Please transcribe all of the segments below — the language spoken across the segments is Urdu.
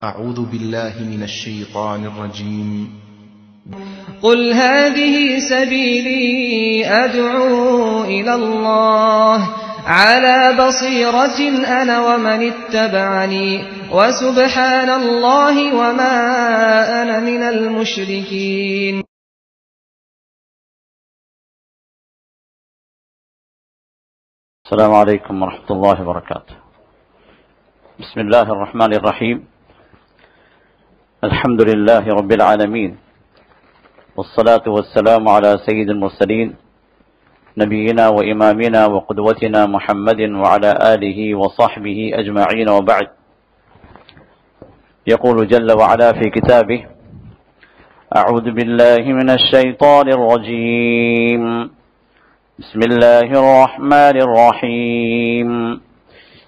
أعوذ بالله من الشيطان الرجيم. قل هذه سبيلي أدعو إلى الله على بصيرة أنا ومن اتبعني وسبحان الله وما أنا من المشركين. السلام عليكم ورحمة الله وبركاته. بسم الله الرحمن الرحيم. الحمد لله رب العالمين، والصلاة والسلام على سيد المرسلين نبينا وإمامنا وقدوتنا محمد وعلى آله وصحبه أجمعين، وبعد. يقول جل وعلا في كتابه: أعوذ بالله من الشيطان الرجيم، بسم الله الرحمن الرحيم.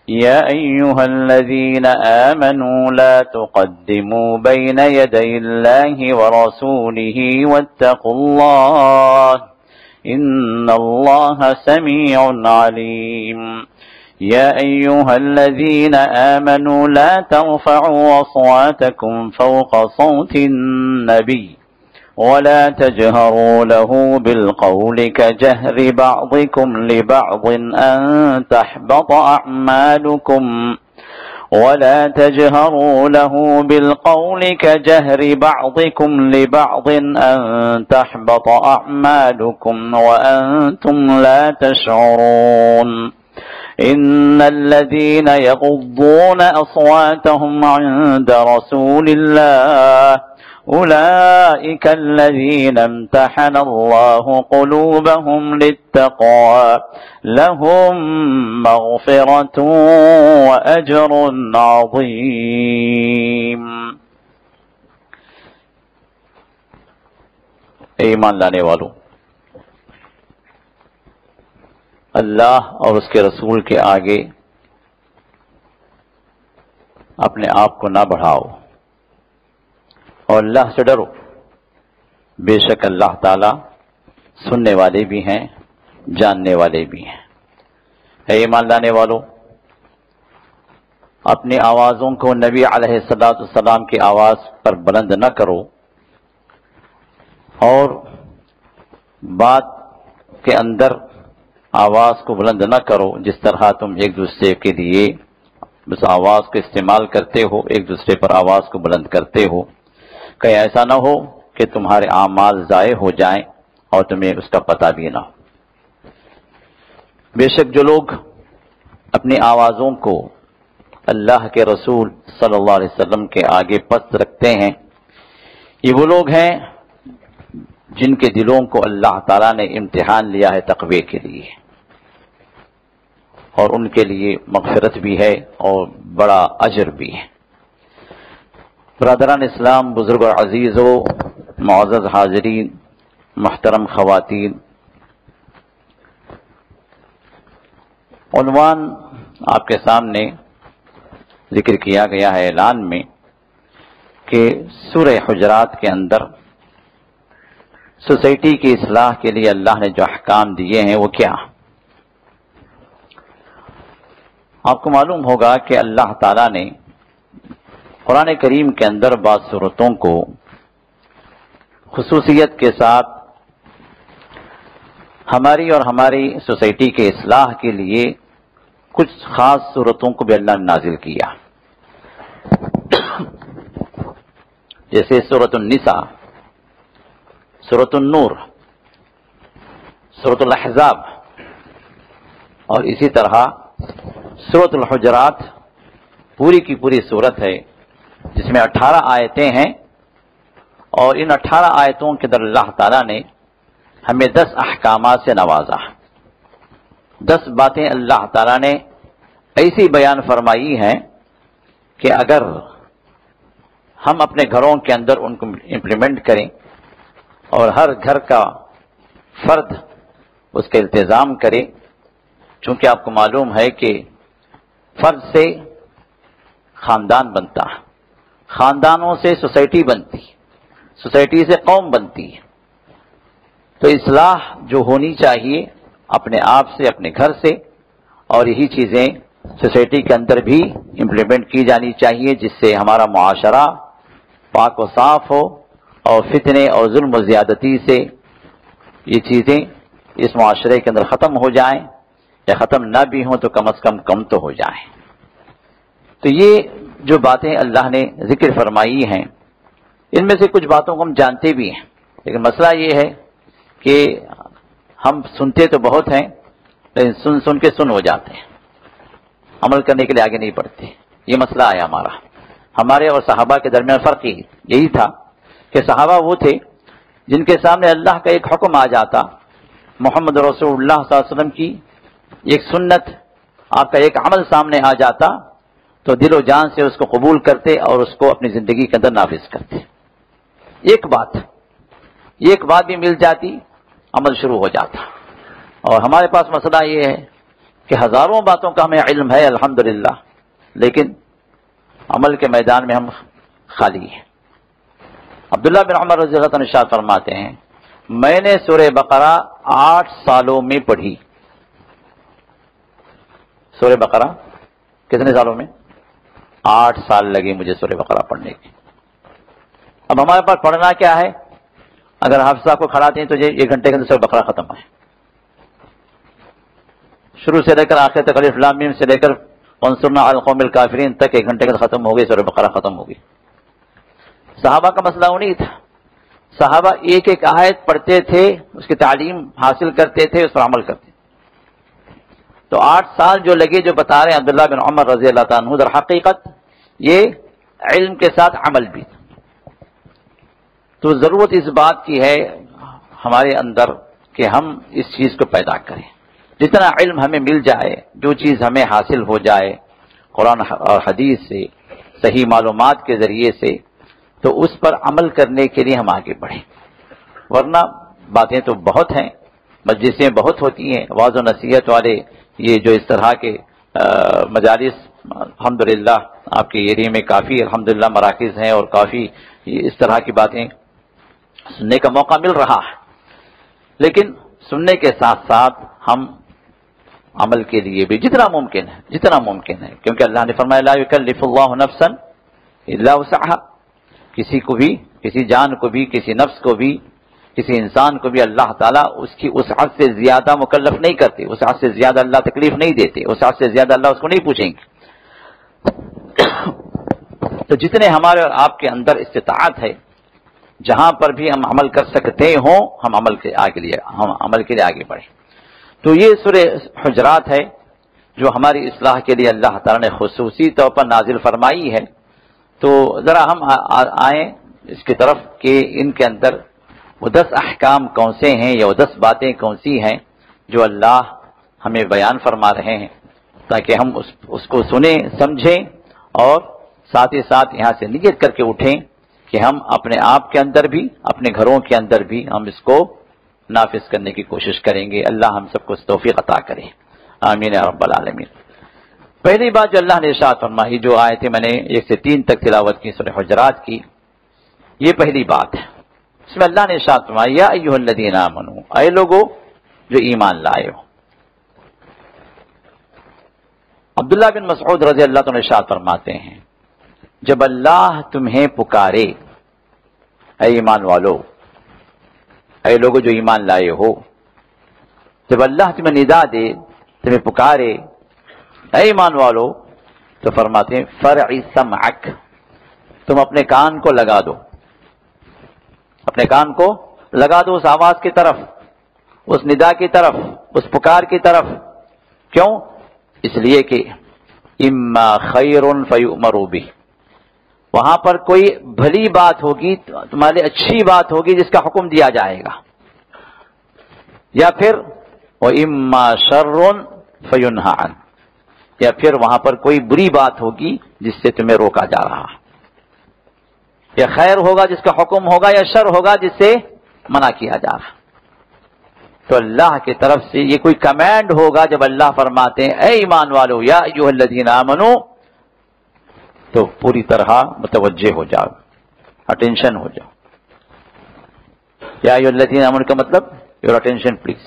يا أيها الذين آمنوا لا تقدموا بين يدي الله ورسوله واتقوا الله إن الله سميع عليم. يا أيها الذين آمنوا لا ترفعوا أصواتكم فوق صوت النبي ولا تجهروا له بالقول كجهر بعضكم لبعض أن تحبط أعمالكم ولا تجهروا له بالقول كجهر بعضكم لبعض أن تحبط أعمالكم وأنتم لا تشعرون. إن الذين يغضون أصواتهم عند رسول الله أولئك الذين امتحن الله قلوبهم للتقوى لهم مغفرة وأجر عظيم. ایمان لانے والوں، اللہ اور اس کے رسول کے آگے اپنے آپ کو نہ بڑھاؤ اور اللہ سے ڈرو. بے شک اللہ تعالی سننے والے بھی ہیں، جاننے والے بھی ہیں. اے ایمان لانے والوں، اپنی آوازوں کو نبی علیہ السلام کی آواز پر بلند نہ کرو اور بات کے اندر آواز کو بلند نہ کرو جس طرح تم ایک دوسرے کے لیے اس آواز کو استعمال کرتے ہو، ایک دوسرے پر آواز کو بلند کرتے ہو. کہیں ایسا نہ ہو کہ تمہارے اعمال ضائع ہو جائیں اور تمہیں اس کا پتہ بھی نہ ہو. بے شک جو لوگ اپنی آوازوں کو اللہ کے رسول صلی اللہ علیہ وسلم کے آگے پست رکھتے ہیں، یہ وہ لوگ ہیں جن کے دلوں کو اللہ تعالیٰ نے امتحان لیا ہے تقوی کے لیے، اور ان کے لیے مغفرت بھی ہے اور بڑا اجر بھی ہے. برادران اسلام، بزرگ اور عزیزو، معزز حاضرین، محترم خواتین، عنوان آپ کے سامنے ذکر کیا گیا ہے اعلان میں کہ سورہ حجرات کے اندر سوسائٹی کی اصلاح کے لیے اللہ نے جو احکام دیے ہیں وہ کیا. آپ کو معلوم ہوگا کہ اللہ تعالیٰ نے قرآن کریم کے اندر بعض صورتوں کو خصوصیت کے ساتھ ہماری اور ہماری سوسائٹی کے اصلاح کے لیے کچھ خاص صورتوں کو بھی اللہ نے نازل کیا، جیسے سورۃ النساء، سورۃ النور، سورۃ الاحزاب، اور اسی طرح سورۃ الحجرات پوری کی پوری سورت ہے جس میں 18 آیتیں ہیں، اور ان 18 آیتوں کے در اللہ تعالیٰ نے ہمیں 10 احکامات سے نوازا. 10 باتیں اللہ تعالیٰ نے ایسی بیان فرمائی ہیں کہ اگر ہم اپنے گھروں کے اندر ان کو امپلیمنٹ کریں اور ہر گھر کا فرد اس کا التزام کرے، چونکہ آپ کو معلوم ہے کہ فرد سے خاندان بنتا، خاندانوں سے سوسائٹی بنتی، سوسائٹی سے قوم بنتی. تو اصلاح جو ہونی چاہیے اپنے آپ سے، اپنے گھر سے، اور یہی چیزیں سوسائٹی کے اندر بھی امپلیمنٹ کی جانی چاہیے، جس سے ہمارا معاشرہ پاک و صاف ہو اور فتنے اور ظلم و زیادتی سے یہ چیزیں اس معاشرے کے اندر ختم ہو جائیں، یا ختم نہ بھی ہوں تو کم از کم تو ہو جائیں۔ تو یہ جو باتیں اللہ نے ذکر فرمائی ہیں، ان میں سے کچھ باتوں کو ہم جانتے بھی ہیں، لیکن مسئلہ یہ ہے کہ ہم سنتے تو بہت ہیں، لیکن سن کے سن ہو جاتے ہیں، عمل کرنے کے لیے آگے نہیں بڑھتے۔ یہ مسئلہ ہے ہمارے اور صحابہ کے درمیان فرق یہی تھا کہ صحابہ وہ تھے جن کے سامنے اللہ کا ایک حکم آ جاتا، محمد رسول اللہ صلی اللہ علیہ وسلم کی ایک سنت، آپ کا ایک عمل سامنے آ جاتا تو دل و جان سے اس کو قبول کرتے اور اس کو اپنی زندگی کے اندر نافذ کرتے۔ ایک بات بھی مل جاتی، عمل شروع ہو جاتا۔ اور ہمارے پاس مسئلہ یہ ہے کہ ہزاروں باتوں کا ہمیں علم ہے الحمدللہ، لیکن عمل کے میدان میں ہم خالی ہیں۔ عبداللہ بن عمر رضی اللہ عنہ ارشاد فرماتے ہیں، میں نے سورہ بقرہ 8 سالوں میں پڑھی۔ سورہ بقرہ کتنے سالوں میں؟ 8 سال لگے مجھے سورہ بقرہ پڑھنے کے۔ اب ہمارے پاس پڑھنا کیا ہے؟ اگر حافظ صاحب کو کھڑاتے ہیں تو یہ 1 گھنٹے کے اندر سورہ بقرہ ختم ہے، شروع سے لے کر آخر تک، الف لام میم سے لے کر وانصرنا علی القوم الکافرین تک 1 گھنٹے کے اندر ختم ہو گئی، سورہ بقرہ ختم ہو گئی۔ صحابہ کا مسئلہ وہ نہیں تھا، صحابہ ایک ایک آیت پڑھتے تھے، اس کی تعلیم حاصل کرتے تھے، اس پر عمل کرتے تھے۔ تو 8 سال جو لگے، جو بتا رہے ہیں عبداللہ بن عمر رضی اللہ تعالیٰ عنہ، در حقیقت یہ علم کے ساتھ عمل بھی۔ تو ضرورت اس بات کی ہے ہمارے اندر کہ ہم اس چیز کو پیدا کریں، جتنا علم ہمیں مل جائے، جو چیز ہمیں حاصل ہو جائے قرآن اور حدیث سے، صحیح معلومات کے ذریعے سے، تو اس پر عمل کرنے کے لیے ہم آگے بڑھیں۔ ورنہ باتیں تو بہت ہیں، مجلسیں بہت ہوتی ہیں، واعظ و نصیحت والے یہ جو اس طرح کے مجالس الحمدللہ آپ کے ایریے میں کافی الحمدللہ مراکز ہیں، اور کافی اس طرح کی باتیں سننے کا موقع مل رہا ہے، لیکن سننے کے ساتھ ساتھ ہم عمل کے لیے بھی جتنا ممکن ہے، کیونکہ اللہ نے فرمایا لا یکلف اللہ نفسا الا وسعها، کسی کو بھی، کسی جان کو بھی، کسی نفس کو بھی، کسی انسان کو بھی اللہ تعالیٰ اس کی وسعت سے زیادہ مکلف نہیں کرتے، وسعت سے زیادہ اللہ تکلیف نہیں دیتے، وسعت سے زیادہ اللہ اس کو نہیں پوچھیں گے۔ تو جتنے ہمارے اور آپ کے اندر استطاعت ہے، جہاں پر بھی ہم عمل کر سکتے ہوں، ہم عمل کے لیے آگے بڑھیں۔ تو یہ سورہ حجرات ہے جو ہماری اصلاح کے لیے اللہ تعالیٰ نے خصوصی طور پر نازل فرمائی ہے۔ تو ذرا ہم آئیں اس کی طرف کہ ان کے اندر وہ 10 احکام کون سے ہیں، یا وہ 10 باتیں کون سی ہیں جو اللہ ہمیں بیان فرما رہے ہیں، تاکہ ہم اس کو سنیں، سمجھیں، اور ساتھ ہی ساتھ یہاں سے نیت کر کے اٹھیں کہ ہم اپنے آپ کے اندر بھی، اپنے گھروں کے اندر بھی ہم اس کو نافذ کرنے کی کوشش کریں گے۔ اللہ ہم سب کو توفیق عطا کرے، آمین یا رب العالمین۔ پہلی بات جو اللہ نے ارشاد فرمائی، جو آیتیں میں نے 1 سے 3 تک تلاوت کی سورہ حجرات کی، یہ پہلی بات ہے۔ اس میں اللہ نے ارشاد فرمایا یا ایھا الذین آمنوا، اے لوگو جو ایمان لائے ہو۔ عبداللہ بن مسعود رضی اللہ عنہ ارشاد فرماتے ہیں، جب اللہ تمہیں پکارے، اے ایمان والو، اے لوگو جو ایمان لائے ہو، جب اللہ تمہیں ندا دے، تمہیں پکارے، اے ایمان والو، تو فرماتے ہیں فرعی سمعک، تم اپنے کان کو لگا دو، اپنے کان کو لگا دو اس آواز کی طرف، اس ندا کی طرف، اس پکار کی طرف۔ کیوں؟ اس لیے کہ اما خیر فیؤمروا بہ، وہاں پر کوئی بھلی بات ہوگی، تمہارے لیے اچھی بات ہوگی جس کا حکم دیا جائے گا، یا پھر وَإِمَّا شَرٌّ فَيُنْهَى عَنْهُ، یا پھر وہاں پر کوئی بری بات ہوگی جس سے تمہیں روکا جا رہا، یا خیر ہوگا جس کا حکم ہوگا، یا شر ہوگا جس سے منع کیا جا رہا۔ تو اللہ کی طرف سے یہ کوئی کمانڈ ہوگا جب اللہ فرماتے ہیں اے ایمان والو یا ایھا الذین آمنو، تو پوری طرح متوجہ ہو جاؤ، اٹینشن ہو جاؤ۔ یا ایھا الذین آمنو کا مطلب یور اٹینشن پلیز،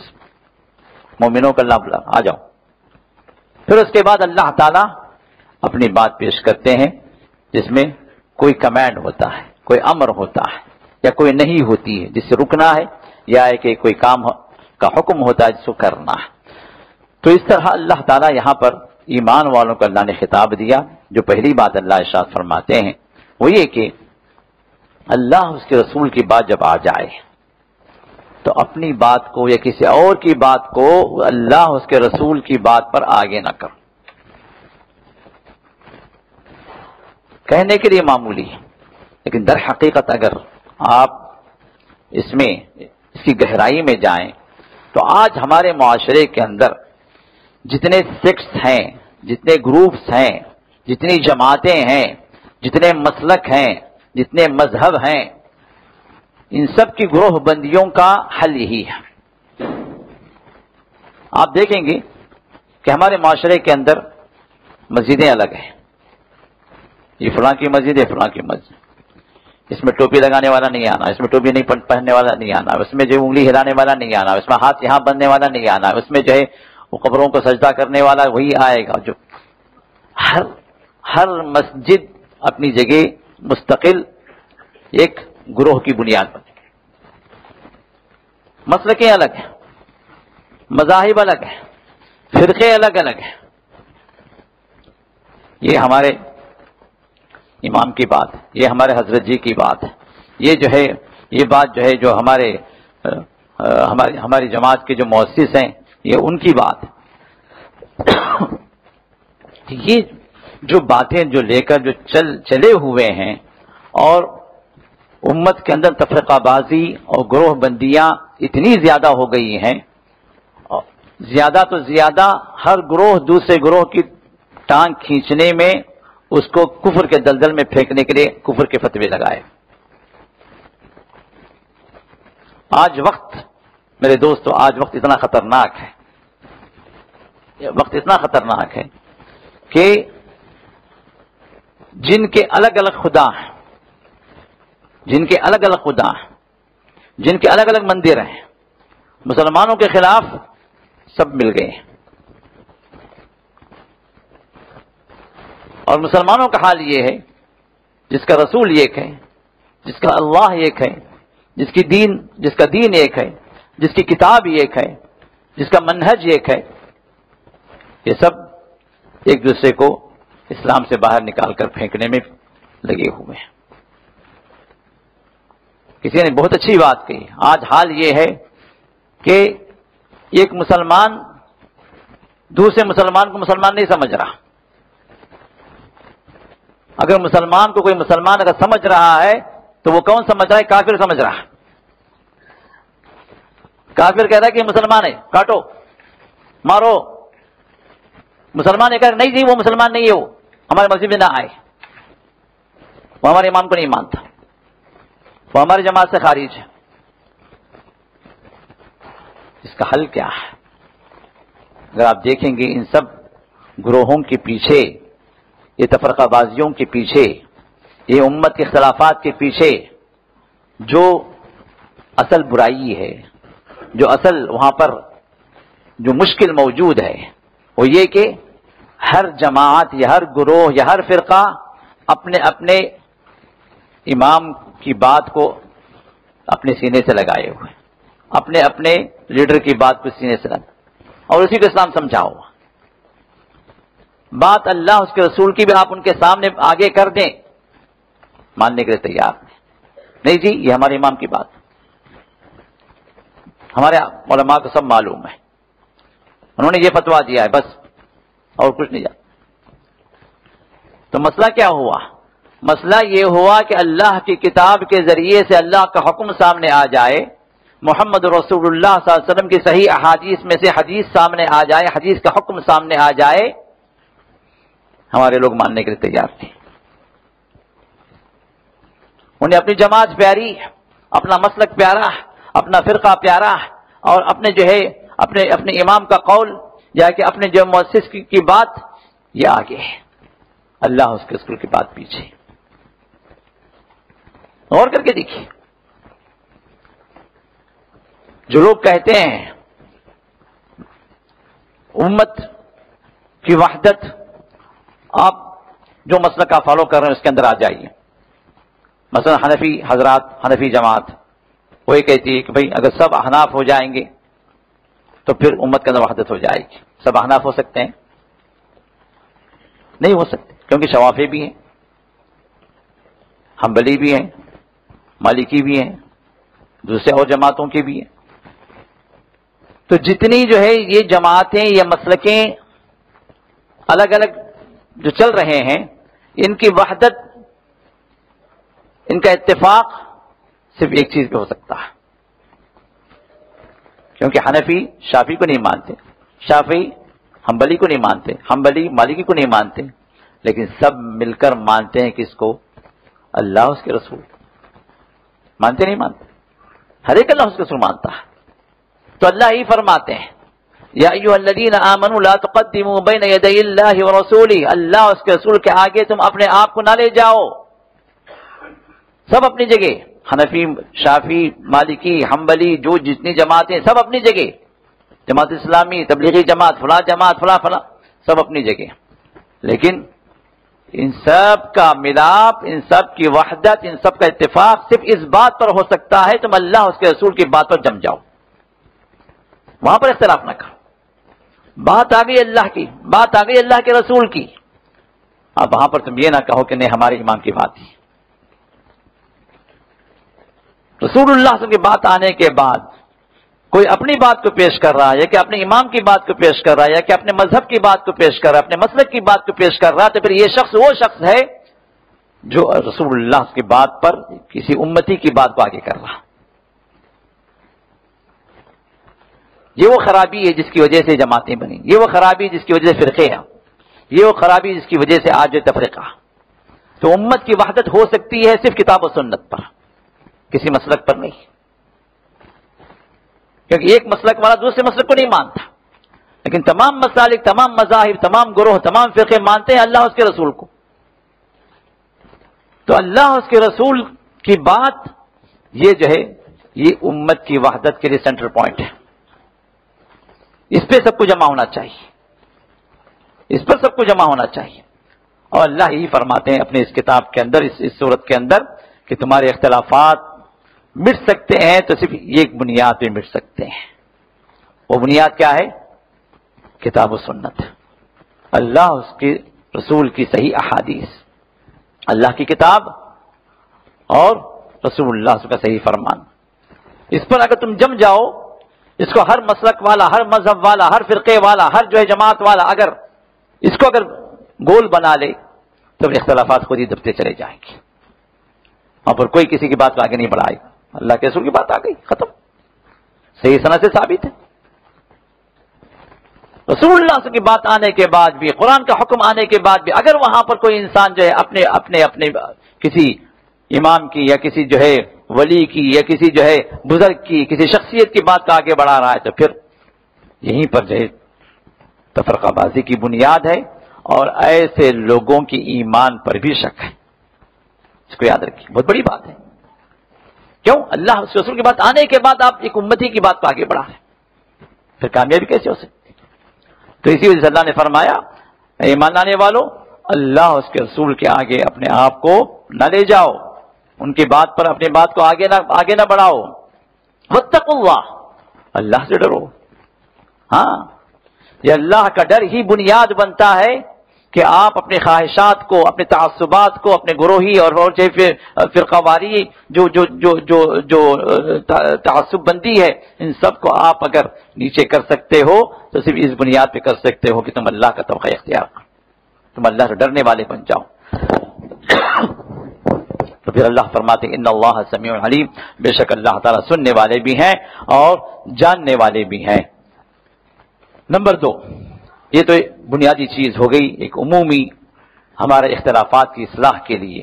مومنوں کا اللہ بلا آ جاؤ، پھر اس کے بعد اللہ تعالیٰ اپنی بات پیش کرتے ہیں جس میں کوئی کمانڈ ہوتا ہے، کوئی امر ہوتا ہے، یا کوئی نہیں ہوتی ہے جس سے رکنا ہے، یا کہ کوئی کام کا حکم ہوتا ہے جس کو کرنا ہے۔ تو اس طرح اللہ تعالیٰ یہاں پر ایمان والوں کو اللہ نے خطاب دیا۔ جو پہلی بات اللہ ارشاد فرماتے ہیں وہ یہ کہ اللہ اس کے رسول کی بات جب آ جائے تو اپنی بات کو یا کسی اور کی بات کو اللہ اس کے رسول کی بات پر آگے نہ کرو۔ کہنے کے لیے معمولی ہے، لیکن در حقیقت اگر آپ اس کی گہرائی میں جائیں تو آج ہمارے معاشرے کے اندر جتنے سیکٹس ہیں، جتنے گروپس ہیں، جتنی جماعتیں ہیں، جتنے مسلک ہیں، جتنے مذہب ہیں، ان سب کی گروہ بندیوں کا حل یہی ہے۔ آپ دیکھیں گے کہ ہمارے معاشرے کے اندر مسجدیں الگ ہیں، یہ فلاں کی مسجد ہے، فلاں کی مسجد، اس میں ٹوپی لگانے والا نہیں آنا، اس میں ٹوپی نہیں پہننے والا نہیں آنا، اس میں جو انگلی ہلانے والا نہیں آنا، اس میں ہاتھ یہاں بندھنے والا نہیں آنا، اس میں جو ہے وہ قبروں کو سجدہ کرنے والا وہی آئے گا۔ جو ہر مسجد اپنی جگہ مستقل ایک گروہ کی بنیاد پر، مسلکیں الگ ہیں، مذاہب الگ ہیں، فرقے الگ الگ ہیں۔ یہ ہمارے امام کی بات، یہ ہمارے حضرت جی کی بات ہے، یہ جو ہے یہ بات جو ہے جو ہماری جماعت کے جو مؤسس ہیں یہ ان کی بات ہے۔ یہ جو باتیں جو لے کر جو چلے ہوئے ہیں اور امت کے اندر تفرقہ بازی اور گروہ بندیاں اتنی زیادہ ہو گئی ہیں، زیادہ تو زیادہ ہر گروہ دوسرے گروہ کی ٹانگ کھینچنے میں، اس کو کفر کے دلدل میں پھینکنے کے لیے کفر کے فتوے لگائے۔ آج وقت میرے دوستو، آج وقت اتنا خطرناک ہے، وقت اتنا خطرناک ہے کہ جن کے الگ الگ خدا ہیں، جن کے الگ الگ خدا ہیں، جن کے الگ الگ مندر ہیں، مسلمانوں کے خلاف سب مل گئے ہیں۔ اور مسلمانوں کا حال یہ ہے جس کا رسول ایک ہے، جس کا اللہ ایک ہے، جس کا دین ایک ہے، جس کی کتاب ایک ہے، جس کا منہج ایک ہے، یہ سب ایک دوسرے کو اسلام سے باہر نکال کر پھینکنے میں لگے ہوئے ہیں۔ کسی نے بہت اچھی بات کہی، آج حال یہ ہے کہ ایک مسلمان دوسرے مسلمان کو مسلمان نہیں سمجھ رہا۔ اگر مسلمان کو کوئی مسلمان اگر سمجھ رہا ہے تو وہ کون سمجھ رہا ہے؟ کافر سمجھ رہا ہے۔ کافر کہہ رہا ہے کہ مسلمان ہے، کاٹو مارو۔ مسلمان یہ کہہ رہا نہیں جی وہ مسلمان نہیں ہے، وہ ہمارے مسجد میں نہ آئے، وہ ہمارے امام کو نہیں مانتا، وہ ہماری جماعت سے خارج ہے۔ اس کا حل کیا ہے؟ اگر آپ دیکھیں گے ان سب گروہوں کے پیچھے، یہ تفرقہ بازیوں کے پیچھے، یہ امت کے اختلافات کے پیچھے جو اصل برائی ہے، جو اصل وہاں پر جو مشکل موجود ہے، وہ یہ کہ ہر جماعت یا ہر گروہ یا ہر فرقہ اپنے اپنے امام کی بات کو اپنے سینے سے لگائے ہوئے، اپنے اپنے لیڈر کی بات کو سینے سے لگائے، اور اسی کو اسلام سمجھا ہوا۔ بات اللہ اس کے رسول کی بھی آپ ان کے سامنے آگے کر دیں، ماننے کے لیے تیار نہیں جی یہ ہمارے امام کی بات، ہمارے علماء کو سب معلوم ہے، انہوں نے یہ فتویٰ دیا ہے بس، اور کچھ نہیں جاتا۔ تو مسئلہ کیا ہوا؟ مسئلہ یہ ہوا کہ اللہ کی کتاب کے ذریعے سے اللہ کا حکم سامنے آ جائے، محمد رسول اللہ صلی اللہ علیہ وسلم کی صحیح احادیث میں سے حدیث سامنے آ جائے، حدیث کا حکم سامنے آ جائے، ہمارے لوگ ماننے کے لیے تیار تھے۔ انہیں اپنی جماعت پیاری، اپنا مسلک پیارا، اپنا فرقہ پیارا، اور اپنے جو ہے اپنے امام کا قول یا کہ اپنے جو مؤسس کی بات یہ آگے ہے، اللہ اس کے رسول کی بات پیچھے۔ غور کر کے دیکھیے، جو لوگ کہتے ہیں امت کی وحدت، آپ جو مسلک آپ فالو کر رہے ہیں اس کے اندر آ جائیے. مثلا حنفی حضرات، حنفی جماعت وہ یہ کہتی ہے کہ بھئی اگر سب احناف ہو جائیں گے تو پھر امت کے اندر وحدت ہو جائے گی. سب احناف ہو سکتے ہیں؟ نہیں ہو سکتے، کیونکہ شوافی بھی ہیں، حنبلی بھی ہیں، مالکی بھی ہیں، دوسرے اور جماعتوں کی بھی ہیں. تو جتنی جو ہے یہ جماعتیں یا مسلکیں الگ الگ جو چل رہے ہیں، ان کی وحدت، ان کا اتفاق صرف ایک چیز پہ ہو سکتا ہے. کیونکہ حنفی شافعی کو نہیں مانتے، شافعی حنبلی کو نہیں مانتے، حنبلی مالکی کو نہیں مانتے، لیکن سب مل کر مانتے ہیں کس کو؟ اللہ اس کے رسول. مانتے نہیں مانتے؟ ہر ایک اللہ اس کے رسول مانتا ہے. تو اللہ ہی فرماتے ہیں یا ایھا الذین آمنوا لا تقدموا بین یدی اللہ ورسولہ، اللہ اس کے رسول کے آگے تم اپنے آپ کو نہ لے جاؤ. سب اپنی جگہ، حنفی، شافعی، مالکی، حنبلی، جو جتنی جماعتیں سب اپنی جگہ، جماعت اسلامی، تبلیغی جماعت، فلاں جماعت، فلاں سب اپنی جگہ. لیکن ان سب کا ملاپ، ان سب کی وحدت، ان سب کا اتفاق صرف اس بات پر ہو سکتا ہے تم اللہ اس کے رسول کی بات پر جم جاؤ، وہاں پر اختلاف نہ کرو. بات آ گئی اللہ کی، بات آ گئی اللہ کے رسول کی، اب وہاں پر تم یہ نہ کہو کہ نہیں ہمارے امام کی بات تھی. رسول اللہ صلی اللہ علیہ وسلم کی بات آنے کے بعد کوئی اپنی بات کو پیش کر رہا ہے، یا کہ اپنے امام کی بات کو پیش کر رہا ہے، یا کہ اپنے مذہب کی بات کو پیش کر رہا ہے، اپنے مسلک کی بات کو پیش کر رہا ہے، تو پھر یہ شخص وہ شخص ہے جو رسول اللہ کی بات پر کسی امتی کی بات کو آگے کر رہا. یہ وہ خرابی ہے جس کی وجہ سے جماعتیں بنی، یہ وہ خرابی جس کی وجہ سے فرقے ہیں، یہ وہ خرابی جس کی وجہ سے آج جو تفریقہ. تو امت کی وحدت ہو سکتی ہے صرف کتاب و سنت پر، کسی مسلک پر نہیں. کیونکہ ایک مسلک والا دوسرے مسلک کو نہیں مانتا، لیکن تمام مسالک، تمام مذاہب، تمام گروہ، تمام فرقے مانتے ہیں اللہ اس کے رسول کو. تو اللہ اس کے رسول کی بات یہ جو ہے یہ امت کی وحدت کے لیے سینٹرل پوائنٹ ہے. اس پہ سب کو جمع ہونا چاہیے، اس پر سب کو جمع ہونا چاہیے. اور اللہ ہی فرماتے ہیں اپنے اس کتاب کے اندر، اس صورت کے اندر، کہ تمہارے اختلافات مٹ سکتے ہیں تو صرف ایک بنیاد پہ مٹ سکتے ہیں. وہ بنیاد کیا ہے؟ کتاب و سنت، اللہ اس کے رسول کی صحیح احادیث، اللہ کی کتاب اور رسول اللہ کا صحیح فرمان. اس پر اگر تم جم جاؤ، اس کو ہر مسلک والا، ہر مذہب والا، ہر فرقے والا، ہر جو ہے جماعت والا اگر اس کو اگر گول بنا لے تو اختلافات خود ہی دبتے چلے جائیں گے. وہاں پر کوئی کسی کی بات کو آگے نہیں بڑھائے گا. اللہ کے رسول کی بات آ گئی، ختم، صحیح سند سے ثابت ہے. رسول اللہ صلی اللہ علیہ وسلم کی بات آنے کے بعد بھی، قرآن کا حکم آنے کے بعد بھی اگر وہاں پر کوئی انسان جو ہے اپنے کسی امام کی یا کسی جو ہے ولی کی یا کسی جو ہے بزرگ کی، کسی شخصیت کی بات کو آگے بڑھا رہا ہے، تو پھر یہیں پر جو ہے تفرقہ بازی کی بنیاد ہے، اور ایسے لوگوں کی ایمان پر بھی شک ہے. اس کو یاد رکھیے، بہت بڑی بات ہے. کیوں؟ اللہ اس رسول کی بات آنے کے بعد آپ ایک امتی کی بات کو آگے بڑھا رہے ہیں، پھر کامیابی کیسے ہو سکتی؟ تو اسی وجہ سے اللہ نے فرمایا ایمان لانے والوں، اللہ اس کے رسول کے آگے اپنے آپ کو نہ لے جاؤ، ان کی بات پر اپنی بات کو آگے نہ بڑھاؤ. واتقوا اللہ، اللہ سے ڈرو. ہاں، یہ اللہ کا ڈر ہی بنیاد بنتا ہے کہ آپ اپنے خواہشات کو، اپنے تعصبات کو، اپنے گروہی اور فرقہ واری جو تعصب بندی ہے، ان سب کو آپ اگر نیچے کر سکتے ہو تو صرف اس بنیاد پہ کر سکتے ہو کہ تم اللہ کا توقع اختیار کرو، تم اللہ سے ڈرنے والے بن جاؤ. تو پھر اللہ فرماتے ہیں ان اللہ سمیع علیم، بے شک اللہ تعالیٰ سننے والے بھی ہیں اور جاننے والے بھی ہیں. نمبر 2، یہ تو بنیادی چیز ہو گئی ایک عمومی ہمارے اختلافات کی اصلاح کے لیے.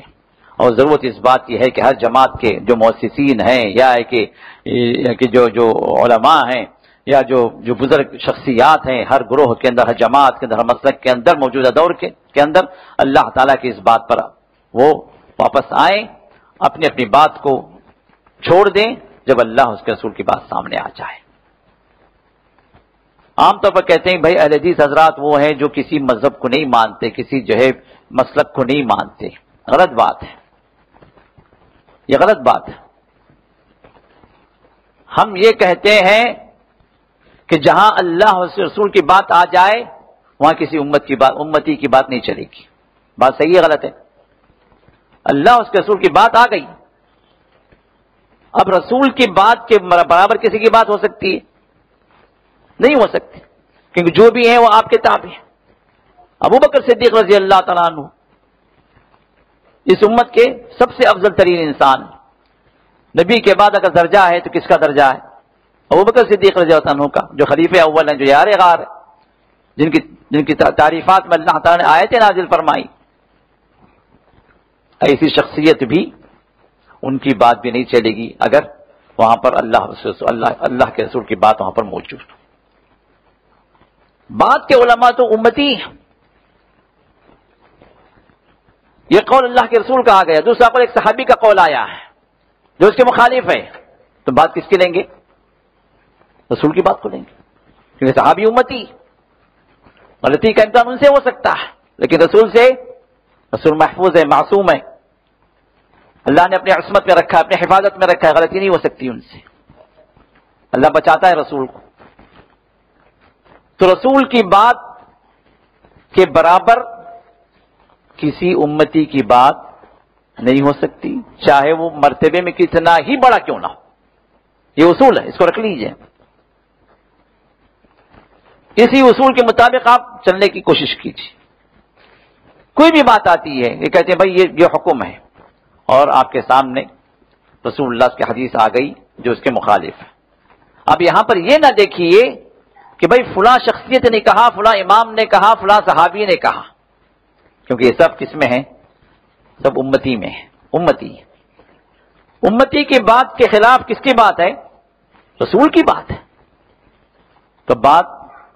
اور ضرورت اس بات کی ہے کہ ہر جماعت کے جو مؤسسین ہیں یا کہ جو علماء ہیں یا جو بزرگ شخصیات ہیں، ہر گروہ کے اندر، ہر جماعت کے اندر، ہر مسلک کے اندر، موجودہ دور کے اندر اللہ تعالیٰ کی اس بات پر وہ واپس آئیں، اپنی بات کو چھوڑ دیں جب اللہ اس کے رسول کی بات سامنے آ جائے. عام طور پر کہتے ہیں بھائی اہل حدیث حضرات وہ ہیں جو کسی مذہب کو نہیں مانتے، کسی جو ہے مسلک کو نہیں مانتے. غلط بات ہے، یہ غلط بات ہے. ہم یہ کہتے ہیں کہ جہاں اللہ اور رسول کی بات آ جائے وہاں کسی امتی کی بات نہیں چلے گی. بات صحیح ہے غلط ہے؟ اللہ اس کے رسول کی بات آ گئی، اب رسول کی بات کے برابر کسی کی بات ہو سکتی ہے؟ نہیں ہو سکتی، کیونکہ جو بھی ہیں وہ آپ کے تابع ہیں. ابو بکر صدیق رضی اللہ تعالیٰ عنہ اس امت کے سب سے افضل ترین انسان، نبی کے بعد اگر درجہ ہے تو کس کا درجہ ہے؟ ابو بکر صدیق رضی اللہ عنہ کا، جو خلیفہ اول ہیں، جو یار غار ہے، جن کی تعریفات میں اللہ تعالیٰ نے آیتیں نازل فرمائی. ایسی شخصیت بھی ان کی بات بھی نہیں چلے گی اگر وہاں پر اللہ کے رسول کی بات وہاں پر موجود ہو. بات کے علماء تو امتی ہیں. یہ قول اللہ کے رسول کا آ گیا، دوسرا قول ایک صحابی کا قول آیا ہے جو اس کے مخالف ہے، تو بات کس کی لیں گے؟ رسول کی بات کو لیں گے، کیونکہ صحابی امتی، غلطی کا امکان ان سے ہو سکتا ہے لیکن رسول محفوظ ہے، معصوم ہے، اللہ نے اپنی عصمت میں رکھا ہے، اپنی حفاظت میں رکھا ہے، غلطی نہیں ہو سکتی ان سے، اللہ بچاتا ہے رسول کو. تو رسول کی بات کے برابر کسی امتی کی بات نہیں ہو سکتی، چاہے وہ مرتبے میں کتنا ہی بڑا کیوں نہ ہو. یہ اصول ہے، اس کو رکھ لیجئے. اسی اصول کے مطابق آپ چلنے کی کوشش کیجیے. کوئی بھی بات آتی ہے، یہ کہتے ہیں بھائی یہ حکم ہے، اور آپ کے سامنے رسول اللہ کی حدیث آ گئی جو اس کے مخالف ہے. اب یہاں پر یہ نہ دیکھیے کہ بھائی فلاں شخصیت نے کہا، فلاں امام نے کہا، فلاں صحابی نے کہا، کیونکہ یہ سب کس میں ہیں؟ سب امتی میں ہیں. امتی کی بات کے خلاف کس کی بات ہے؟ رسول کی بات ہے. تو بات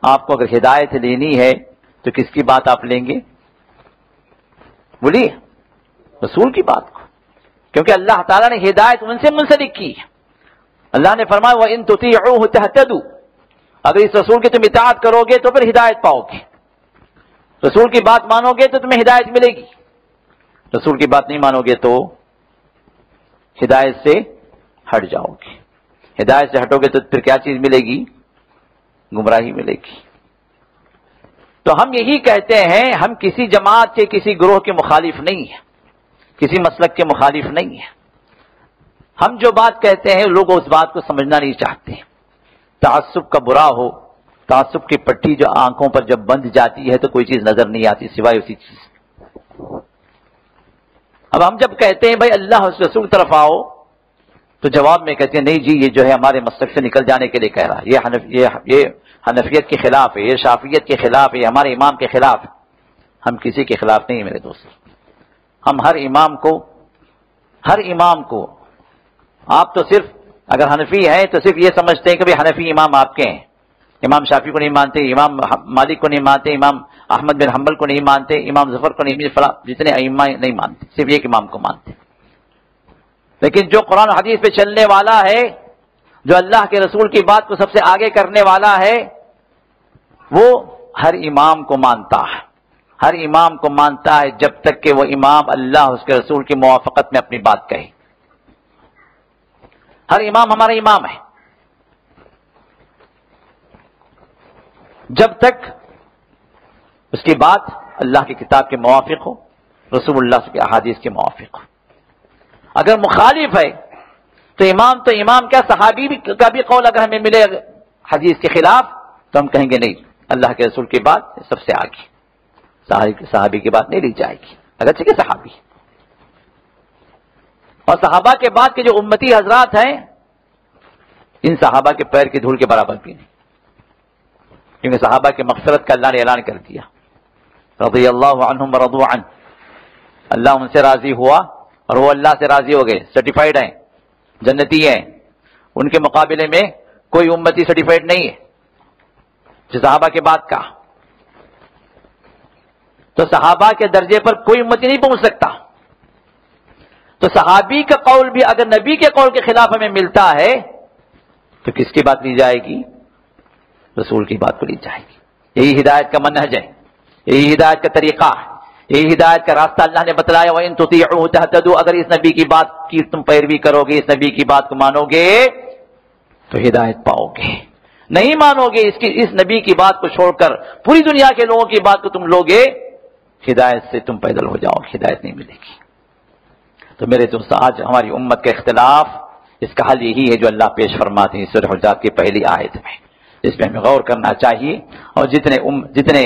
آپ کو اگر ہدایت لینی ہے تو کس کی بات آپ لیں گے؟ بولیے، رسول کی بات کو، کیونکہ اللہ تعالیٰ نے ہدایت ان سے منسلک کی. اللہ نے فرمایا وَإِن تُطِيعُوهُ تَهْتَدُوا، اگر اس رسول کی تم اطاعت کرو گے تو پھر ہدایت پاؤ گے. رسول کی بات مانو گے تو تمہیں ہدایت ملے گی، رسول کی بات نہیں مانو گے تو ہدایت سے ہٹ جاؤ گے. ہدایت سے ہٹو گے تو پھر کیا چیز ملے گی؟ گمراہی ملے گی. تو ہم یہی کہتے ہیں، ہم کسی جماعت کے کسی گروہ کے مخالف نہیں ہیں، کسی مسلک کے مخالف نہیں ہیں. ہم جو بات کہتے ہیں لوگ اس بات کو سمجھنا نہیں چاہتے. تعصب کا برا ہو، تعصب کی پٹی جو آنکھوں پر جب بند جاتی ہے تو کوئی چیز نظر نہیں آتی سوائے اسی چیز. اب ہم جب کہتے ہیں بھائی اللہ اور رسول کی طرف آؤ تو جواب میں کہتے ہیں نہیں جی، یہ جو ہے ہمارے مسلک سے نکل جانے کے لیے کہہ رہا ہے، یہ حنفیت کے خلاف ہے، یہ شافعیت کے خلاف ہے، یہ ہمارے امام کے خلاف ہے. ہم کسی کے خلاف نہیں میرے دوست. ہم ہر امام کو آپ تو صرف اگر حنفی ہیں تو صرف یہ سمجھتے ہیں کہ بھائی حنفی امام آپ کے ہیں، امام شافعی کو نہیں مانتے، امام مالک کو نہیں مانتے، امام احمد بن حنبل کو نہیں مانتے، امام ظفر کو نہیں، جتنے ائمہ نہیں مانتے، صرف ایک امام کو مانتے. لیکن جو قرآن و حدیث پہ چلنے والا ہے، جو اللہ کے رسول کی بات کو سب سے آگے کرنے والا ہے، وہ ہر امام کو مانتا ہے. ہر امام کو مانتا ہے جب تک کہ وہ امام اللہ اس کے رسول کی موافقت میں اپنی بات کہے. ہر امام ہمارا امام ہے جب تک اس کی بات اللہ کی کتاب کے موافق ہو، رسول اللہ کے احادیث کے موافق ہو. اگر مخالف ہے تو امام کیا صحابی کا بھی قول اگر ہمیں ملے حدیث کے خلاف تو ہم کہیں گے نہیں، اللہ کے رسول کی بات سب سے آگے، صحابی کی بات نہیں لی جائے گی اگرچہ کہ صحابی. اور صحابہ کے بعد کے جو امتی حضرات ہیں ان صحابہ کے پیر کی دھول کے برابر بھی نہیں، کیونکہ صحابہ کی مغفرت کا اللہ نے اعلان کر دیا، رضی اللہ عنہم ورضوا عنہ، اللہ ان سے راضی ہوا اور وہ اللہ سے راضی ہو گئے، سرٹیفائیڈ ہیں، جنتی ہیں. ان کے مقابلے میں کوئی امتی سرٹیفائیڈ نہیں ہے جو صحابہ کے بعد کا. تو صحابہ کے درجے پر کوئی امتی نہیں پہنچ سکتا. تو صحابی کا قول بھی اگر نبی کے قول کے خلاف ہمیں ملتا ہے تو کس کی بات لی جائے گی؟ رسول کی بات کو لی جائے گی. یہی ہدایت کا منہج ہے, یہی ہدایت کا طریقہ ہے, یہی ہدایت کا راستہ اللہ نے بتلایا. وَإِن تُطِيعُوهُ تَهْتَدُوا, اگر اس نبی کی بات کی تم پیروی کرو گے, اس نبی کی بات کو مانو گے تو ہدایت پاؤ گے. نہیں مانو گے, اس نبی کی بات کو چھوڑ کر پوری دنیا کے لوگوں کی بات کو تم لوگے, ہدایت سے تم پیدل ہو جاؤ, ہدایت نہیں ملے گی. تو میرے دوست, آج ہماری امت کا اختلاف, اس کا حل یہی ہے جو اللہ پیش فرماتے ہیں سورہ حجرات کی پہلی آیت میں, جس میں ہمیں غور کرنا چاہیے. اور جتنے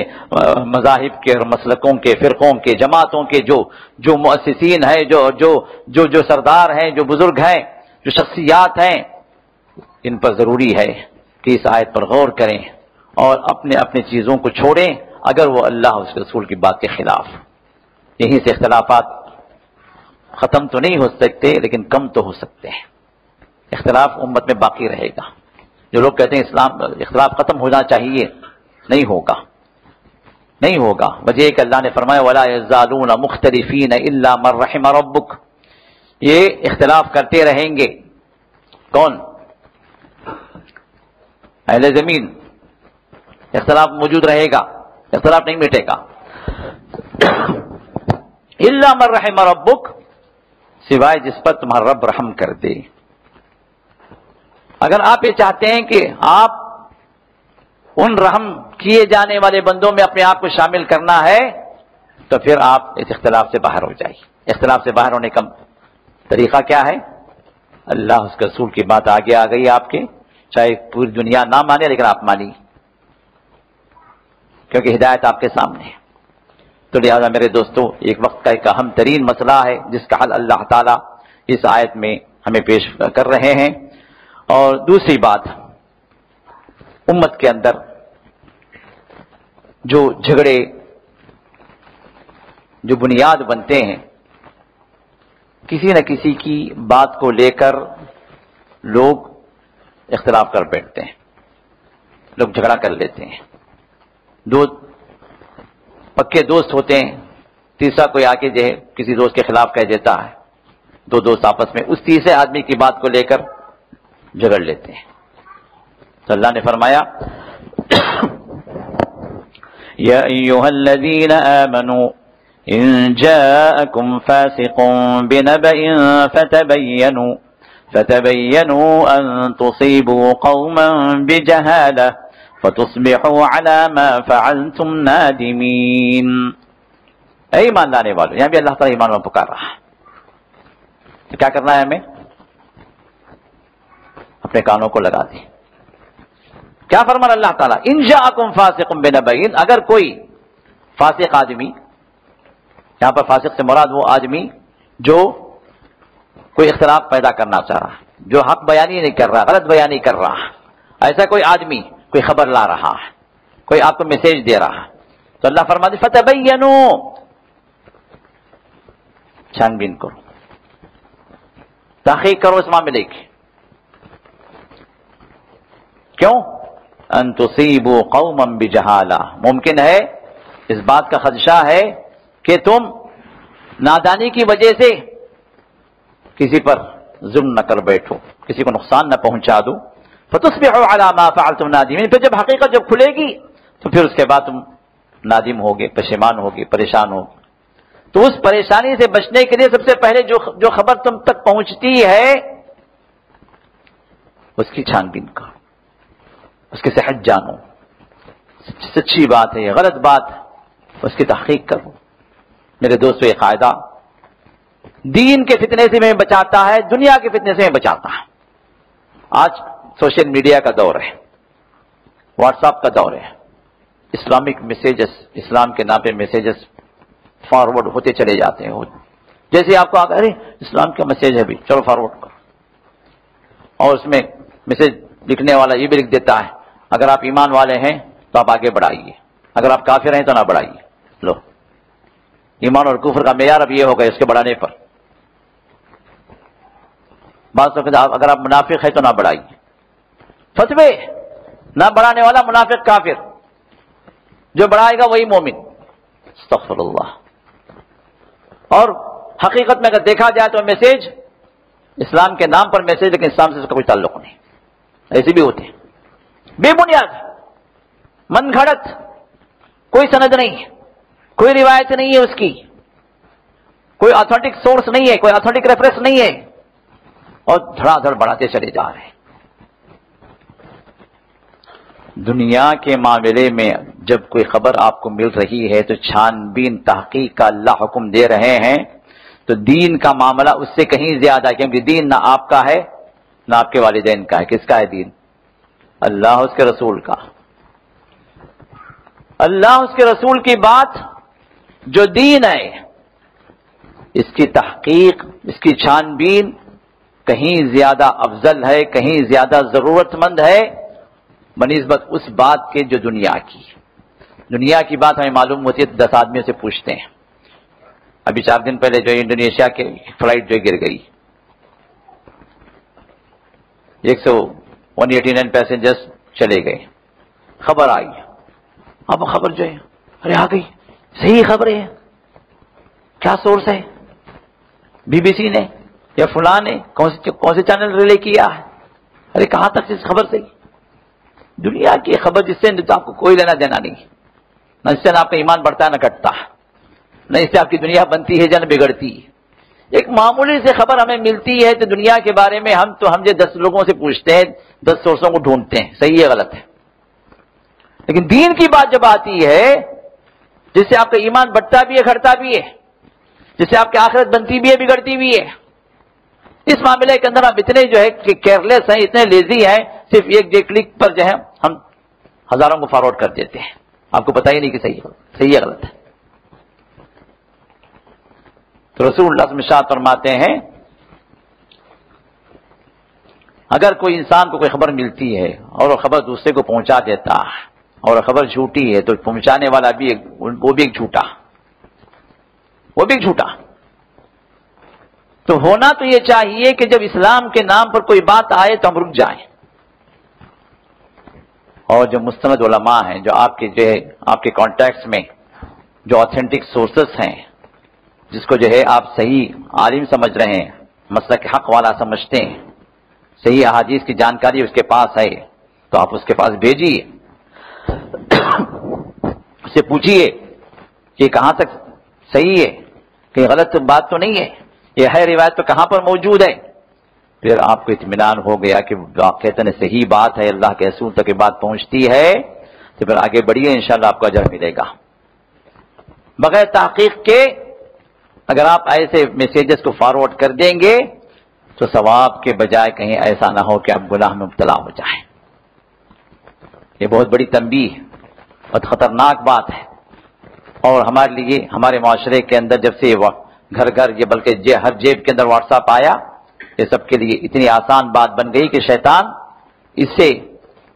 مذاہب کے اور مسلکوں کے, فرقوں کے, جماعتوں کے جو مؤسسین ہیں, جو سردار ہیں, جو بزرگ ہیں, جو شخصیات ہیں, ان پر ضروری ہے کہ اس آیت پر غور کریں اور اپنے چیزوں کو چھوڑیں اگر وہ اللہ اور اس کے رسول کی بات کے خلاف. یہیں سے اختلافات ختم تو نہیں ہو سکتے لیکن کم تو ہو سکتے ہیں. اختلاف امت میں باقی رہے گا. جو لوگ کہتے ہیں اختلاف ختم ہونا چاہیے, نہیں ہوگا, نہیں ہوگا. وجہ کہ اللہ نے فرمایا وَلَا يَزَالُونَ مُخْتَلِفِينَ إِلَّا مَن رَحِمَ رَبُّكَ, یہ اختلاف کرتے رہیں گے. کون؟ اہل زمین. اختلاف موجود رہے گا, اختلاف نہیں مٹے گا. إِلَّا مَن رَحِمَ رَبُّكَ, سوائے جس پر تمہارا رب رحم کر دے. اگر آپ یہ چاہتے ہیں کہ آپ ان رحم کیے جانے والے بندوں میں اپنے آپ کو شامل کرنا ہے تو پھر آپ اس اختلاف سے باہر ہو جائیے. اختلاف سے باہر ہونے کا طریقہ کیا ہے؟ اللہ اس کے رسول کی بات آگے آ گئی آپ کے, چاہے پوری دنیا نہ مانے لیکن آپ مانیے, کیونکہ ہدایت آپ کے سامنے ہے. تو لہذا میرے دوستو, ایک وقت کا ایک اہم ترین مسئلہ ہے جس کا حل اللہ تعالیٰ اس آیت میں ہمیں پیش کر رہے ہیں. اور دوسری بات, امت کے اندر جو جھگڑے جو بنیاد بنتے ہیں, کسی نہ کسی کی بات کو لے کر لوگ اختلاف کر بیٹھتے ہیں, لوگ جھگڑا کر لیتے ہیں. دو پکے دوست ہوتے ہیں, تیسرا کوئی آ کے جو ہے کسی دوست کے خلاف کہہ دیتا ہے, دو دوست آپس میں اس تیسرے آدمی کی بات کو لے کر جھگڑ لیتے ہیں. تو اللہ نے فرمایا یا ایھا الذین آمنوا ان جاءکم فاسق بنبأ فتبینوا ان تصیبوا قوما بجہالہ فتصبحوا علی ما فعلتم نادمین. اے ایمان لانے والوں, یہاں بھی اللہ تعالیٰ ایمان والوں پکار رہا ہے. تو کیا کرنا ہے ہمیں؟ اپنے کانوں کو لگا دیں. کیا فرمان اللہ تعالیٰ؟ ان جاءکم فاسق بنبأ, اگر کوئی فاسق آدمی, یہاں پر فاسق سے مراد وہ آدمی جو کوئی اختلاف پیدا کرنا چاہ رہا, جو حق بیانی نہیں کر رہا, غلط بیانی کر رہا, ایسا کوئی آدمی کوئی خبر لا رہا ہے, کوئی آپ کو میسج دے رہا ہے, تو اللہ فرماتے فتبینوا, چھان بین کرو, تحقیق کرو اس معاملے کی. کیوں؟ ان تصیبوا قوما بجہالہ, ممکن ہے اس بات کا خدشہ ہے کہ تم نادانی کی وجہ سے کسی پر ظلم نہ کر بیٹھو, کسی کو نقصان نہ پہنچا دو. فتصبحوا علی ما فعلتم نادمین, پھر جب حقیقت جب کھلے گی تو پھر اس کے بعد تم نادم ہوگے, پشیمان ہوگے, پریشان ہوگے. تو اس پریشانی سے بچنے کے لیے سب سے پہلے جو خبر تم تک پہنچتی ہے اس کی چھان بین کرو, اس کی صحت جانو, سچی بات ہے یا غلط بات, اس کی تحقیق کرو. میرے دوستو, یہ قاعدہ دین کے فتنے سے میں بچاتا ہے, دنیا کے فتنے سے میں بچاتا ہے. آج سوشل میڈیا کا دور ہے, واٹس ایپ کا دور ہے, اسلامک میسیجز, اسلام کے نام پہ میسیجز فارورڈ ہوتے چلے جاتے ہیں. جیسے آپ کو ارے اسلام کا میسیج ہے بھی, چلو فارورڈ کرو, اور اس میں میسیج لکھنے والا یہ بھی لکھ دیتا ہے اگر آپ ایمان والے ہیں تو آپ آگے بڑھائیے, اگر آپ کافر ہیں تو نہ بڑھائیے. لو, ایمان اور کفر کا معیار اب یہ ہوگا اس کے بڑھانے پر. بعض وقت اگر آپ منافق ہیں تو نہ بڑھائیے. فتوے نہ بڑھانے والا منافق کافر, جو بڑھائے گا وہی مومن. استغفر اللہ. اور حقیقت میں اگر دیکھا جائے تو میسیج اسلام کے نام پر میسیج, لیکن اسلام سے اس کا کوئی تعلق نہیں. ایسے بھی ہوتے ہیں بے بنیاد, من گھڑت، کوئی سند نہیں ہے، کوئی روایت نہیں ہے اس کی، کوئی آتھینٹک سورس نہیں ہے، کوئی آتھینٹک ریفرنس نہیں ہے، اور دھڑا دھڑ بڑھاتے چلے جا رہے ہیں۔ دنیا کے معاملے میں جب کوئی خبر آپ کو مل رہی ہے تو چھان بین تحقیق کا اللہ حکم دے رہے ہیں، تو دین کا معاملہ اس سے کہیں زیادہ ہے، کیونکہ دین نہ آپ کا ہے نہ آپ کے والدین کا ہے۔ کس کا ہے دین؟ اللہ اس کے رسول کا۔ اللہ اس کے رسول کی بات جو دین ہے، اس کی تحقیق، اس کی چھان بین کہیں زیادہ افضل ہے، کہیں زیادہ ضرورت مند ہے بنسبت اس بات کے جو دنیا کی۔ دنیا کی بات ہمیں معلوم ہوتی ہے تو 10 آدمیوں سے پوچھتے ہیں۔ ابھی 4 دن پہلے جو انڈونیشیا کے فلائٹ جو گر گئی، 189 پیسنجرز چلے گئے، خبر آئی، اب خبر جو ہے ارے آ گئی، صحیح خبر ہے، کیا سورس ہے؟ بی بی سی نے یا فلاں نے کون سے چینل ریلے کیا ہے؟ ارے کہاں تک اس خبر سے؟ دنیا کی خبر جس سے آپ کو کوئی لینا دینا نہیں، نہ اس سے نہ آپ کا ایمان بڑھتا ہے نہ گھٹتا، نہ اس سے آپ کی دنیا بنتی ہے یا نہ بگڑتی۔ ایک معمولی سے خبر ہمیں ملتی ہے تو دنیا کے بارے میں ہم 10 لوگوں سے پوچھتے ہیں، 10 سورسوں کو ڈھونڈتے ہیں، صحیح ہے غلط ہے۔ لیکن دین کی بات جب آتی ہے جس سے آپ کا ایمان بڑھتا بھی ہے گھٹتا بھی ہے، جس سے آپ کی آخرت بنتی بھی ہے بگڑتی بھی ہے، اس معاملے کے اندر ہم اتنے جو ہے کہ کیئرلیس ہیں، اتنے لیزی ہیں، صرف ایک کلک پر جو ہے ہم ہزاروں کو فارورڈ کر دیتے ہیں، آپ کو پتہ ہی نہیں کہ صحیح ہے غلط ہے۔ تو رسول اللہ صلی اللہ علیہ وسلم ارشاد فرماتے ہیں اگر کوئی انسان کو کوئی خبر ملتی ہے اور وہ خبر دوسرے کو پہنچا دیتا ہے اور خبر جھوٹی ہے تو پہنچانے والا بھی وہ بھی ایک جھوٹا، تو ہونا تو یہ چاہیے کہ جب اسلام کے نام پر کوئی بات آئے تو ہم رک جائیں، اور جو مستند علماء ہیں، جو آپ کے کانٹیکٹس میں جو آتھینٹک سورسز ہیں، جس کو جو ہے آپ صحیح عالم سمجھ رہے ہیں، مسلک حق والا سمجھتے ہیں، صحیح احادیث کی جانکاری اس کے پاس ہے، تو آپ اس کے پاس بھیجیے، اس سے پوچھیے کہ کہاں تک صحیح ہے، کہ غلط بات تو نہیں ہے، یہ ہے روایت تو کہاں پر موجود ہے۔ پھر آپ کو اطمینان ہو گیا کہ واقعتاً صحیح بات ہے، اللہ کے رسول تک یہ بات پہنچتی ہے، تو پھر آگے بڑھیے، انشاءاللہ آپ کو اجر ملے گا۔ بغیر تحقیق کے اگر آپ ایسے میسیجز کو فارورڈ کر دیں گے تو ثواب کے بجائے کہیں ایسا نہ ہو کہ آپ گناہ میں مبتلا ہو جائیں۔ یہ بہت بڑی تنبیہ، بہت خطرناک بات ہے، اور ہمارے لیے، ہمارے معاشرے کے اندر جب سے گھر یہ بلکہ ہر جیب کے اندر واٹس ایپ آیا، یہ سب کے لیے اتنی آسان بات بن گئی کہ شیطان اس سے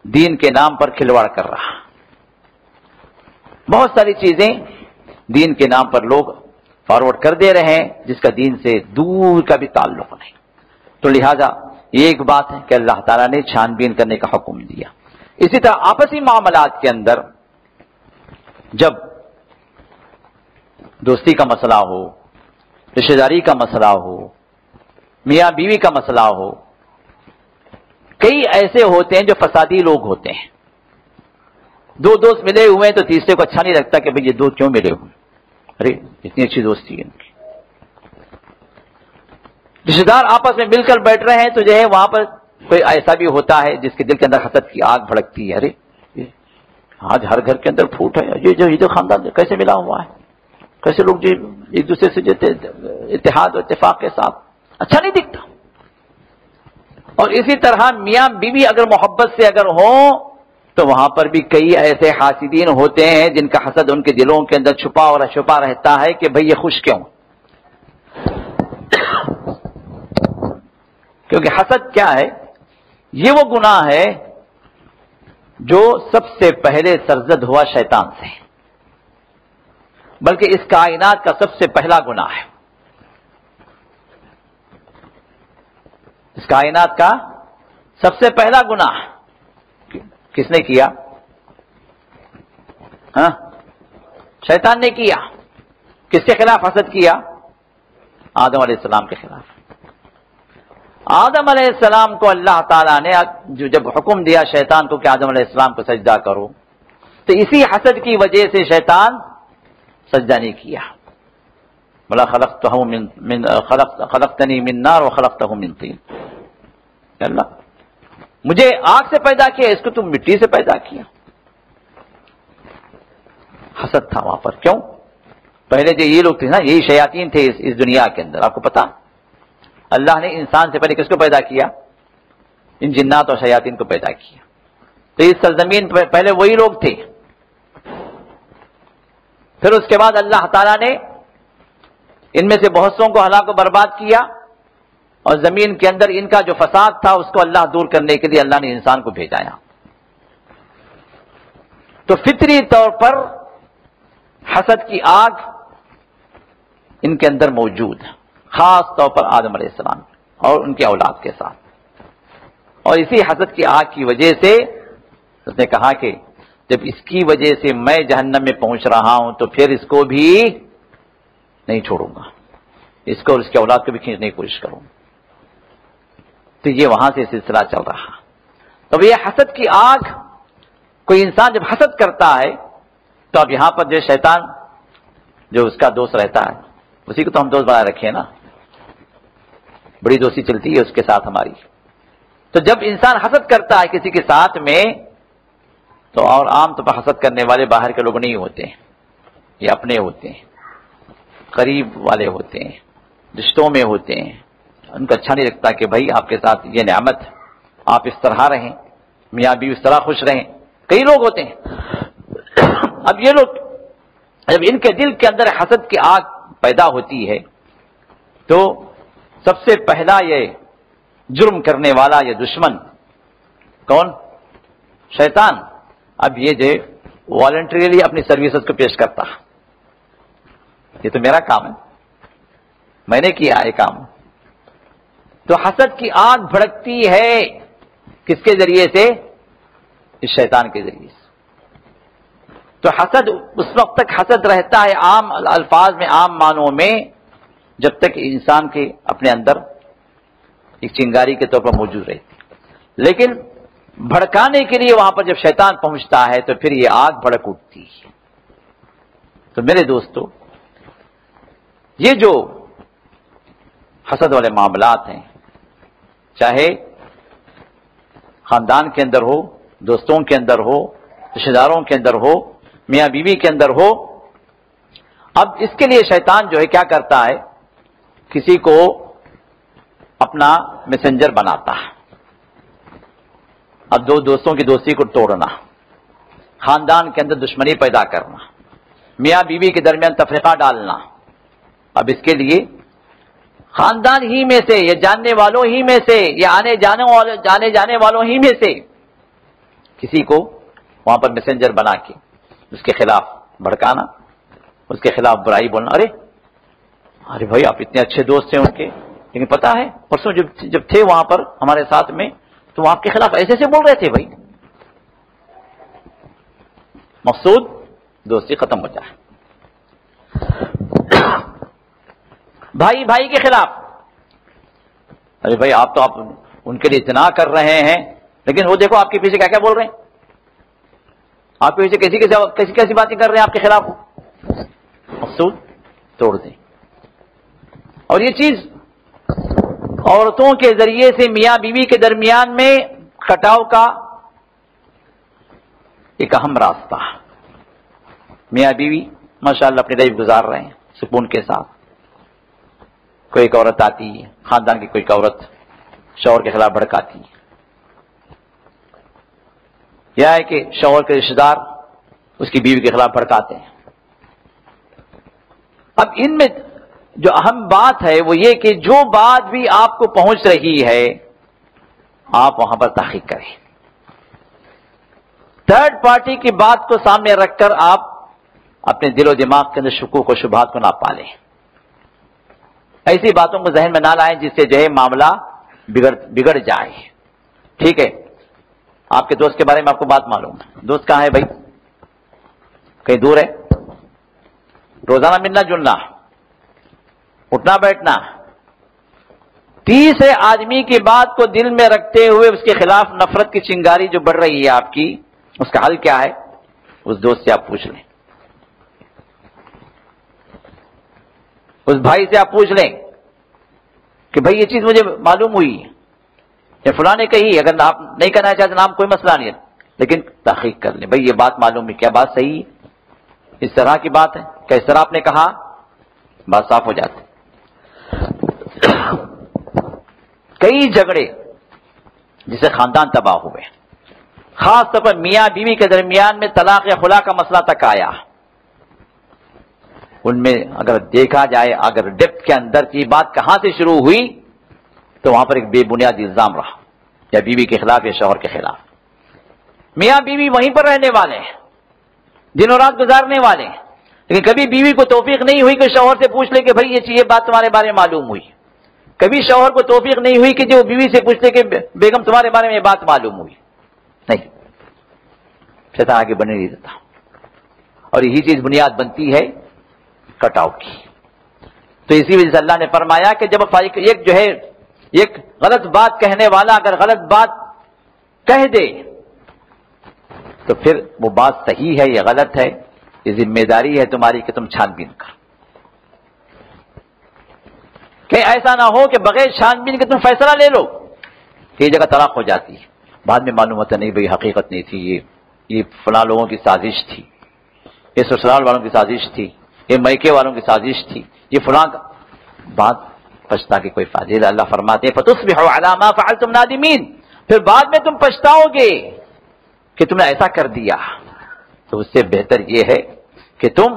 دین کے نام پر کھلواڑ کر رہا۔ بہت ساری چیزیں دین کے نام پر لوگ فارورڈ کر دے رہے ہیں جس کا دین سے دور کا بھی تعلق نہیں، تو لہذا یہ ایک بات ہے کہ اللہ تعالیٰ نے چھان بین کرنے کا حکم دیا۔ اسی طرح آپسی معاملات کے اندر جب دوستی کا مسئلہ ہو، رشتہ داری کا مسئلہ ہو، میاں بیوی کا مسئلہ ہو، کئی ایسے ہوتے ہیں جو فسادی لوگ ہوتے ہیں، 2 دوست ملے ہوئے ہیں تو تیسرے کو اچھا نہیں لگتا کہ بھئی یہ 2 کیوں ملے ہوئے، ارے اتنی اچھی دوستی ہے ان کی۔ رشتہ دار آپس میں مل کر بیٹھ رہے ہیں تو جو ہے وہاں پر کوئی ایسا بھی ہوتا ہے جس کے دل کے اندر حسد کی آگ بھڑکتی ہے، ارے آج ہر گھر کے اندر پھوٹ ہے، یہ جو خاندان کیسے ملا ہوا ہے، کیسے لوگ جو ایک دوسرے سے جیتے اتحاد و اتفاق کے ساتھ، اچھا نہیں دکھتا۔ اور اسی طرح میاں بیوی اگر محبت سے اگر ہوں تو وہاں پر بھی کئی ایسے حاسدین ہوتے ہیں جن کا حسد ان کے دلوں کے اندر چھپا رہتا ہے کہ بھئی یہ خوش کیوں، کیونکہ حسد کیا ہے؟ یہ وہ گناہ ہے جو سب سے پہلے سرزد ہوا شیطان سے، بلکہ اس کائنات کا سب سے پہلا گناہ ہے، اس کائنات کا سب سے پہلا گناہ کس نے کیا؟ شیطان نے کیا۔ کس کے خلاف حسد کیا؟ آدم علیہ السلام کے خلاف۔ آدم علیہ السلام کو اللہ تعالیٰ نے جو جب حکم دیا شیطان کو کہ آدم علیہ السلام کو سجدہ کرو، تو اسی حسد کی وجہ سے شیطان سجدہ نہیں کیا. بولا خلقتنی من نار وخلقتہ من طین. اللہ مجھے آگ سے پیدا کیا، اس کو تم مٹی سے پیدا کیا. حسد تھا وہاں پر. کیوں؟ پہلے جو یہ لوگ تھے نا، یہی شیاطین تھے اس دنیا کے اندر. آپ کو پتا اللہ نے انسان سے پہلے کس کو پیدا کیا؟ ان جنات اور شیاطین کو پیدا کیا. تو اس سرزمین پر پہلے وہی لوگ تھے. پھر اس کے بعد اللہ تعالیٰ نے ان میں سے بہت سوں کو ہلاک و برباد کیا، اور زمین کے اندر ان کا جو فساد تھا اس کو اللہ دور کرنے کے لیے اللہ نے انسان کو بھیجایا. تو فطری طور پر حسد کی آگ ان کے اندر موجود ہے، خاص طور پر آدم علیہ السلام اور ان کے اولاد کے ساتھ. اور اسی حسد کی آگ کی وجہ سے اس نے کہا کہ جب اس کی وجہ سے میں جہنم میں پہنچ رہا ہوں تو پھر اس کو بھی نہیں چھوڑوں گا، اس کو اور اس کے اولاد کو بھی کھینچنے کی کوشش کروں. تو یہ وہاں سے سلسلہ چل رہا. تو یہ حسد کی آگ، کوئی انسان جب حسد کرتا ہے تو اب یہاں پر جو شیطان جو اس کا دوست رہتا ہے اسی کو تو ہم دوست بنا رکھے نا، بڑی دوستی چلتی ہے اس کے ساتھ ہماری. تو جب انسان حسد کرتا ہے کسی کے ساتھ میں، تو اور عام طور پر حسد کرنے والے باہر کے لوگ نہیں ہوتے ہیں، یہ اپنے ہوتے ہیں، قریب والے ہوتے ہیں، رشتوں میں ہوتے ہیں. ان کو اچھا نہیں لگتا کہ بھائی آپ کے ساتھ یہ نعمت، آپ اس طرح رہیں، میاں بیوی اس طرح خوش رہیں. کئی لوگ ہوتے ہیں. اب یہ لوگ جب ان کے دل کے اندر حسد کی آگ پیدا ہوتی ہے تو سب سے پہلا یہ جرم کرنے والا یہ دشمن کون؟ شیطان. اب یہ جو والنٹریلی اپنی سروسز کو پیش کرتا، یہ تو میرا کام ہے، میں نے کیا یہ کام. تو حسد کی آگ بھڑکتی ہے کس کے ذریعے سے؟ اس شیطان کے ذریعے سے. تو حسد اس وقت تک حسد رہتا ہے عام الفاظ میں، عام معنوں میں، جب تک انسان کے اپنے اندر ایک چنگاری کے طور پر موجود رہتی. لیکن بھڑکانے کے لیے وہاں پر جب شیطان پہنچتا ہے تو پھر یہ آگ بھڑک اٹھتی ہے. تو میرے دوستو، یہ جو حسد والے معاملات ہیں، چاہے خاندان کے اندر ہو، دوستوں کے اندر ہو، رشتہ داروں کے اندر ہو، میاں بیوی کے اندر ہو، اب اس کے لیے شیطان جو ہے کیا کرتا ہے، کسی کو اپنا میسنجر بناتا ہے. اب دو دوستوں کی دوستی کو توڑنا، خاندان کے اندر دشمنی پیدا کرنا، میاں بیوی کے درمیان تفرقہ ڈالنا. اب اس کے لیے خاندان ہی میں سے، یا جاننے والوں ہی میں سے، یا آنے جانے والوں ہی میں سے کسی کو وہاں پر میسنجر بنا کے اس کے خلاف بھڑکانا، اس کے خلاف برائی بولنا. ارے بھائی آپ اتنے اچھے دوست ہیں ان کے، لیکن پتا ہے پرسوں جب تھے وہاں پر ہمارے ساتھ میں تو وہ آپ کے خلاف ایسے سے بول رہے تھے. بھائی مقصود دوستی ختم ہو جائے. بھائی بھائی کے خلاف، ارے بھائی آپ تو ان کے لیے اتنا کر رہے ہیں، لیکن وہ دیکھو آپ کے پیچھے کیا کیا بول رہے ہیں، آپ کے پیچھے کیسی باتیں کر رہے ہیں آپ کے خلاف. مقصود توڑ دیں. اور یہ چیز عورتوں کے ذریعے سے میاں بیوی کے درمیان میں کٹاؤ کا ایک اہم راستہ. میاں بیوی ماشاءاللہ اپنی لائف گزار رہے ہیں سکون کے ساتھ. کوئی ایک عورت آتی ہے، خاندان کی کوئی عورت شوہر کے خلاف بھڑکاتی ہے، یا ہے کہ شوہر کے رشتہ دار اس کی بیوی کے خلاف بھڑکاتے ہیں. اب ان میں جو اہم بات ہے وہ یہ کہ جو بات بھی آپ کو پہنچ رہی ہے آپ وہاں پر تحقیق کریں. تھرڈ پارٹی کی بات کو سامنے رکھ کر آپ اپنے دل و دماغ کے اندر شکوک و شبہات کو نہ پالیں. ایسی باتوں کو ذہن میں نہ لائیں جس سے جو ہے معاملہ بگڑ جائے. ٹھیک ہے، آپ کے دوست کے بارے میں آپ کو بات معلوم ہے. دوست کہاں ہے بھائی؟ کہیں دور ہے. روزانہ ملنا جلنا، اٹھنا بیٹھنا. تیسرے آدمی کی بات کو دل میں رکھتے ہوئے اس کے خلاف نفرت کی چنگاری جو بڑھ رہی ہے آپ کی، اس کا حل کیا ہے؟ اس دوست سے آپ پوچھ لیں، اس بھائی سے آپ پوچھ لیں کہ بھائی یہ چیز مجھے معلوم ہوئی یا فلاں نے کہی، اگر آپ نہیں کرنا چاہتے نام کوئی مسئلہ نہیں ہے، لیکن تحقیق کر لیں بھائی یہ بات معلوم ہے، کیا بات صحیح ہے، اس طرح کی بات ہے کیا، اس طرح آپ نے کہا، بات صاف ہو جاتی۔ کئی جھگڑے جسے خاندان تباہ ہوئے، خاص طور پر میاں بیوی کے درمیان میں طلاق یا خلا کا مسئلہ تک آیا، ان میں اگر دیکھا جائے، اگر ڈیپتھ کے اندر کی بات کہاں سے شروع ہوئی تو وہاں پر ایک بے بنیاد الزام رہا، یا بیوی کے خلاف یا شوہر کے خلاف۔ میاں بیوی وہیں پر رہنے والے ہیں، دن اور رات گزارنے والے ہیں، لیکن کبھی بیوی کو توفیق نہیں ہوئی کہ شوہر سے پوچھ لے کہ بھائی یہ بات تمہارے بارے میں معلوم ہوئی، کبھی شوہر کو توفیق نہیں ہوئی کہ جو بیوی سے پوچھ لے کہ بیگم تمہارے بارے میں یہ بات معلوم ہوئی، نہیں، شیطان آگے بنے نہیں دیتا، اور یہی چیز بنیاد بنتی ہے کٹاؤ کی۔ تو اسی وجہ سے اللہ نے فرمایا کہ جب ایک جو ہے ایک غلط بات کہنے والا اگر غلط بات کہہ دے تو پھر وہ بات صحیح ہے یا غلط ہے، یہ ذمہ داری ہے تمہاری کہ تم چھان بین کرو، کہ ایسا نہ ہو کہ بغیر چھان بین کے تم فیصلہ لے لو کہ یہ جگہ طلاق ہو جاتی ہے، بعد میں معلوم ہوتا نہیں بھائی حقیقت نہیں تھی، یہ فلاں لوگوں کی سازش تھی، یہ سسرال والوں کی سازش تھی، یہ میکے والوں کی سازش تھی، یہ فلاں بات پچھتا کی کوئی فائدہ نہیں۔ اللہ فرماتے ہیں فَتُصْبِحُوا عَلَىٰ مَا فَعَلْتُمْ نَادِمِينَ، پھر بعد میں تم پچھتاؤ گے کہ تم نے ایسا کر دیا۔ تو اس سے بہتر یہ ہے کہ تم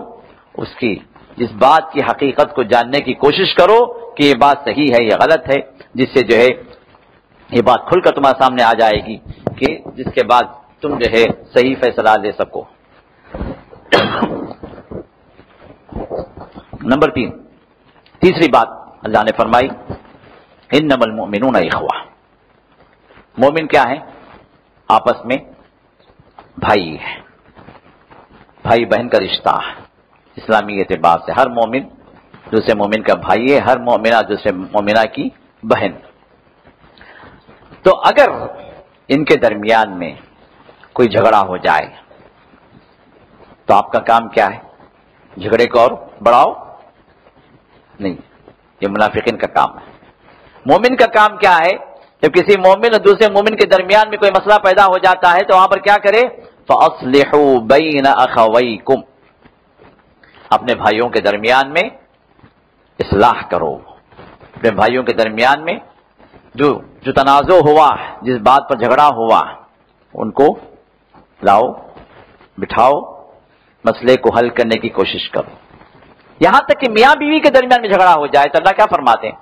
اس بات کی حقیقت کو جاننے کی کوشش کرو کہ یہ بات صحیح ہے یا غلط ہے، جس سے جو ہے یہ بات کھل کر تمہارے سامنے آ جائے گی کہ جس کے بعد تم جو ہے صحیح فیصلہ لے سکو۔ نمبر 3، تیسری بات اللہ نے فرمائی انما المؤمنون اخوہ، مومن کیا ہیں؟ آپس میں بھائی ہے، بھائی بہن کا رشتہ ہے اسلامی اعتبار سے، ہر مومن دوسرے مومن کا بھائی ہے، ہر مومنہ دوسرے مومنہ کی بہن۔ تو اگر ان کے درمیان میں کوئی جھگڑا ہو جائے تو آپ کا کام کیا ہے؟ جھگڑے کو اور بڑھاؤ نہیں، یہ منافقین کا کام ہے۔ مومن کا کام کیا ہے؟ جب کسی مومن اور دوسرے مومن کے درمیان میں کوئی مسئلہ پیدا ہو جاتا ہے تو وہاں پر کیا کرے؟ فَأَصْلِحُوا بَيْنَ أَخَوَيْكُمْ، اپنے بھائیوں کے درمیان میں اصلاح کرو، اپنے بھائیوں کے درمیان میں جو تنازع ہوا، جس بات پر جھگڑا ہوا، ان کو لاؤ، بٹھاؤ، مسئلے کو حل کرنے کی کوشش کرو۔ یہاں تک کہ میاں بیوی کے درمیان میں جھگڑا ہو جائے تو اللہ کیا فرماتے ہیں؟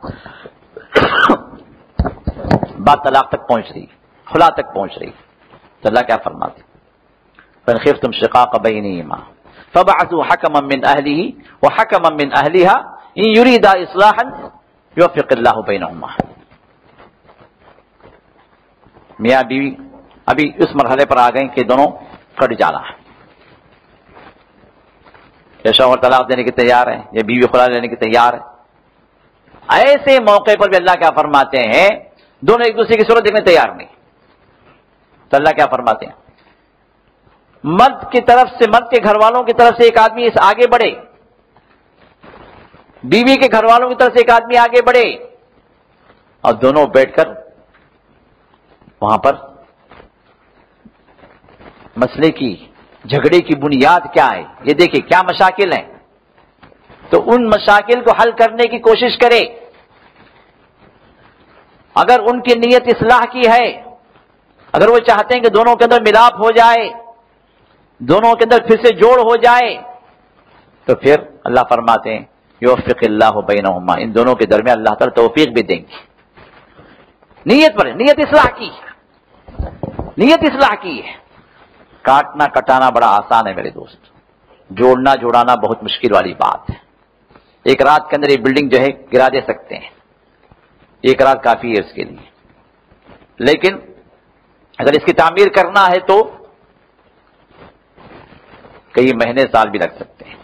بات طلاق تک پہنچ رہی، خلا تک پہنچ رہی تو اللہ کیا فرماتے ہیں؟ فَإِنْ خِفْتُمْ شِقَاقَ بَيْنِهِمَا فَابْعَثُوا حَكَمًا مِّنْ أَهْلِهِ وَحَكَمًا مِّنْ أَهْلِهَا إِنْ يُرِيدَا إِصْلَاحًا يُوَفِّقِ اللَّهُ بَيْنَهُمَا۔ میاں بیوی ابھی اس مرحلے پر آ گئے کہ دونوں کٹ جانا ہے، یا شوہر طلاق دینے کی تیار ہے یا بیوی خلا لینے کی تیار ہے، ایسے موقع پر بھی اللہ کیا فرماتے ہیں؟ دونوں ایک دوسرے کی صورت دیکھنے تیار نہیں تو اللہ کیا فرماتے ہیں؟ مرد کی طرف سے، مرد کے گھر والوں کی طرف سے ایک آدمی اس آگے بڑھے، بیوی کے گھر والوں کی طرف سے ایک آدمی آگے بڑھے، اور دونوں بیٹھ کر وہاں پر مسئلے کی، جھگڑے کی بنیاد کیا ہے یہ دیکھیں، کیا مشاکل ہیں، تو ان مشاکل کو حل کرنے کی کوشش کرے۔ اگر ان کی نیت اصلاح کی ہے، اگر وہ چاہتے ہیں کہ دونوں کے اندر ملاپ ہو جائے، دونوں کے اندر پھر سے جوڑ ہو جائے، تو پھر اللہ فرماتے ہیں یوفق اللہ بینہما، ان دونوں کے درمیان اللہ تعالی توفیق بھی دیں گے۔ نیت پر، نیت اصلاح کی، نیت اصلاح کی ہے۔ کاٹنا کٹانا بڑا آسان ہے میرے دوست، جوڑنا جوڑانا بہت مشکل والی بات ہے۔ ایک رات کے اندر یہ بلڈنگ جو ہے گرا دے سکتے ہیں، ایک رات کافی ہے اس کے لیے، لیکن اگر اس کی تعمیر کرنا ہے تو کئی مہینے سال بھی لگ سکتے ہیں۔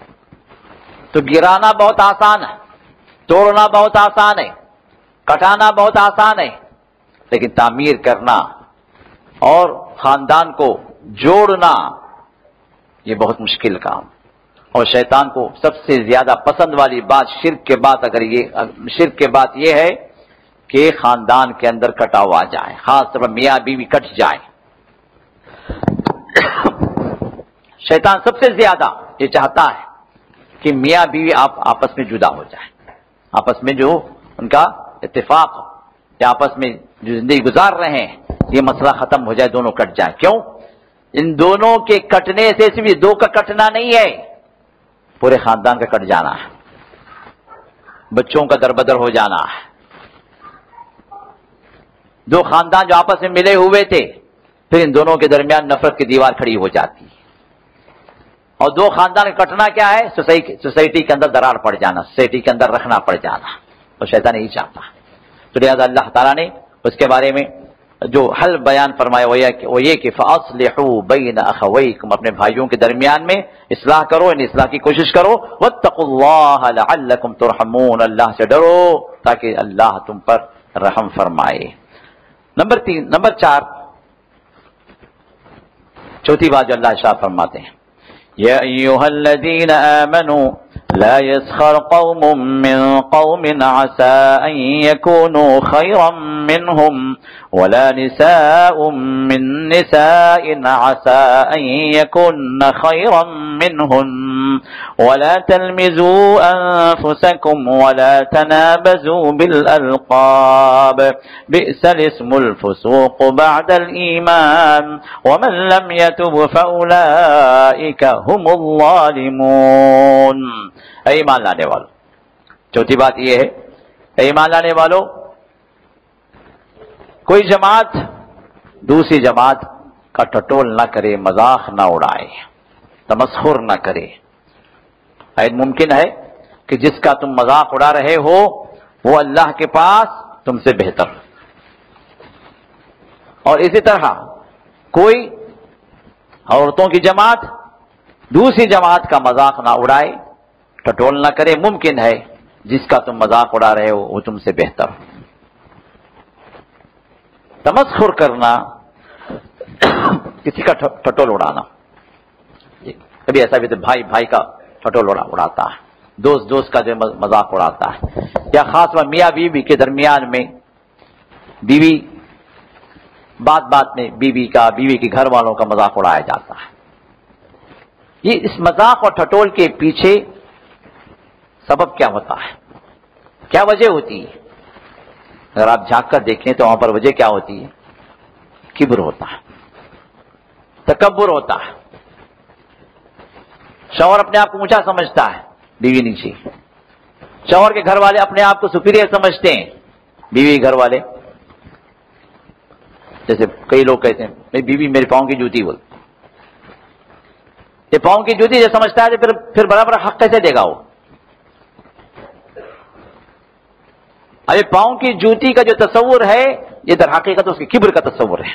تو گرانا بہت آسان ہے، توڑنا بہت آسان ہے، کٹانا بہت آسان ہے، لیکن تعمیر کرنا اور خاندان کو جوڑنا یہ بہت مشکل کام. اور شیطان کو سب سے زیادہ پسند والی بات شرک کے بعد یہ ہے کہ خاندان کے اندر کٹاؤ آ جائے، خاص طور پر میاں بیوی کٹ جائے. شیطان سب سے زیادہ یہ چاہتا ہے کہ میاں بیوی آپس میں جدا ہو جائے، آپس میں جو ان کا اتفاق یا آپس میں جو زندگی گزار رہے ہیں یہ مسئلہ ختم ہو جائے، دونوں کٹ جائیں. کیوں؟ ان دونوں کے کٹنے سے صرف دو کا کٹنا نہیں ہے، پورے خاندان کا کٹ جانا ہے، بچوں کا دربدر ہو جانا ہے. دو خاندان جو آپس میں ملے ہوئے تھے پھر ان دونوں کے درمیان نفرت کی دیوار کھڑی ہو جاتی ہے. اور دو خاندان کا کٹنا کیا ہے؟ سوسائٹی کے اندر درار پڑ جانا، سوسائٹی کے اندر رکھنا پڑ جانا. اور شیطان نہیں چاہتا. تو لہذا اللہ تعالیٰ نے اس کے بارے میں جو حل بیان فرمایا وہ یہ کہ فَأَصْلِحُوا بَيْنَ أَخَوَيْكُمْ، اپنے بھائیوں کے درمیان میں اصلاح کرو، یعنی اصلاح کی کوشش کرو. وَاتَّقُوا اللَّهَ لَعَلَّكُمْ تُرْحَمُونَ، اللہ سے ڈرو تاکہ اللہ تم پر رحم فرمائے. نمبر 4، چوتھی بات جو اللہ ارشاد فرماتے ہیں، یا ایھا الذین آمنوا لا يسخر قوم من قوم عسى أن يكونوا خيرا منهم ولا نساء من نساء عسى أن يكن خيرا منهن ولا تلمزوا أنفسكم ولا تنابزوا بالألقاب بئس الاسم الفسوق بعد الإيمان ومن لم يتب فأولئك هم الظالمون. اے ایمان لانے والو، چوتھی بات یہ ہے، اے ایمان لانے والو، کوئی جماعت دوسری جماعت کا ٹٹول نہ کرے، مذاق نہ اڑائے، تمسخر نہ کرے. ممکن ہے کہ جس کا تم مذاق اڑا رہے ہو وہ اللہ کے پاس تم سے بہتر. اور اسی طرح کوئی عورتوں کی جماعت دوسری جماعت کا مذاق نہ اڑائے، ٹٹول نہ کرے. ممکن ہے جس کا تم مذاق اڑا رہے ہو وہ تم سے بہتر. تمسخر کرنا، کسی کا ٹٹول اڑانا، کبھی ایسا بھی تو بھائی کا ٹٹول اڑاتا ہے، دوست کا جو مذاق اڑاتا ہے، یا خاص طور میاں بیوی کے درمیان میں بیوی بات میں بیوی کے گھر والوں کا مذاق اڑایا جاتا ہے. یہ اس مذاق اور ٹٹول کے پیچھے سبب کیا ہوتا ہے، کیا وجہ ہوتی ہے؟ اگر آپ جھانک کر دیکھیں تو وہاں پر وجہ کیا ہوتی ہے؟ کبر ہوتا ہے، تکبر ہوتا ہے. شوہر اپنے آپ کو اونچا سمجھتا ہے، بیوی نیچے. شوہر کے گھر والے اپنے آپ کو سپیریئر سمجھتے ہیں، بیوی گھر والے جیسے کئی لوگ کہتے ہیں میری بیوی میرے پاؤں کی جوتی بول، یہ پاؤں کی جوتی جو سمجھتا ہے پھر برابر حق کیسے دے گا وہ؟ ارے پاؤں کی جوتی کا جو تصور ہے یہ در حقیقت اس کے کبر کا تصور ہے،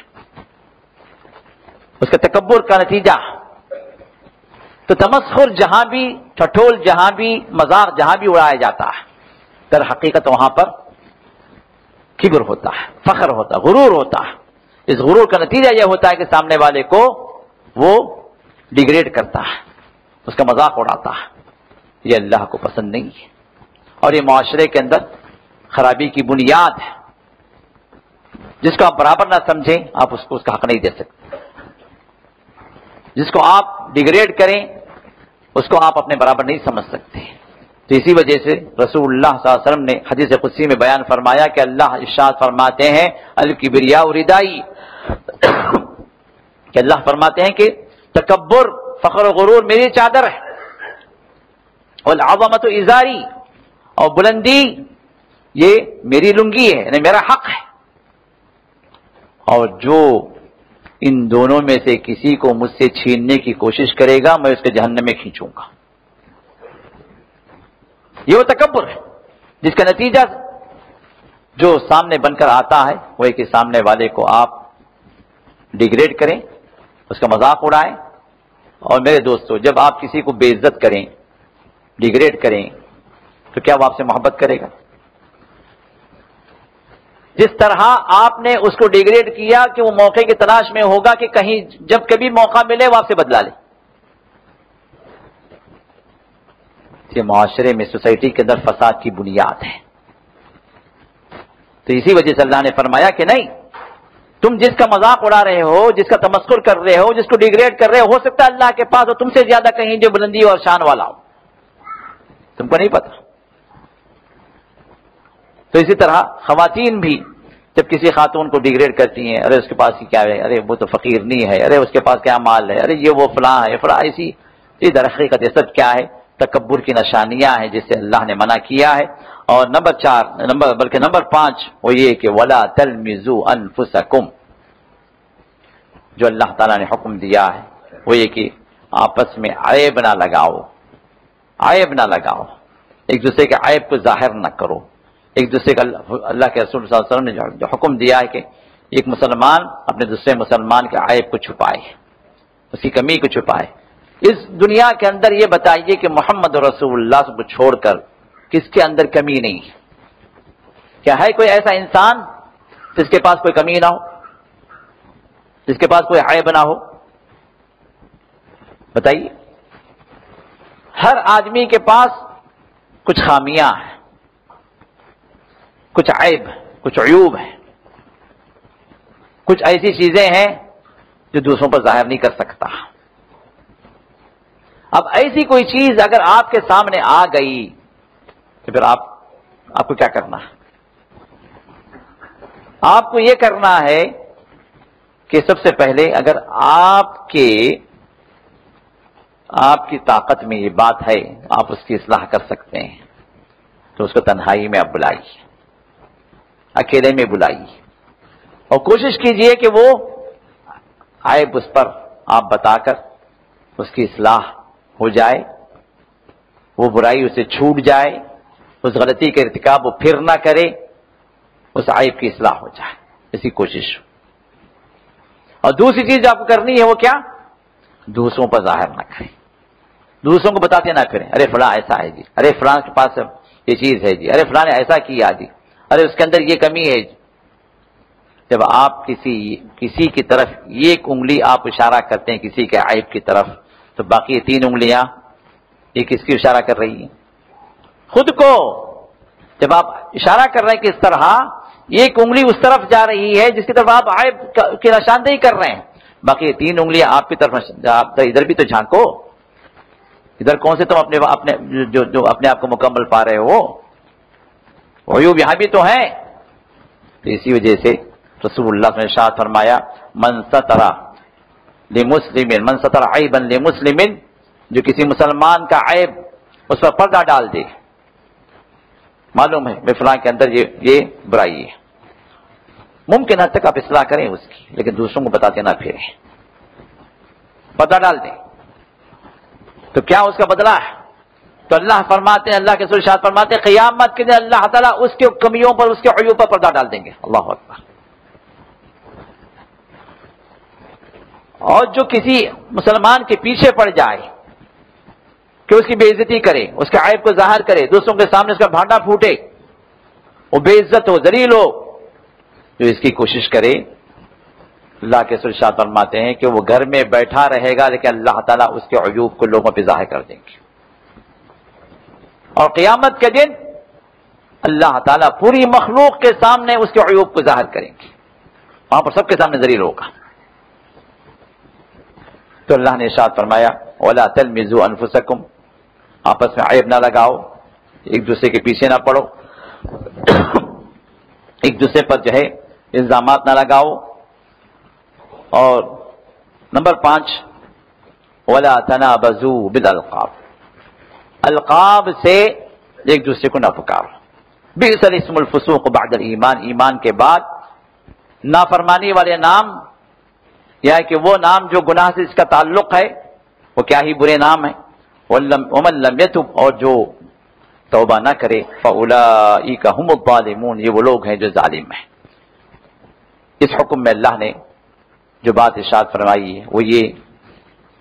اس کا تکبر کا نتیجہ. تو تمسخر جہاں بھی، ٹھٹول جہاں بھی، مذاق جہاں بھی اڑایا جاتا ہے در حقیقت وہاں پر کبر ہوتا ہے، فخر ہوتا ہے، غرور ہوتا ہے. اس غرور کا نتیجہ یہ ہوتا ہے کہ سامنے والے کو وہ ڈیگریڈ کرتا ہے، اس کا مذاق اڑاتا ہے. یہ اللہ کو پسند نہیں ہے اور یہ معاشرے کے اندر خرابی کی بنیاد ہے. جس کو آپ برابر نہ سمجھیں آپ اس کو اس کا حق نہیں دے سکتے. جس کو آپ ڈیگریڈ کریں اس کو آپ اپنے برابر نہیں سمجھ سکتے. تو اسی وجہ سے رسول اللہ صلی اللہ علیہ وسلم نے حدیث قدسی میں بیان فرمایا کہ اللہ ارشاد فرماتے ہیں الکبریاء ردائی، کہ اللہ فرماتے ہیں کہ تکبر، فخر و غرور میری چادر ہے، والعظمت ازاری، اور بلندی یہ میری لنگی ہے، یعنی میرا حق ہے. اور جو ان دونوں میں سے کسی کو مجھ سے چھیننے کی کوشش کرے گا میں اس کے جہنم میں کھینچوں گا. یہ وہ تکبر ہے جس کا نتیجہ جو سامنے بن کر آتا ہے وہ ہے کہ سامنے والے کو آپ ڈیگریڈ کریں، اس کا مذاق اڑائیں. اور میرے دوستو جب آپ کسی کو بے عزت کریں، ڈیگریڈ کریں تو کیا وہ آپ سے محبت کرے گا؟ جس طرح آپ نے اس کو ڈیگریڈ کیا کہ وہ موقع کی تلاش میں ہوگا کہ کہیں جب کبھی موقع ملے وہ آپ سے بدلا لے. یہ معاشرے میں سوسائٹی کے اندر فساد کی بنیاد ہے. تو اسی وجہ سے اللہ نے فرمایا کہ نہیں، تم جس کا مذاق اڑا رہے ہو، جس کا تمسخر کر رہے ہو، جس کو ڈیگریڈ کر رہے ہو سکتا ہے اللہ کے پاس وہ تم سے زیادہ کہیں جو بلندی اور شان والا ہو، تم کو نہیں پتا. تو اسی طرح خواتین بھی جب کسی خاتون کو ڈیگریڈ کرتی ہیں، ارے اس کے پاس ہی کیا ہے، ارے وہ تو فقیر نہیں ہے، ارے اس کے پاس کیا مال ہے، ارے یہ وہ فلاں ہے فلاں، ایسی یہ در حقیقت یہ سب کیا ہے؟ تکبر کی نشانیاں ہیں جس سے اللہ نے منع کیا ہے. اور نمبر 5 وہ یہ کہ ولا تلمزوا انفسکم، جو اللہ تعالیٰ نے حکم دیا ہے وہ یہ کہ آپس میں عیب نہ لگاؤ، عیب نہ لگاؤ، ایک دوسرے کے عیب کو ظاہر نہ کرو. ایک دوسرے کا اللہ کے رسول صلی اللہ علیہ وسلم نے جو حکم دیا ہے کہ ایک مسلمان اپنے دوسرے مسلمان کے عیب کو چھپائے، اس کی کمی کو چھپائے. اس دنیا کے اندر یہ بتائیے کہ محمد رسول اللہ کو چھوڑ کر کس کے اندر کمی نہیں ہے؟ کیا ہے کوئی ایسا انسان جس کے پاس کوئی کمی نہ ہو، جس کے پاس کوئی عیب نہ ہو؟ بتائیے. ہر آدمی کے پاس کچھ خامیاں ہیں، کچھ عیب، کچھ عیوب ہیں، کچھ ایسی چیزیں ہیں جو دوسروں پر ظاہر نہیں کر سکتا. اب ایسی کوئی چیز اگر آپ کے سامنے آ گئی تو پھر آپ کو کیا کرنا ہے؟ آپ کو یہ کرنا ہے کہ سب سے پہلے اگر آپ کی طاقت میں یہ بات ہے، آپ اس کی اصلاح کر سکتے ہیں، تو اس کو تنہائی میں آپ بلائیے، اکیلے میں بلائیے، اور کوشش کیجئے کہ وہ عیب اس پر آپ بتا کر اس کی اصلاح ہو جائے، وہ برائی اسے چھوٹ جائے، اس غلطی کا ارتکاب وہ پھر نہ کرے، اس عیب کی اصلاح ہو جائے، اسی کوشش. اور دوسری چیز جو آپ کو کرنی ہے وہ کیا؟ دوسروں پر ظاہر نہ کریں، دوسروں کو بتاتے نہ پھریں، ارے فلاں ایسا ہے جی، ارے فلاں کے پاس یہ چیز ہے جی، ارے فلاں نے ایسا کیا جی، ارے اس کے اندر یہ کمی ہے جی. جب آپ کسی کی طرف ایک انگلی آپ اشارہ کرتے ہیں کسی کے عیب کی طرف، تو باقی 3 انگلیاں یہ کس کی اشارہ کر رہی ہیں؟ خود کو. جب آپ اشارہ کر رہے ہیں کہ اس طرح ایک انگلی اس طرف جا رہی ہے جس کی طرف آپ عیب کی نشاندہی کر رہے ہیں، باقی 3 انگلیاں آپ کی طرف، آپ ادھر بھی تو جھانکو، ادھر کون سے تم جو اپنے آپ کو مکمل پا رہے ہو، عیوب یہاں بھی تو ہیں. تو اسی وجہ سے رسول اللہ نے ارشاد فرمایا من ستر عیبا لمسلم، جو کسی مسلمان کا عیب اس پر پردہ ڈال دے، معلوم ہے بے فلاں کے اندر یہ برائی ہے، ممکن حد تک آپ اصلاح کریں اس کی، لیکن دوسروں کو بتاتے نہ پھریں، پردہ ڈال دیں. تو کیا اس کا بدلہ ہے؟ تو اللہ فرماتے ہیں، اللہ کے رسول ارشاد فرماتے ہیں قیامت کے دن اللہ تعالیٰ اس کے کمیوں پر، اس کے عیوب پر پردہ ڈال دیں گے. اللہ اکبر. اور جو کسی مسلمان کے پیچھے پڑ جائے کہ اس کی بے عزتی کرے، اس کے عیب کو ظاہر کرے، دوسروں کے سامنے اس کا بھانڈا پھوٹے، وہ بے عزت ہو، ذلیل ہو، جو اس کی کوشش کرے، اللہ کے رسول ارشاد فرماتے ہیں کہ وہ گھر میں بیٹھا رہے گا لیکن اللہ تعالیٰ اس کے عیوب کو لوگوں پہ ظاہر کر دیں گے. اور قیامت کے دن اللہ تعالیٰ پوری مخلوق کے سامنے اس کے عیوب کو ظاہر کریں گے، وہاں پر سب کے سامنے ذلیل ہوگا. تو اللہ نے ارشاد فرمایا وَلَا تَلْمِزُوا أَنفُسَكُمْ، آپس میں عیب نہ لگاؤ، ایک دوسرے کے پیچھے نہ پڑو، ایک دوسرے پر جو ہے الزامات نہ لگاؤ. اور نمبر 5 وَلَا تَنَابَزُوا بِالْأَلْقَابِ، القاب سے ایک دوسرے کو نہ پکارو. بئس الاسم الفسوق بعد الایمان، ایمان کے بعد نافرمانی والے نام، یا کہ وہ نام جو گناہ سے اس کا تعلق ہے وہ کیا ہی برے نام ہیں. ومن لم يتب، اور جو توبہ نہ کرے، فاولئک هم الظالمون، یہ وہ لوگ ہیں جو ظالم ہیں. اس حکم میں اللہ نے جو بات ارشاد فرمائی ہے وہ یہ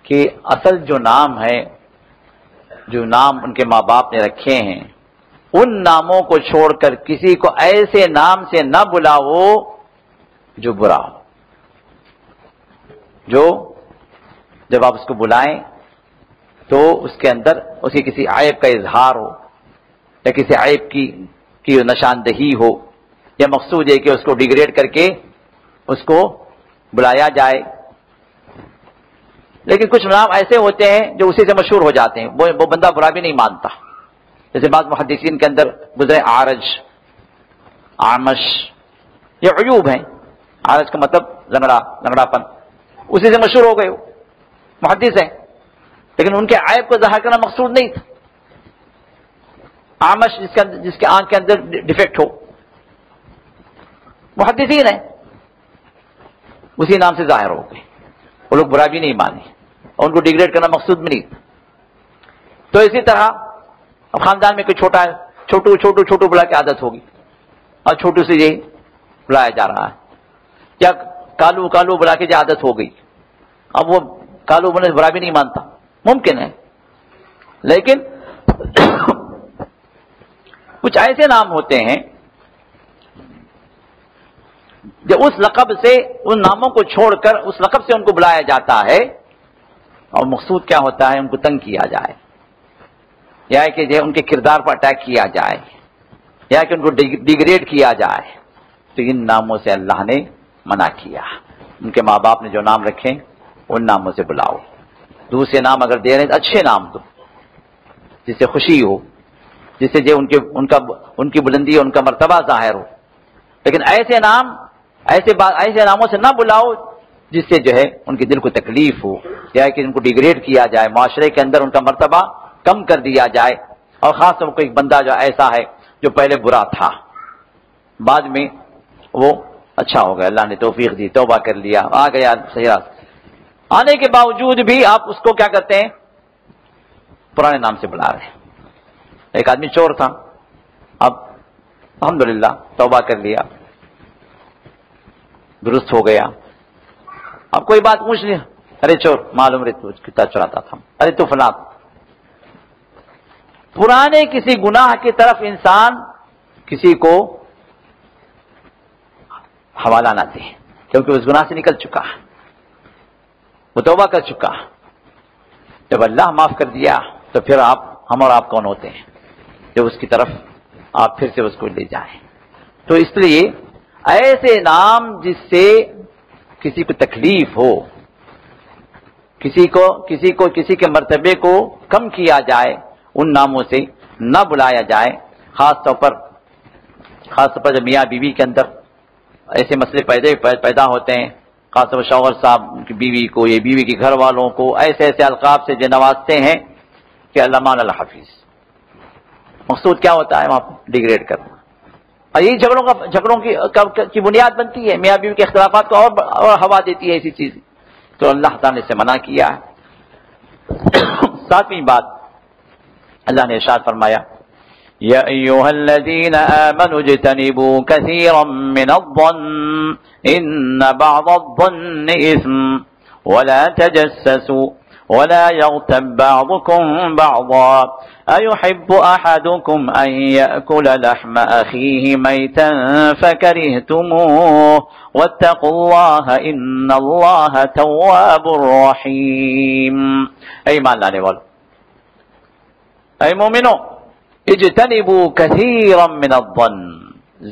کہ اصل جو نام ہے، جو نام ان کے ماں باپ نے رکھے ہیں، ان ناموں کو چھوڑ کر کسی کو ایسے نام سے نہ بلاؤ جو برا ہو، جو جب آپ اس کو بلائیں تو اس کے اندر اس کی کسی عیب کا اظہار ہو یا کسی عیب کی نشاندہی ہو، یا مقصود ہے کہ اس کو ڈیگریڈ کر کے اس کو بلایا جائے. لیکن کچھ نام ایسے ہوتے ہیں جو اسی سے مشہور ہو جاتے ہیں، وہ بندہ برا بھی نہیں مانتا. جیسے بعض محدثین کے اندر گزرے عارج، عامش، یہ عیوب ہیں. عارج کا مطلب لنگڑاپن، اسی سے مشہور ہو گئے، وہ محدث ہیں، لیکن ان کے عیب کو ظاہر کرنا مقصود نہیں تھا. عامش جس کے آنکھ کے اندر ڈیفیکٹ ہو، محدثین ہیں، اسی نام سے ظاہر ہو گئے. وہ لوگ برا بھی نہیں مانے اور ان کو ڈیگریڈ کرنا مقصود بھی نہیں. تو اسی طرح اب خاندان میں کوئی چھوٹا ہے، چھوٹو بلا کی عادت ہوگی اور چھوٹو سے یہی بلایا جا رہا ہے، یا کالو بلا کی جو عادت ہو گئی، اب وہ کالو بنے برا بھی نہیں مانتا، ممکن ہے. لیکن کچھ ایسے نام ہوتے ہیں جو اس لقب سے، ان ناموں کو چھوڑ کر اس لقب سے ان کو بلایا جاتا ہے، اور مقصود کیا ہوتا ہے؟ ان کو تنگ کیا جائے، یا کہ جو ان کے کردار پر اٹیک کیا جائے، یا کہ ان کو ڈیگریڈ کیا جائے. تو ان ناموں سے اللہ نے منع کیا. ان کے ماں باپ نے جو نام رکھے ان ناموں سے بلاؤ. دوسرے نام اگر دے رہے ہیں تو اچھے نام دو، جس سے خوشی ہو، جس سے جو ان کی بلندی اور ان کا مرتبہ ظاہر ہو. لیکن ایسے ناموں سے نہ بلاؤ جس سے جو ہے ان کے دل کو تکلیف ہو، یا کہ ان کو ڈیگریڈ کیا جائے، معاشرے کے اندر ان کا مرتبہ کم کر دیا جائے. اور خاص طور پر ایک بندہ جو ایسا ہے جو پہلے برا تھا، بعد میں وہ اچھا ہو گیا، اللہ نے توفیق دی، توبہ کر لیا، آ گیا صحیح راستہ، آنے کے باوجود بھی آپ اس کو کیا کرتے ہیں؟ پرانے نام سے بلا رہے ہیں. ایک آدمی چور تھا، اب الحمدللہ توبہ کر لیا، درست ہو گیا. اب کوئی بات پوچھ لیا، ارے چور، معلوم رہے تو کتنا چراتا تھا، ارے تو فلاں. پرانے کسی گناہ کی طرف انسان کسی کو حوالہ نہ دے، کیونکہ اس گناہ سے نکل چکا، وہ توبہ کر چکا. جب اللہ معاف کر دیا تو پھر ہم اور آپ کون ہوتے ہیں جب اس کی طرف آپ پھر سے اس کو لے جائیں. تو اس لیے ایسے نام جس سے کسی کو تکلیف ہو، کسی کے مرتبے کو کم کیا جائے، ان ناموں سے نہ بلایا جائے. خاص طور پر جب میاں بیوی کے اندر ایسے مسئلے پیدا ہوتے ہیں، خاص طور پر شوہر صاحب کی بیوی کو یا بیوی کے گھر والوں کو ایسے القاب سے جو نوازتے ہیں کہ علامہ الحافظ. مقصود کیا ہوتا ہے؟ وہاں ڈیگریڈ کرنا. اور یہی جھگڑوں کی بنیاد بنتی ہے، میاں بیوی کے اختلافات کو اور ہوا دیتی ہے ایسی چیز. تو اللہ تعالیٰ نے اسے منع کیا ہے. ساتویں بات اللہ نے ارشاد فرمایا، یا ایھا الذین آمنوا اجتنبوا کثیرا من الظن ان بعض الظن اثم ولا تجسسوا ولا يغتب بعضكم بعضا أيحب أحدكم أن يأكل لحم أخيه ميتا فكرهتموه واتقوا الله إن الله تواب رحيم. اے ایمان لانے والو، اے مومنو، اجتنبوا كثيرا من الظن،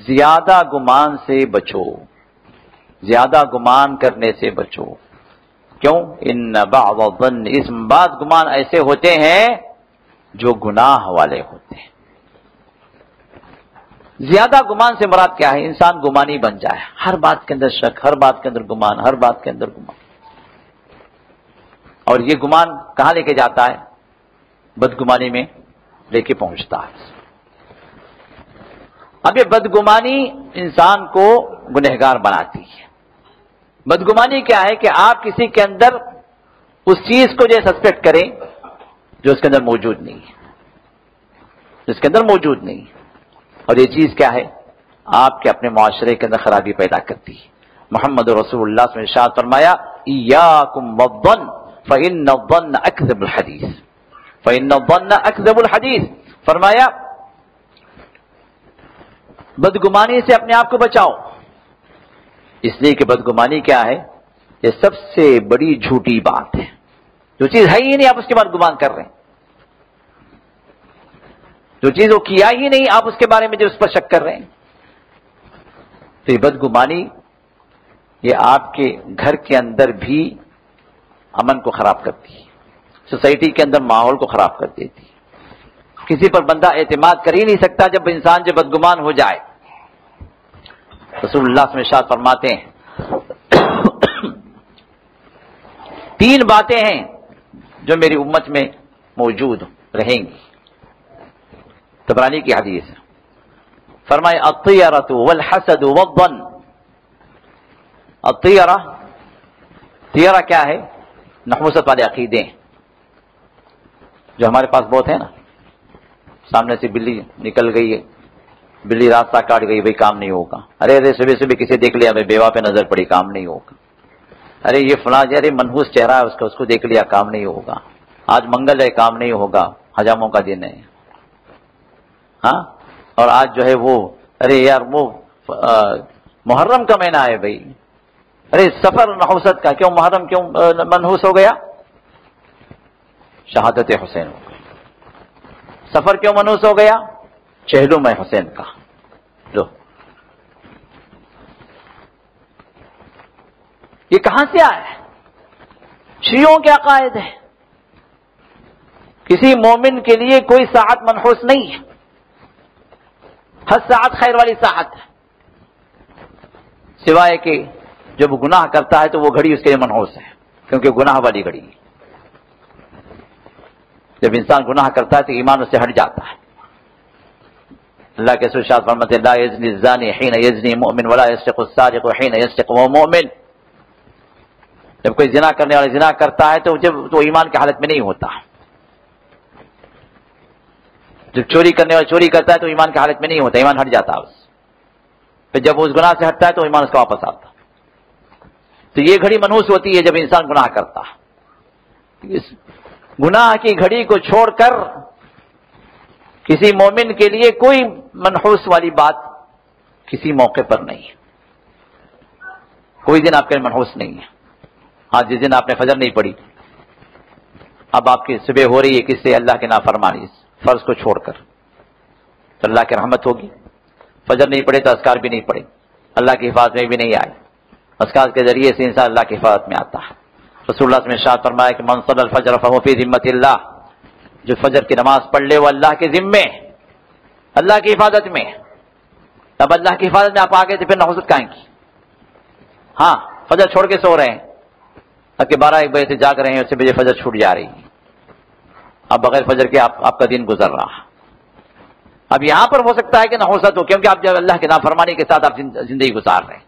زیادہ گمان سے بچو، زیادہ گمان کرنے سے بچو. کیوں؟ ان بعض الظن اسم، بعض گمان ایسے ہوتے ہیں جو گناہ والے ہوتے ہیں. زیادہ گمان سے مراد کیا ہے؟ انسان گمانی بن جائے، ہر بات کے اندر شک، ہر بات کے اندر گمان، ہر بات کے اندر گمان. اور یہ گمان کہاں لے کے جاتا ہے؟ بدگمانی میں لے کے پہنچتا ہے. اب یہ بدگمانی انسان کو گنہگار بناتی ہے. بدگمانی کیا ہے؟ کہ آپ کسی کے اندر اس چیز کو جو سسپیکٹ کریں جو اس کے اندر موجود نہیں ہے، جس کے اندر موجود نہیں ہے. اور یہ چیز کیا ہے؟ آپ کے اپنے معاشرے کے اندر خرابی پیدا کرتی ہے. محمد رسول اللہ صلی اللہ علیہ وسلم نے ارشاد فرمایا، ایاکم والظن فإن الظن اکذب الحدیث، فإن الظن اکذب الحدیث. فرمایا بدگمانی سے اپنے آپ کو بچاؤ، اس لیے کہ بدگمانی کیا ہے؟ یہ سب سے بڑی جھوٹی بات ہے. جو چیز ہے ہی نہیں آپ اس کے بعد گمان کر رہے ہیں، جو چیز وہ کیا ہی نہیں آپ اس کے بارے میں جو اس پر شک کر رہے ہیں. تو یہ بدگمانی یہ آپ کے گھر کے اندر بھی امن کو خراب کرتی ہے، سوسائٹی کے اندر ماحول کو خراب کر دیتی ہے. کسی پر بندہ اعتماد کر ہی نہیں سکتا جب انسان جب بدگمان ہو جائے. رسول اللہ صلی اللہ علیہ وسلم ارشاد فرماتے ہیں 3 باتیں ہیں جو میری امت میں موجود رہیں گی. طبرانی کی حدیث ہے، فرمائے الطیرۃ والحسد والظن. الطیرہ، طیرہ کیا ہے؟ نحوست والے عقیدے جو ہمارے پاس بہت ہیں نا. سامنے سے بلی نکل گئی ہے، بلی راستہ کاٹ گئی، بھائی کام نہیں ہوگا. ارے صبح صبح کسی دیکھ لیا، بھائی بیوہ پہ نظر پڑی، کام نہیں ہوگا. ارے یہ فلاں ارے منحوس چہرہ ہے اس کو دیکھ لیا، کام نہیں ہوگا. آج منگل ہے، کام نہیں ہوگا، حجاموں کا دن ہے. ہاں، اور آج جو ہے وہ ارے یار وہ محرم کا مہینہ ہے بھائی. ارے سفر نحوست کا، کیوں محرم کیوں منحوس ہو گیا؟ شہادت حسین ہو گئی. سفر کیوں منحوس ہو گیا؟ چہلم حسین کا. لو یہ کہاں سے آیا ہے؟ شیعوں کے عقائد ہے. کسی مومن کے لیے کوئی ساعت منحوس نہیں ہے. ہر ساعت خیر والی ساعت ہے، سوائے کہ جب گناہ کرتا ہے تو وہ گھڑی اس کے لیے منحوس ہے، کیونکہ گناہ والی گھڑی ہے. جب انسان گناہ کرتا ہے تو ایمان اس سے ہٹ جاتا ہے. اللہ کے رسول ارشاد فرماتے ہیں لا یزنی الزانی حین یزنی مؤمن ولا یسرق السارق حین یسرق وهو مؤمن. جب کوئی زنا کرنے والا زنا کرتا ہے تو ایمان کی حالت میں نہیں ہوتا. جب چوری کرنے والا چوری کرتا ہے تو ایمان کی حالت میں نہیں ہوتا، ایمان ہٹ جاتا ہے اس. پھر جب اس گناہ سے ہٹتا ہے تو ایمان اس کا واپس آتا. تو یہ گھڑی منحوس ہوتی ہے جب انسان گناہ کرتا ہے. اس گناہ کی گھڑی کو چھوڑ کر کسی مومن کے لیے کوئی منحوس والی بات کسی موقع پر نہیں ہے. کوئی دن آپ کے منحوس نہیں ہے. ہاں جس دن آپ نے فجر نہیں پڑھی، اب آپ کی صبح ہو رہی ہے کس سے؟ اللہ کے نافرمانی فرض کو چھوڑ کر، تو اللہ کی رحمت ہوگی. فجر نہیں پڑھے تو اذکار بھی نہیں پڑھے، اللہ کی حفاظت میں بھی نہیں آئے. اذکار کے ذریعے سے انسان اللہ کی حفاظت میں آتا ہے. رسول اللہ نے ارشاد فرمایا کہ من صلی الفجر فهو فی ذمۃ اللہ. جو فجر کی نماز پڑھ لے وہ اللہ کے ذمے، اللہ کی حفاظت میں. اب اللہ کی حفاظت میں آپ آگے تھے، پھر نحوست کہیں کی. ہاں فجر چھوڑ کے سو رہے ہیں، کہ 12-1 بجے سے جاگ رہے ہیں، اس سے بجے فجر چھوٹ جا رہی ہے. اب بغیر فجر کے آپ کا دن گزر رہا. اب یہاں پر ہو سکتا ہے کہ نحوست ہو، کیونکہ آپ جب اللہ کے نافرمانی کے ساتھ آپ زندگی گزار رہے ہیں.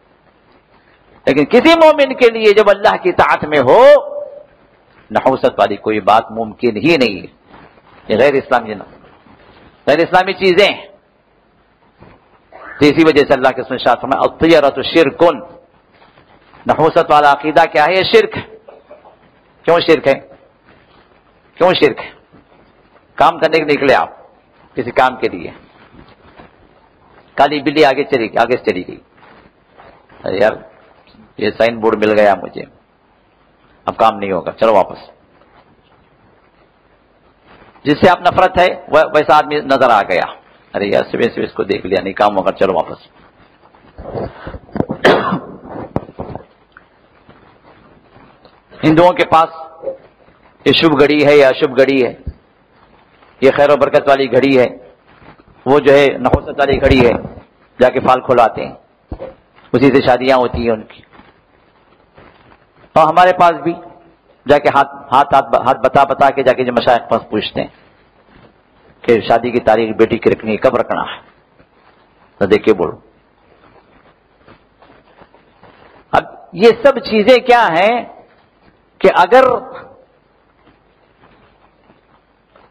لیکن کسی مومن کے لیے جب اللہ کی طاعت میں ہو، نحوست والی کوئی بات ممکن ہی نہیں ہے. یہ غیر اسلامی چیزیں. تو اسی وجہ سے اللہ کے رسول ارشاد فرمایا الطیرۃ شرک. نحوست والا عقیدہ کیا ہے؟ یہ شرک. کیوں شرک ہے؟ کیوں شرک ہے؟ کام کرنے کے نکلے آپ کسی کام کے لیے، کالی بلی آگے چلی گئی. ارے یار یہ سائن بورڈ مل گیا مجھے، اب کام نہیں ہوگا، چلو واپس. جس سے آپ نفرت ہے ویسا آدمی نظر آ گیا، ارے یار صبح اس کو دیکھ لیا، نہیں کام ہوگا، چلو واپس. ہندوؤں کے پاس یہ شبھ گھڑی ہے یا اشبھ گھڑی ہے، یہ خیر و برکت والی گھڑی ہے، وہ جو ہے نحوست والی گھڑی ہے. جا کے فال کھلاتے ہیں، اسی سے شادیاں ہوتی ہیں ان کی. اور ہمارے پاس بھی جا کے ہاتھ بتا کے جا کے جو مشائخ پاس پوچھتے ہیں کہ شادی کی تاریخ بیٹی کی رکھنی ہے، کب رکھنا ہے، تو دیکھ کے بولو. اب یہ سب چیزیں کیا ہیں کہ اگر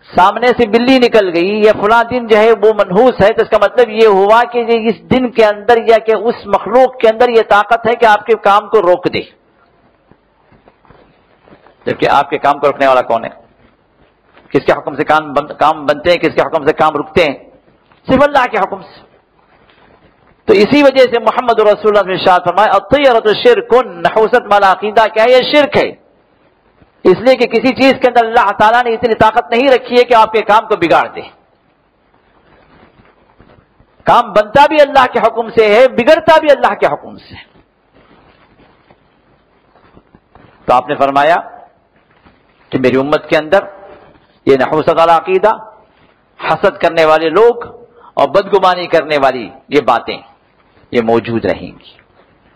سامنے سے بلی نکل گئی یا فلاں دن جو ہے وہ منحوس ہے، تو اس کا مطلب یہ ہوا کہ اس دن کے اندر یا کہ اس مخلوق کے اندر یہ طاقت ہے کہ آپ کے کام کو روک دے. جبکہ آپ کے کام کو روکنے والا کون ہے؟ کس کے حکم سے کام بنتے ہیں، کس کے حکم سے کام رکتے ہیں؟ صرف اللہ کے حکم سے. تو اسی وجہ سے محمد رسول اللہ نے ارشاد فرمایا الطیرۃ شرک. نحوست والا عقیدہ کیا ہے؟ یہ شرک ہے. اس لیے کہ کسی چیز کے اندر اللہ تعالیٰ نے اتنی طاقت نہیں رکھی ہے کہ آپ کے کام کو بگاڑ دے. کام بنتا بھی اللہ کے حکم سے ہے، بگڑتا بھی اللہ کے حکم سے. تو آپ نے فرمایا کہ میری امت کے اندر یہ نحوست والا عقیدہ، حسد کرنے والے لوگ اور بدگمانی کرنے والی یہ باتیں یہ موجود رہیں گی.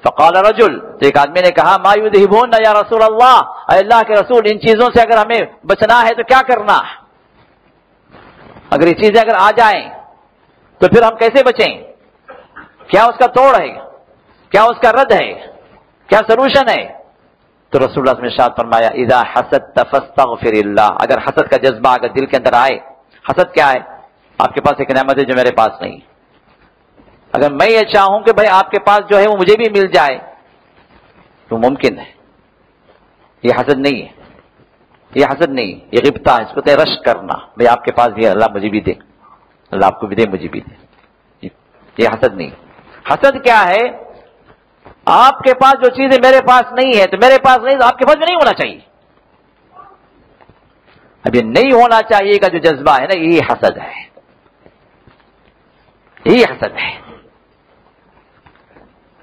فقال رجل، تو ایک آدمی نے کہا ما یذہبون یا رسول اللہ، اے اللہ کے رسول ان چیزوں سے اگر ہمیں بچنا ہے تو کیا کرنا؟ اگر یہ چیزیں اگر آ جائیں تو پھر ہم کیسے بچیں؟ کیا اس کا توڑ ہے؟ کیا اس کا رد ہے؟ کیا سلوشن ہے؟ تو رسول اللہ نے ارشاد فرمایا اذا حسدت فاستغفر اللہ، اگر حسد کا جذبہ اگر دل کے اندر آئے، حسد کیا ہے؟ آپ کے پاس ایک نعمت ہے جو میرے پاس نہیں، اگر میں یہ چاہوں کہ بھائی آپ کے پاس جو ہے وہ مجھے بھی مل جائے تو ممکن ہے. یہ حسد نہیں ہے، یہ حسد نہیں، یہ غبطہ ہے، اس کو تے رشک کرنا، بھائی آپ کے پاس بھی ہے اللہ مجھے بھی دے، اللہ آپ کو بھی دے مجھے بھی دے. یہ حسد نہیں. حسد کیا ہے؟ آپ کے پاس جو چیزیں میرے پاس نہیں ہے تو میرے پاس نہیں تو آپ کے پاس بھی نہیں ہونا چاہیے. اب یہ نہیں ہونا چاہیے کا جو جذبہ ہے نا، یہی حسد ہے، یہی حسد ہے.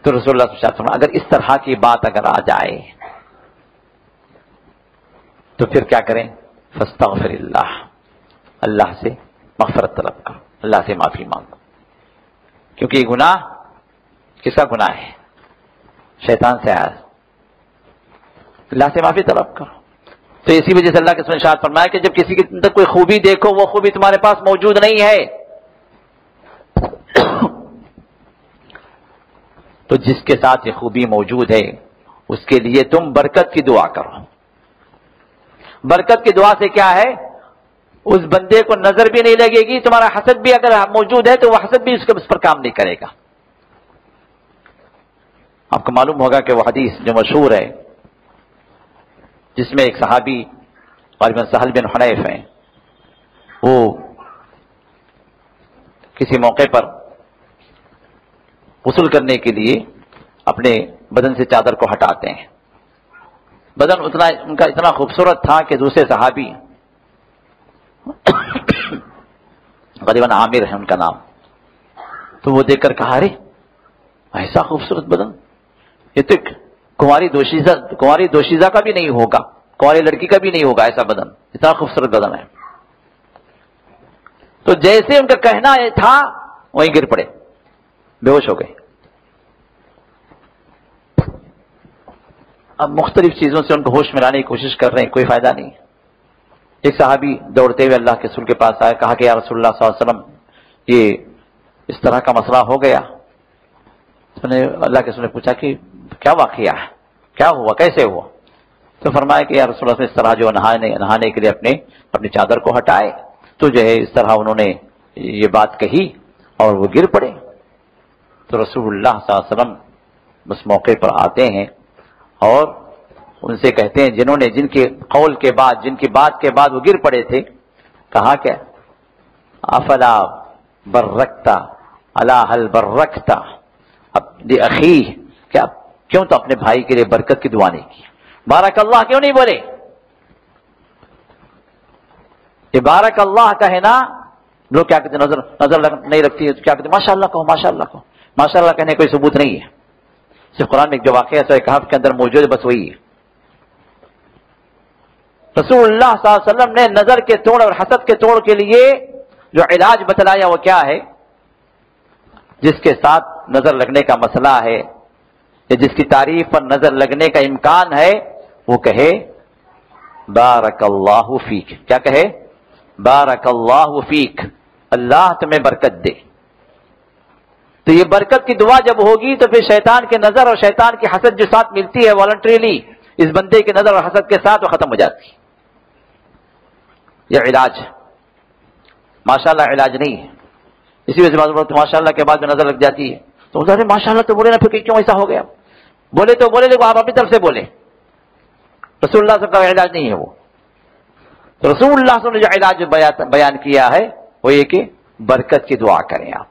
تو رسول اللہ صلی اللہ علیہ وسلم اگر اس طرح کی بات اگر آ جائے تو پھر کیا کریں؟ فاستغفر اللہ، اللہ سے مغفرت طلب کرو، اللہ سے معافی مانگو. کیونکہ یہ گناہ کس کا گناہ ہے؟ شیطان سے آیا. اللہ سے معافی طلب کرو. تو اسی وجہ سے اللہ کے ارشاد فرمایا کہ جب کسی کے اندر کوئی خوبی دیکھو وہ خوبی تمہارے پاس موجود نہیں ہے تو جس کے ساتھ یہ خوبی موجود ہے اس کے لیے تم برکت کی دعا کرو. برکت کی دعا سے کیا ہے؟ اس بندے کو نظر بھی نہیں لگے گی، تمہارا حسد بھی اگر موجود ہے تو وہ حسد بھی اس پر کام نہیں کرے گا. آپ کو معلوم ہوگا کہ وہ حدیث جو مشہور ہے جس میں ایک صحابی غالباً سہل بن حنیف ہیں، وہ کسی موقع پر غسل کرنے کے لیے اپنے بدن سے چادر کو ہٹاتے ہیں. بدن ان کا اتنا خوبصورت تھا کہ دوسرے صحابی غالباً عامر ہے ان کا نام، تو وہ دیکھ کر کہا ارے ایسا خوبصورت بدن، یہ تو کماری دوشیزہ کا بھی نہیں ہوگا، کماری لڑکی کا بھی نہیں ہوگا ایسا بدن، اتنا خوبصورت بدن ہے. تو جیسے ان کا کہنا یہ تھا وہیں گر پڑے، بے ہوش ہو گئے. اب مختلف چیزوں سے ان کو ہوش میں لانے کی کوشش کر رہے ہیں، کوئی فائدہ نہیں. ایک صحابی دوڑتے ہوئے اللہ کے رسول کے پاس آیا، کہا کہ یا رسول اللہ صلی اللہ علیہ وسلم یہ اس طرح کا مسئلہ ہو گیا. اس نے اللہ کے رسول نے پوچھا کہ کیا واقعہ ہے، کیا ہوا، کیسے ہوا؟ تو فرمایا کہ یا رسول اللہ اس طرح جو نہانے کے لیے اپنی چادر کو ہٹائے تو جو ہے اس طرح انہوں نے یہ بات کہی اور وہ گر پڑے. تو رسول اللہ صلی اللہ علیہ وسلم اس موقع پر آتے ہیں اور ان سے کہتے ہیں جن کے قول کے بعد، جن کی بات کے بعد وہ گر پڑے تھے، کہا کیا افلا برکتا الا هل برکتا اخی، کیوں تو اپنے بھائی کے لیے برکت کی دعا نہیں کی؟ بارک اللہ کیوں نہیں بولے؟ یہ بارک اللہ کا ہے نا، لوگ کیا کہتے ہیں نظر نہیں رکھتی ہے تو کیا کہتے ہیں ماشاء اللہ کہو، ماشاء اللہ کہو. ماشاء اللہ کہنے کوئی ثبوت نہیں ہے، صرف قرآن میں ایک جو واقعہ سورہ کہف کے اندر موجود ہے بس وہی ہے. رسول اللہ صلی اللہ علیہ وسلم نے نظر کے توڑ اور حسد کے توڑ کے لیے جو علاج بتلایا وہ کیا ہے؟ جس کے ساتھ نظر لگنے کا مسئلہ ہے یا جس کی تعریف پر نظر لگنے کا امکان ہے وہ کہے بارک اللہ فیک. کیا کہے؟ بارک اللہ فیک، اللہ تمہیں برکت دے. تو یہ برکت کی دعا جب ہوگی تو پھر شیطان کے نظر اور شیطان کی حسد جو ساتھ ملتی ہے والنٹریلی اس بندے کے نظر اور حسد کے ساتھ وہ ختم ہو جاتی ہے. یہ علاج ماشاءاللہ علاج نہیں ہے. اسی وجہ سے ماشاء اللہ کے بعد میں نظر لگ جاتی ہے تو ماشاء اللہ تو بولے نا، پھر کیوں ایسا ہو گیا؟ بولے تو بولے لیکن آپ اپنی طرف سے بولے. رسول اللہ صلی اللہ علیہ وسلم کا علاج نہیں ہے وہ. تو رسول اللہ صلی اللہ علیہ وسلم نے جو علاج بیان کیا ہے وہ یہ کہ برکت کی دعا کریں. آپ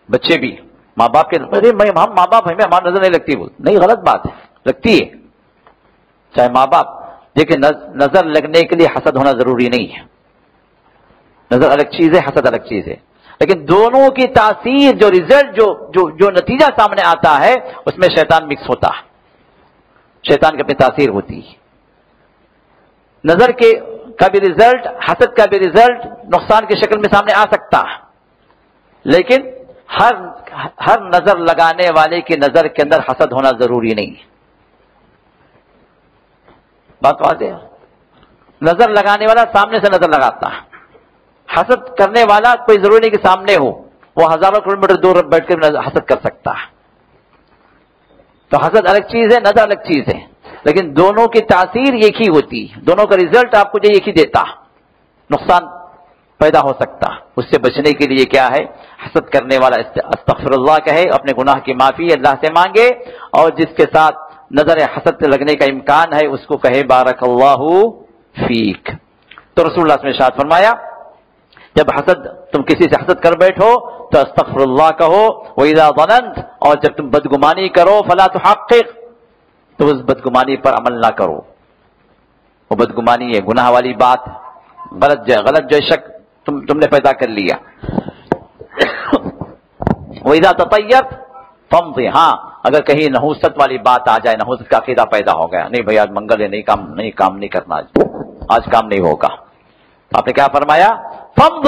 بچے بھی ماں باپ کے ہم ماں باپ ہمیں ہماری نظر نہیں لگتی، نہیں غلط بات ہے، لگتی ہے. چاہے ماں باپ لیکن نظر لگنے کے لیے حسد ہونا ضروری نہیں ہے. نظر الگ چیز ہے، حسد الگ چیز ہے، لیکن دونوں کی تاثیر، جو ریزلٹ، جو نتیجہ سامنے آتا ہے اس میں شیطان مکس ہوتا ہے، شیطان کی اپنی تاثیر ہوتی ہے. نظر کا بھی ریزلٹ، حسد کا بھی ریزلٹ نقصان کی شکل میں سامنے آ سکتا ہے، لیکن ہر نظر لگانے والے کی نظر کے اندر حسد ہونا ضروری نہیں ہے. بات واضح ہے. نظر لگانے والا سامنے سے نظر لگاتا ہے، حسد کرنے والا کوئی ضروری نہیں کہ سامنے ہو، وہ ہزاروں کلومیٹر دور بیٹھ کر حسد کر سکتا ہے. تو حسد الگ چیز ہے، نظر الگ چیز ہے، لیکن دونوں کی تاثیر ایک ہی ہوتی ہے، دونوں کا ریزلٹ آپ کو جو ایک ہی دیتا، نقصان پیدا ہو سکتا. اس سے بچنے کے لیے کیا ہے؟ حسد کرنے والا استغفر اللہ کہے، اپنے گناہ کی معافی اللہ سے مانگے، اور جس کے ساتھ نظر حسد لگنے کا امکان ہے اس کو کہے بارک اللہ فیک. تو رسول اللہ نے ارشاد فرمایا جب تم کسی سے حسد کر بیٹھو تو استغفر اللہ کہو، وَإِذَا ظَنَنْتَ، اور جب تم بدگمانی کرو فَلَا تُحَقِّقْ، تو اس بدگمانی پر عمل نہ کرو. وہ بدگمانی ہے، گناہ والی بات، غلط جو شک تم نے پیدا کر لیا. وَإِذَا تَطَيَّرْتَ فَامْضِ، ہاں اگر کہیں نحوست والی بات آ جائے، نحوست کا عقیدہ پیدا ہو گیا، نہیں بھائی آج منگل ہے، کام نہیں کرنا، آج کام نہیں ہوگا، آپ نے کیا فرمایا؟ فَامْضِ،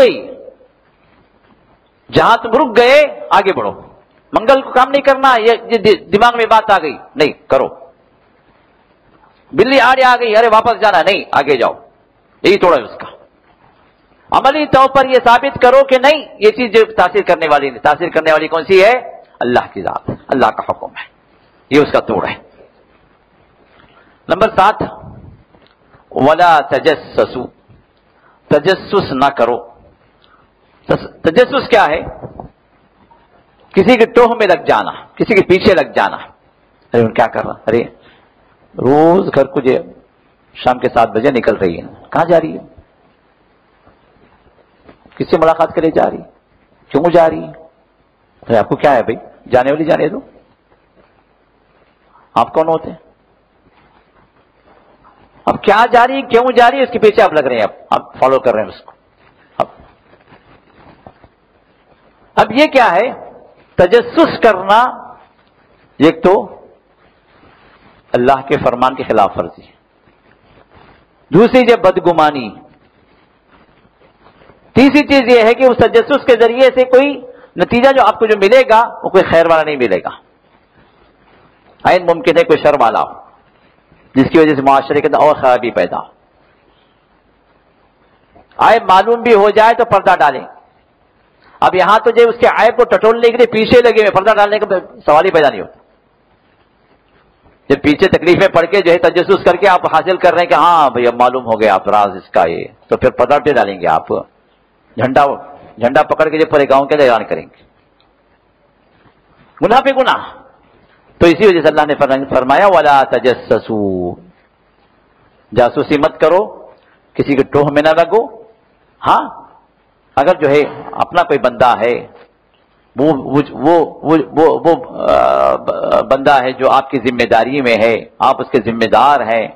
جہاں تم رک گئے آگے بڑھو. منگل کو کام نہیں کرنا، یہ دماغ میں بات آ گئی، نہیں کرو. بلی آڑے آ گئی، ارے واپس جانا، نہیں آگے جاؤ، یہی توڑا ہے اس کا. عملی طور پر یہ ثابت کرو کہ نہیں، یہ چیز جو تاثیر کرنے والی نہیں، تاثیر کرنے والی کون سی ہے؟ اللہ کی ذات، اللہ کا حکم ہے، یہ اس کا توڑ ہے. نمبر 7، وَلَا تَجَسَّسُوا، تجسس نہ کرو. تجسس کیا ہے؟ کسی کے ٹوہ میں لگ جانا، کسی کے پیچھے لگ جانا. ارے کیا کر رہا، ارے روز گھر کو شام کے 7 بجے نکل رہی ہے، کہاں جا رہی ہے؟ کس سے ملاقات کرے جا رہی ہے؟ کیوں جا رہی ہے؟ ارے آپ کو کیا ہے بھائی، جانے والی جانے دو. آپ کون ہوتے ہیں؟ اب کیا جا رہی ہے، کیوں جا رہی ہے، اس کے پیچھے آپ لگ رہے ہیں، آپ فالو کر رہے ہیں اس کو. اب یہ کیا ہے؟ تجسس کرنا ایک تو اللہ کے فرمان کے خلاف ورزی، دوسری جو بدگمانی، تیسری چیز یہ ہے کہ اس تجسس کے ذریعے سے کوئی نتیجہ جو آپ کو جو ملے گا وہ کوئی خیر والا نہیں ملے گا. عین ممکن ہے کوئی شر والا ہو جس کی وجہ سے معاشرے کے اندر اور خرابی پیدا ہو. عیب معلوم بھی ہو جائے تو پردہ ڈالیں. اب یہاں تو جو اس کے عیب کو ٹٹولنے کے لیے پیچھے لگے ہوئے، پردہ ڈالنے کا سوال ہی پیدا نہیں ہوتا. جب پیچھے تکلیفیں پڑھ کے جو ہے تجسس کر کے آپ حاصل کر رہے ہیں کہ ہاں بھئی اب معلوم ہو گیا آپ راز اس کا، یہ تو پھر پردہ پہ ڈالیں گے، آپ جھنڈا پکڑ کے جو پورے گاؤں کے لیے اعلان کریں گے، گناہ پہ گناہ. تو اسی وجہ سے اللہ نے فرمایا وَلَا تَجَسَّسُوا، جاسوسی مت کرو، کسی کے ٹوہ میں نہ لگو. ہاں اگر جو ہے اپنا کوئی بندہ ہے، وہ بندہ ہے جو آپ کی ذمہ داری میں ہے، آپ اس کے ذمہ دار ہیں،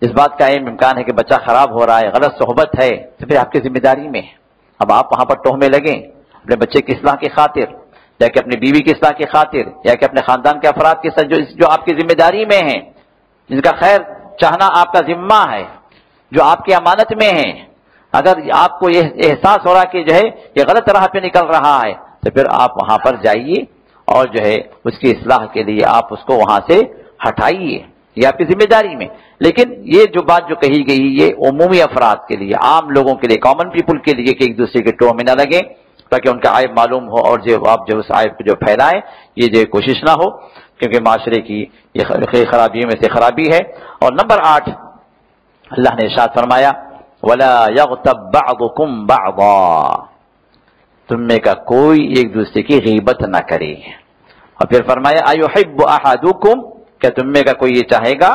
اس بات کا امکان ہے کہ بچہ خراب ہو رہا ہے، غلط صحبت ہے، تو پھر آپ کی ذمہ داری میں ہے. اب آپ وہاں پر ٹوہ میں لگیں اپنے بچے کی اصلاح کی خاطر، یا کہ اپنی بیوی کی اصلاح کی خاطر، یا کہ اپنے خاندان کے افراد کے ساتھ جو آپ کی ذمہ داری میں ہیں، جن کا خیر چاہنا آپ کا ذمہ ہے، جو آپ کی امانت میں ہیں. اگر آپ کو یہ احساس ہو رہا کہ جو ہے یہ غلط راہ پہ نکل رہا ہے تو پھر آپ وہاں پر جائیے اور جو ہے اس کی اصلاح کے لیے آپ اس کو وہاں سے ہٹائیے، یہ آپ کی ذمہ داری میں. لیکن یہ جو بات جو کہی گئی یہ عمومی افراد کے لیے، عام لوگوں کے لیے، کامن پیپل کے لیے، کہ ایک دوسرے کے ٹوہ میں نہ لگیں تاکہ ان کا عیب معلوم ہو اور جو آپ جو اس عیب کو جو پھیلائیں یہ جو کوشش نہ ہو، کیونکہ معاشرے کی یہ خرابیوں میں سے خرابی ہے. اور نمبر 8 اللہ نے ارشاد فرمایا وَلَا يَغْتَبْ بَعْضُكُمْ بَعْضًا، تم میں کا کوئی ایک دوسرے کی غیبت نہ کرے. اور پھر فرمایا أَيُحِبُّ أَحَدُكُمْ، کیا تم میں کا کوئی یہ چاہے گا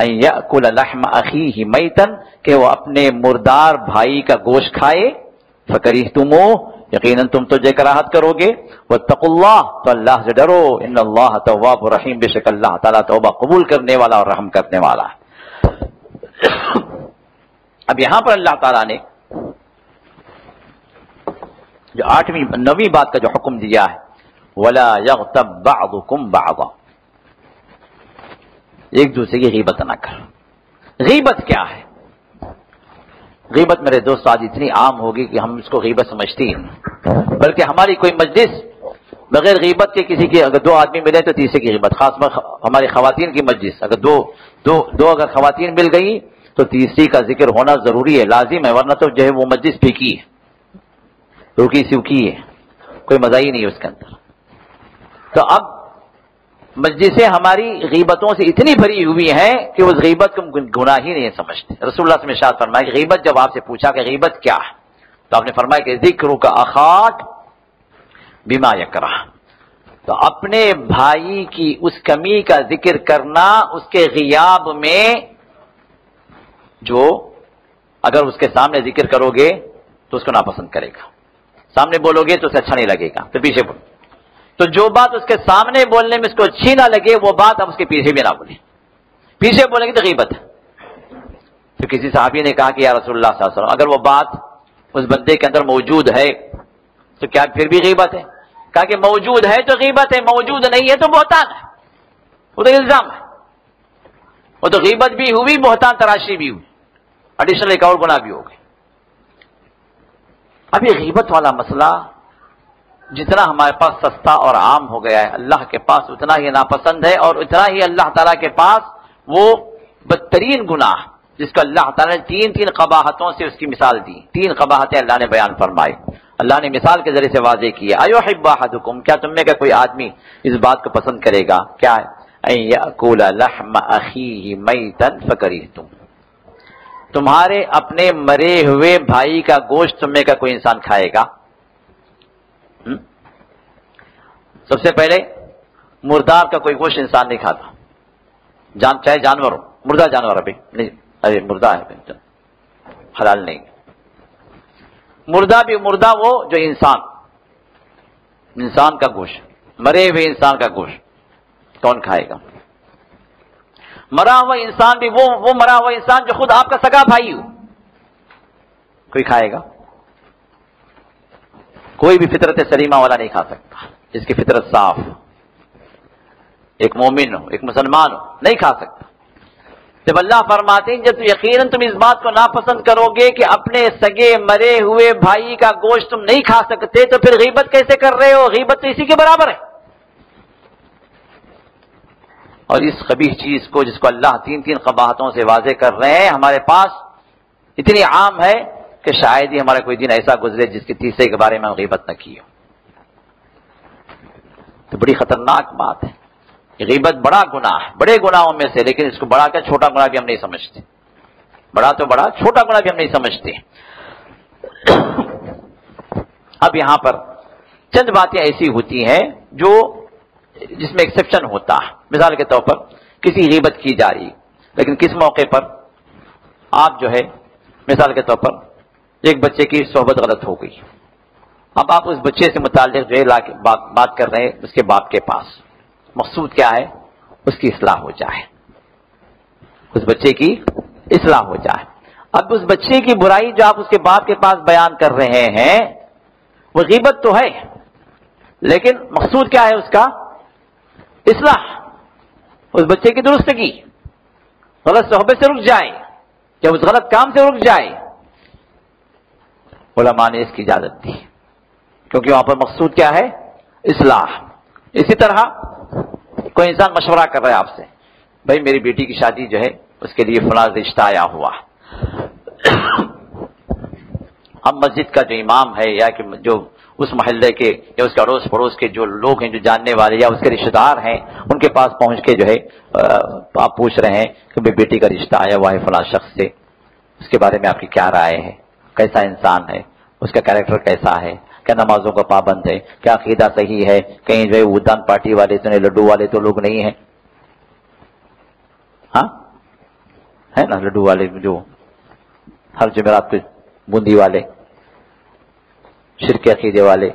أَن يَأْكُلَ لَحْمَ أَخِيهِ مَيْتًا، کہ وہ اپنے مردار بھائی کا گوشت کھائے. فَكَرِهْتُمُوهُ، یقیناً تم تو جے کراہت کرو گے. وَاتَّقُوا اللَّهَ، تو اللہ سے ڈرو. إِنَّ اللَّهَ تَوَّابٌ رَحِيمٌ، بے شک اللہ تعالیٰ توبہ قبول کرنے والا اور رحم کرنے والا ہے. اب یہاں پر اللہ تعالیٰ نے جو 9ویں بات کا جو حکم دیا ہے وَلَا يَغْتَبْ بَعْضُكُمْ بَعْضًا، ایک دوسرے کی غیبت نہ کر۔ غیبت کیا ہے؟ غیبت میرے دوست آج اتنی عام ہوگی کہ ہم اس کو غیبت سمجھتی ہیں، بلکہ ہماری کوئی مجلس بغیر غیبت کے کسی کی اگر 2 آدمی ملے تو تیسرے کی غیبت، خاص طور ہماری خواتین کی مجلس اگر دو اگر خواتین مل گئی تو تیسری کا ذکر ہونا ضروری ہے، لازم ہے، ورنہ تو جو ہے وہ مجلس پھیکی ہے، روکی سوکی ہے، کوئی مزہ ہی نہیں ہے اس کے اندر۔ تو اب مجلسیں ہماری غیبتوں سے اتنی بھری ہوئی ہیں کہ اس غیبت کو گناہ ہی نہیں سمجھتے۔ رسول اللہ صلی اللہ علیہ وسلم ارشاد فرمایا کہ غیبت، جب آپ سے پوچھا کہ غیبت کیا ہے تو آپ نے فرمایا کہ ذکر کا اخاک بما یکرہ، تو اپنے بھائی کی اس کمی کا ذکر کرنا اس کے غیاب میں، جو اگر اس کے سامنے ذکر کرو گے تو اس کو ناپسند کرے گا، سامنے بولو گے تو اسے اچھا نہیں لگے گا تو پیچھے بولو، تو جو بات اس کے سامنے بولنے میں اس کو اچھی نہ لگے وہ بات اب اس کے پیچھے بھی نہ بولے، پیچھے بولیں گے تو غیبت ہے۔ تو کسی صحابی نے کہا کہ یا رسول اللہ صلی اللہ علیہ وسلم اگر وہ بات اس بندے کے اندر موجود ہے تو کیا پھر بھی غیبت ہے؟ کہا کہ موجود ہے تو غیبت ہے، موجود نہیں ہے تو بہتان ہے، وہ تو الزام ہے، وہ تو غیبت بھی ہوئی، بہتان تراشی بھی ہوئی، ایڈیشنل ایک اور گناہ بھی ہو گئی۔ اب یہ غیبت والا مسئلہ جتنا ہمارے پاس سستا اور عام ہو گیا ہے، اللہ کے پاس اتنا ہی ناپسند ہے، اور اتنا ہی اللہ تعالیٰ کے پاس وہ بدترین گناہ جس کو اللہ تعالیٰ نے 3 قباحتوں سے اس کی مثال دی، 3 قباحتیں اللہ نے بیان فرمائی، اللہ نے مثال کے ذریعے سے واضح کیا۔ ایحب احدکم، کیا تم میں کا کوئی آدمی اس بات کو پسند کرے گا، کیا ہے؟ ان یاکل لحم اخیہ میتا فکرہتم، تمہارے اپنے مرے ہوئے بھائی کا گوشت تم میں کا کوئی انسان کھائے گا؟ سب سے پہلے مردار کا کوئی گوشت انسان نہیں کھاتا، چاہے جانور ہو، مردہ جانور ابھی نہیں، ارے مردہ ہے حلال نہیں، مردہ بھی مردہ وہ جو انسان کا گوشت، مرے ہوئے انسان کا گوشت کون کھائے گا؟ مرا ہوا انسان بھی وہ مرا ہوا انسان جو خود آپ کا سگا بھائی ہو، کوئی کھائے گا؟ کوئی بھی فطرت سلیمہ والا نہیں کھا سکتا، جس کی فطرت صاف، ایک مومن ہو، ایک مسلمان ہو، نہیں کھا سکتا۔ جب اللہ فرماتے ہیں جب یقیناً تم اس بات کو ناپسند کرو گے کہ اپنے سگے مرے ہوئے بھائی کا گوشت تم نہیں کھا سکتے، تو پھر غیبت کیسے کر رہے ہو؟ غیبت تو اسی کے برابر ہے۔ اور اس قبیح چیز کو جس کو اللہ 3 قباحتوں سے واضح کر رہے ہیں ہمارے پاس اتنی عام ہے کہ شاید ہی ہمارا کوئی دن ایسا گزرے جس کے تیسرے کے بارے میں ہم غیبت نہ کی ہو۔ تو بڑی خطرناک بات ہے، غیبت بڑا گناہ ہے، بڑے گناہوں میں سے، لیکن اس کو بڑا کیا چھوٹا گناہ بھی ہم نہیں سمجھتے، بڑا تو بڑا، چھوٹا گناہ بھی ہم نہیں سمجھتے۔ اب یہاں پر چند باتیں ایسی ہوتی ہیں جو جس میں ایکسیپشن ہوتا ہے، مثال کے طور پر کسی غیبت کی جا رہی، لیکن کس موقع پر آپ جو ہے مثال کے طور پر ایک بچے کی صحبت غلط ہو گئی، اب آپ اس بچے سے متعلق جو ہے بات کر رہے ہیں اس کے باپ کے پاس، مقصود کیا ہے؟ اس کی اصلاح ہو جائے، اس بچے کی اصلاح ہو جائے۔ اب اس بچے کی برائی جو آپ اس کے باپ کے پاس بیان کر رہے ہیں وہ غیبت تو ہے، لیکن مقصود کیا ہے اس کا؟ اصلاح، اس بچے کی درستگی، غلط صحبت سے رک جائے یا اس غلط کام سے رک جائے۔ علماء نے اس کی اجازت دی کیونکہ وہاں پر مقصود کیا ہے؟ اصلاح۔ اسی طرح کوئی انسان مشورہ کر رہا ہے آپ سے، بھائی میری بیٹی کی شادی جو ہے اس کے لیے فلاں رشتہ آیا ہوا، اب مسجد کا جو امام ہے یا کہ جو اس محلے کے یا اس کے اڑوس پڑوس کے جو لوگ ہیں جو جاننے والے یا اس کے رشتہ دار ہیں ان کے پاس پہنچ کے جو ہے آپ پوچھ رہے ہیں کہ میری بیٹی کا رشتہ آیا ہوا ہے فلاں شخص سے، اس کے بارے میں آپ کی کیا رائے ہے؟ کیسا انسان ہے؟ اس کا کیریکٹر کیسا ہے؟ کیا نمازوں کا پابند ہے؟ کیا عقیدہ صحیح ہے؟ کہیں جو ہے ودان پارٹی والے تو لڈو والے تو لوگ نہیں ہیں، ہاں ہے نا لڈو والے جو ہر جمعرات کو بوندی والے، شرک عقیدے والے،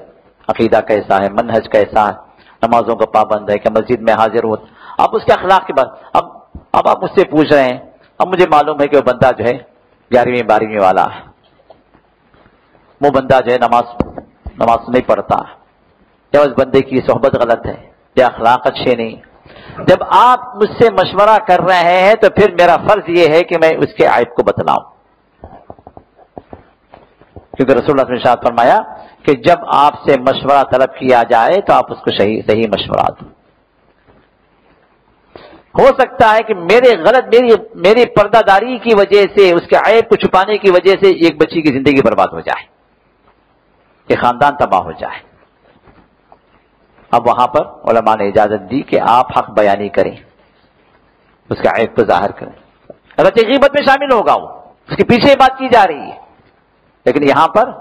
عقیدہ کیسا ہے؟ منہج کیسا ہے؟ نمازوں کا پابند ہے؟ کہ مسجد میں حاضر ہو؟ آپ اس کے اخلاق کی بات اب آپ مجھ سے پوچھ رہے ہیں اب مجھے معلوم ہے کہ وہ بندہ جو ہے 11ویں 12ویں والا ہے، وہ بندہ جو ہے نماز نہیں پڑھتا، یا اس بندے کی صحبت غلط ہے یا اخلاق اچھے نہیں. جب آپ مجھ سے مشورہ کر رہے ہیں تو پھر میرا فرض یہ ہے کہ میں اس کے عیب کو بتلاؤں، کیونکہ رسول اللہ نے ارشاد فرمایا کہ جب آپ سے مشورہ طلب کیا جائے تو آپ اس کو صحیح مشورہ دو. ہو سکتا ہے کہ میری پردہ داری کی وجہ سے، اس کے عیب کو چھپانے کی وجہ سے ایک بچی کی زندگی برباد ہو جائے، ایک خاندان تباہ ہو جائے. اب وہاں پر علماء نے اجازت دی کہ آپ حق بیانی کریں، اس کا عیب کو ظاہر کریں. اگرچہ غیبت میں شامل ہوگا وہ، اس کے پیچھے بات کی جا رہی ہے، لیکن یہاں پر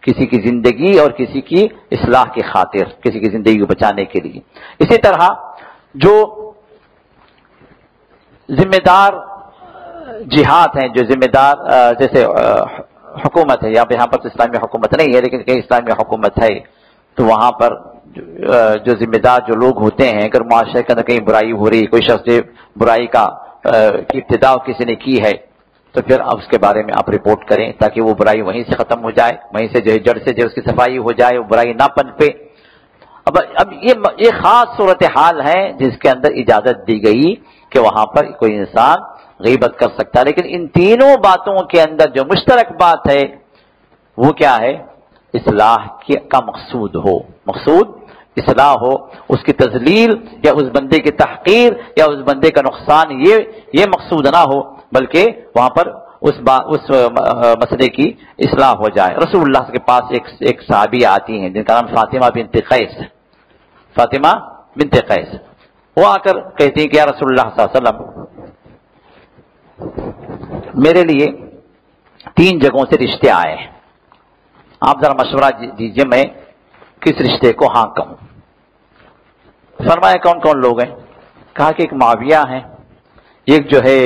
کسی کی زندگی اور کسی کی اصلاح کی خاطر، کسی کی زندگی کو بچانے کے لیے. اسی طرح جو ذمہ دار جہات ہیں، جو ذمہ دار جیسے حکومت ہے، یہاں پر تو اسلامی حکومت نہیں ہے لیکن کہیں اسلامی حکومت ہے، تو وہاں پر جو ذمہ دار جو لوگ ہوتے ہیں، اگر معاشرے کے اندر کہیں برائی ہو رہی، کوئی شخص برائی کی ابتدا کسی نے کی ہے، تو پھر اب اس کے بارے میں آپ رپورٹ کریں تاکہ وہ برائی وہیں سے ختم ہو جائے، وہیں سے جو ہے جڑ سے جو اس کی صفائی ہو جائے، وہ برائی نہ پنپے. اب یہ خاص صورتحال ہے جس کے اندر اجازت دی گئی کہ وہاں پر کوئی انسان غیبت کر سکتا ہے. لیکن ان تینوں باتوں کے اندر جو مشترک بات ہے وہ کیا ہے؟ اصلاح کا مقصود ہو، مقصود اصلاح ہو، اس کی تذلیل یا اس بندے کی تحقیر یا اس بندے کا نقصان یہ مقصود نہ ہو، بلکہ وہاں پر اس مسئلے کی اصلاح ہو جائے. رسول اللہ کے پاس ایک صحابی آتی ہیں جن کا نام فاطمہ بنت قیس، فاطمہ بنت قیس. وہ آ کر کہتی ہیں کہ یا رسول اللہ صلی اللہ علیہ وسلم، میرے لیے 3 جگہوں سے رشتے آئے ہیں، آپ ذرا مشورہ دیجیے میں کس رشتے کو ہاں کہوں. فرمایا کون کون لوگ ہیں؟ کہا کہ ایک معاویہ ہے، ایک جو ہے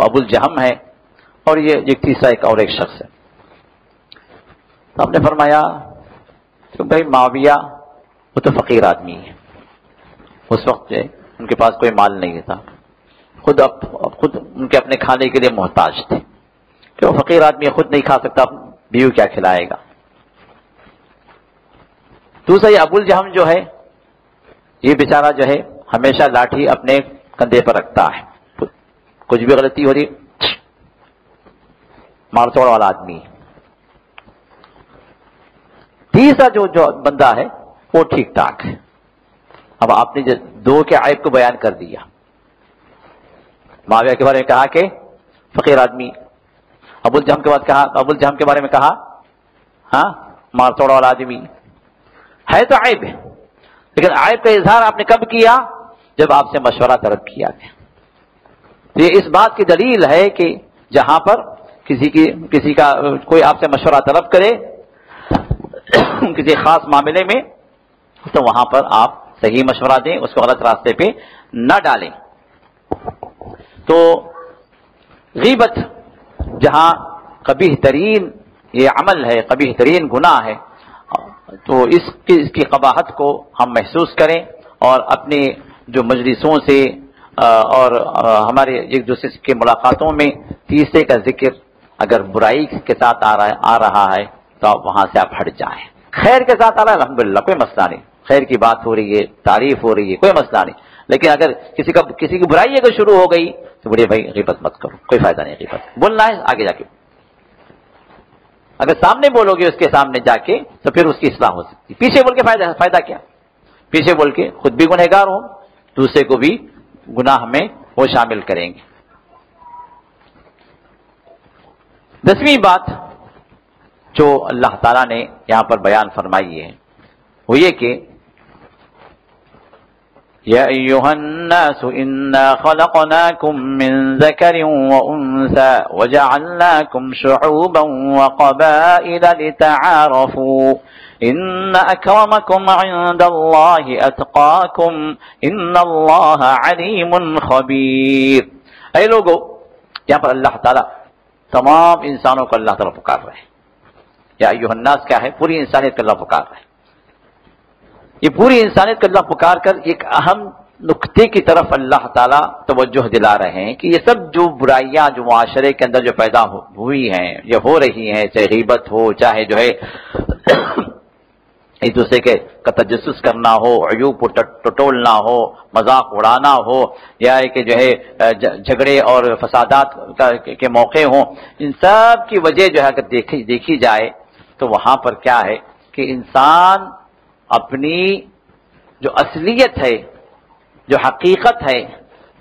ابو الجہم ہے، اور یہ ایک تیسرا ایک شخص ہے. تو آپ نے فرمایا کہ بھائی معاویہ وہ تو فقیر آدمی ہے، اس وقت جو ہے ان کے پاس کوئی مال نہیں تھا، خود ان کے اپنے کھانے کے لیے محتاج تھے، کہ وہ فقیر آدمی خود نہیں کھا سکتا، بیوی کیا کھلائے گا. دوسرا یہ ابو الجہم جو ہے، یہ بیچارہ جو ہے ہمیشہ لاٹھی اپنے کندھے پر رکھتا ہے، کچھ بھی غلطی ہو رہی مار توڑ والا آدمی ہے. تیسرا جو بندہ ہے وہ ٹھیک ٹھاک ہے. اب آپ نے 2 کے عیب کو بیان کر دیا. معاویہ کے بارے میں کہا کہ فقیر آدمی، ابو الجہم کے بارے میں کہا ہاں مار توڑ والا آدمی ہے، تو عیب ہے. لیکن عیب کا اظہار آپ نے کب کیا؟ جب آپ سے مشورہ طلب کیا گیا. یہ اس بات کی دلیل ہے کہ جہاں پر کسی کا کوئی آپ سے مشورہ طلب کرے کسی خاص معاملے میں، تو وہاں پر آپ صحیح مشورہ دیں، اس کو غلط راستے پہ نہ ڈالیں. تو غیبت جہاں قبیح ترین یہ عمل ہے، قبیح ترین گناہ ہے، تو اس کی قباحت کو ہم محسوس کریں اور اپنے جو مجلسوں سے اور ہمارے ایک دوسرے کی ملاقاتوں میں تیسرے کا ذکر اگر برائی کے ساتھ آ رہا ہے تو وہاں سے آپ ہٹ جائیں. خیر کے ساتھ آ رہا ہے الحمدللہ کوئی مسئلہ نہیں، خیر کی بات ہو رہی ہے، تعریف ہو رہی ہے، کوئی مسئلہ نہیں. لیکن اگر کسی کی برائی اگر شروع ہو گئی تو بڑے بھائی غیبت مت کرو، کوئی فائدہ نہیں. غیبت بولنا ہے آگے جا کے، اگر سامنے بولو گے اس کے سامنے جا کے تو پھر اس کی اصلاح ہو سکتی. پیچھے بول کے فائدہ کیا؟ پیچھے بول کے خود بھی گنہگار ہو، دوسرے کو بھی گناہ میں وہ شامل کریں گے. 10ویں بات جو اللہ تعالیٰ نے یہاں پر بیان فرمائی ہے وہ یہ کہ یا ایھا الناس انا خلقناکم من ذکر وانثى وجعلناکم شعوبا وقبائل لتعارفوا ان اکرمکم عند اللہ اتقاکم ان اللہ علیم خبیر. اے لوگو، یہاں پر اللہ تعالیٰ تمام انسانوں کو اللہ تعالیٰ پکار رہے ہیں. یا ایھا الناس کیا ہے؟ پوری انسانیت کو اللہ پکار رہے ہیں. یہ پوری انسانیت کو اللہ پکار کر ایک اہم نقطے کی طرف اللہ تعالیٰ توجہ دلا رہے ہیں کہ یہ سب جو برائیاں جو معاشرے کے اندر جو پیدا ہوئی ہیں یا ہو رہی ہیں، چاہے غیبت ہو، چاہے جو ہے ایک دوسرے کا تجسس کرنا ہو، عیوب کو ٹٹولنا ہو، مذاق اڑانا ہو، یا کہ جو ہے جھگڑے اور فسادات کے موقع ہوں، ان سب کی وجہ جو ہے اگر دیکھی جائے تو وہاں پر کیا ہے کہ انسان اپنی جو اصلیت ہے، جو حقیقت ہے،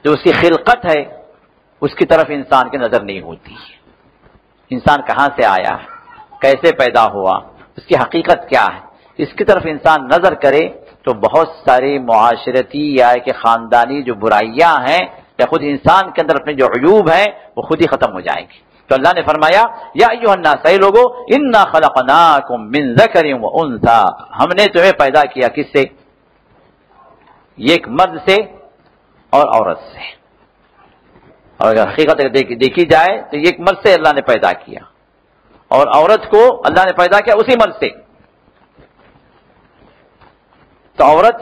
جو اس کی خلقت ہے، اس کی طرف انسان کی نظر نہیں ہوتی. انسان کہاں سے آیا ہے، کیسے پیدا ہوا، اس کی حقیقت کیا ہے، اس کی طرف انسان نظر کرے تو بہت ساری معاشرتی یا کہ خاندانی جو برائیاں ہیں یا خود انسان کے اندر اپنے جو عیوب ہیں وہ خود ہی ختم ہو جائیں گے. تو اللہ نے فرمایا یا ایھا الناس، اے لوگو، انا خلقناکم من ذکر و انثی، ہم نے تمہیں پیدا کیا کس سے؟ ایک مرد سے اور عورت سے. اور اگر حقیقت دیکھی جائے تو ایک مرد سے اللہ نے پیدا کیا اور عورت کو اللہ نے پیدا کیا اسی مرد سے. تو عورت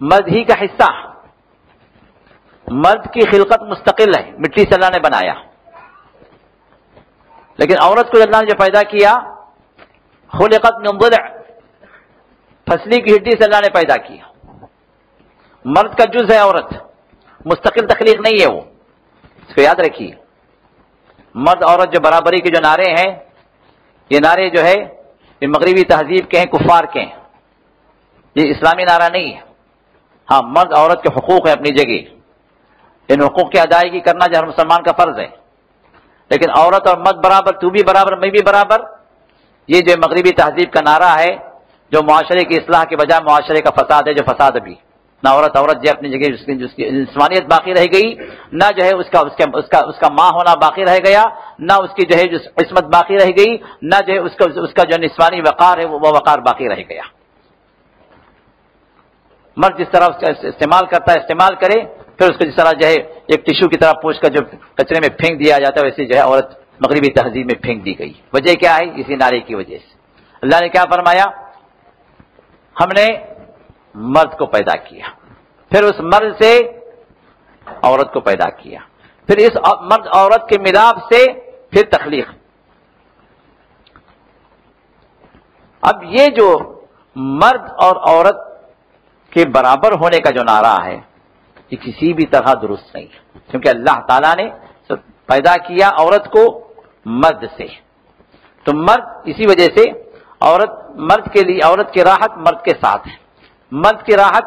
مرد ہی کا حصہ، مرد کی خلقت مستقل ہے، مٹی سے اللہ نے بنایا، لیکن عورت کو اللہ نے جو پیدا کیا خلقت من ضلع، پھسلی کی ہڈی سے اللہ نے پیدا کیا. مرد کا جز ہے عورت، مستقل تخلیق نہیں ہے وہ، اس کو یاد رکھیے. مرد عورت جو برابری کے جو نعرے ہیں، یہ نعرے جو ہے یہ مغربی تہذیب کے ہیں، کفار کے ہیں، یہ اسلامی نعرہ نہیں ہے. ہاں مرد عورت کے حقوق ہیں اپنی جگہ، ان حقوق کی ادائیگی کرنا جو ہر مسلمان کا فرض ہے، لیکن عورت اور مرد برابر، تو بھی برابر میں بھی برابر، یہ جو مغربی تہذیب کا نعرہ ہے جو معاشرے کی اصلاح کے بجائے معاشرے کا فساد ہے، جو فساد ابھی نہ عورت جو اپنی جگہ جس کی انسانیت باقی رہ گئی، نہ جو ہے اس کا ماں ہونا باقی رہ گیا، نہ اس کی جو ہے عصمت باقی رہ گئی، نہ جو ہے اس کا جو نسوانی وقار ہے وہ وقار باقی رہ گیا. مرد جس طرح اس کا استعمال کرتا ہے استعمال کرے، پھر اس کو جس طرح جو ہے ایک ٹشو کی طرح پوچھ کر جو کچرے میں پھینک دیا جاتا ہے، ویسے جو ہے عورت مغربی تہذیب میں پھینک دی گئی. وجہ کیا ہے؟ اسی نعرے کی وجہ سے. اللہ نے کیا فرمایا؟ ہم نے مرد کو پیدا کیا، پھر اس مرد سے عورت کو پیدا کیا، پھر اس مرد عورت کے ملاپ سے پھر تخلیق. اب یہ جو مرد اور عورت کے برابر ہونے کا جو نعرہ ہے یہ کسی بھی طرح درست نہیں ہے، کیونکہ اللہ تعالیٰ نے پیدا کیا عورت کو مرد سے. تو مرد اسی وجہ سے مرد کے لیے عورت کی راحت مرد کے ساتھ ہے، مرد کی راحت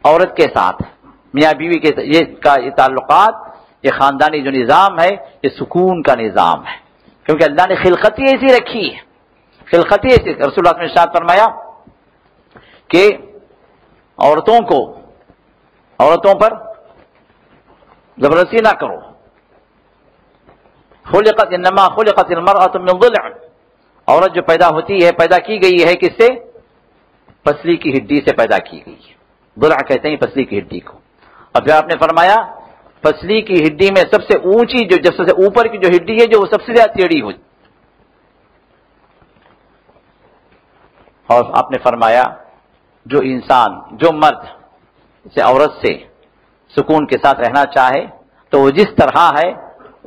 عورت کے ساتھ ہے. میاں بیوی کے یہ تعلقات، یہ خاندانی جو نظام ہے یہ سکون کا نظام ہے، کیونکہ اللہ نے خلقت ہی ایسی رکھی ہے. خلقت ہی ایسی. رسول اللہ نے ارشاد فرمایا کہ عورتوں پر زبردستی نہ کرو. انما خلقت المرأة من ضلع، عورت جو پیدا ہوتی ہے پیدا کی گئی ہے کس سے؟ پسلی کی ہڈی سے پیدا کی گئی ہے. ضلع کہتے ہیں پسلی کی ہڈی کو. اور پھر آپ نے فرمایا پسلی کی ہڈی میں سب سے اونچی جو سب سے اوپر کی جو ہڈی ہے جو وہ سب سے زیادہ ٹیڑھی ہوتی. اور آپ نے فرمایا جو انسان، جو مرد سے عورت سے سکون کے ساتھ رہنا چاہے تو وہ جس طرح ہے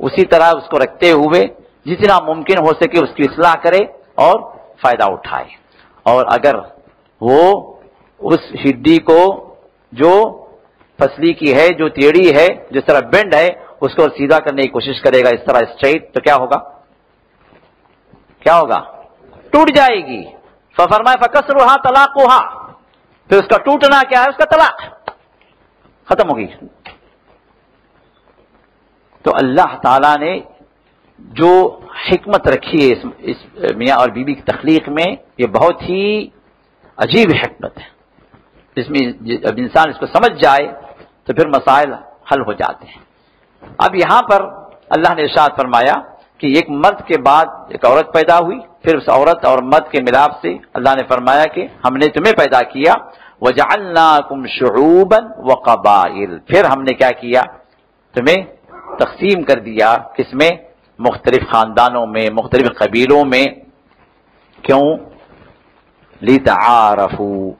اسی طرح اس کو رکھتے ہوئے جتنا ممکن ہو سکے اس کی اصلاح کرے اور فائدہ اٹھائے. اور اگر وہ اس ہڈی کو جو پسلی کی ہے، جو ٹیڑھی ہے، جس طرح بینڈ ہے، اس کو سیدھا کرنے کی کوشش کرے گا اس طرح اسٹریٹ، تو کیا ہوگا؟ ٹوٹ جائے گی. فرمایا فکسرھا طلاقھا، پھر اس کا ٹوٹنا کیا ہے؟ اس کا طلاق ختم ہوگی. تو اللہ تعالیٰ نے جو حکمت رکھی ہے اس میاں اور بیوی کی تخلیق میں، یہ بہت ہی عجیب حکمت ہے. اس میں اب انسان اس کو سمجھ جائے تو پھر مسائل حل ہو جاتے ہیں. اب یہاں پر اللہ نے ارشاد فرمایا کہ ایک مرد کے بعد ایک عورت پیدا ہوئی، پھر اس عورت اور مرد کے ملاپ سے اللہ نے فرمایا کہ ہم نے تمہیں پیدا کیا وَجَعَلْنَاكُمْ شُعُوبًا وَقَبَائِلَ، پھر ہم نے کیا کیا؟ تمہیں تقسیم کر دیا. کس میں؟ مختلف خاندانوں میں، مختلف قبیلوں میں. کیوں؟ لِتَعَارَفُوا،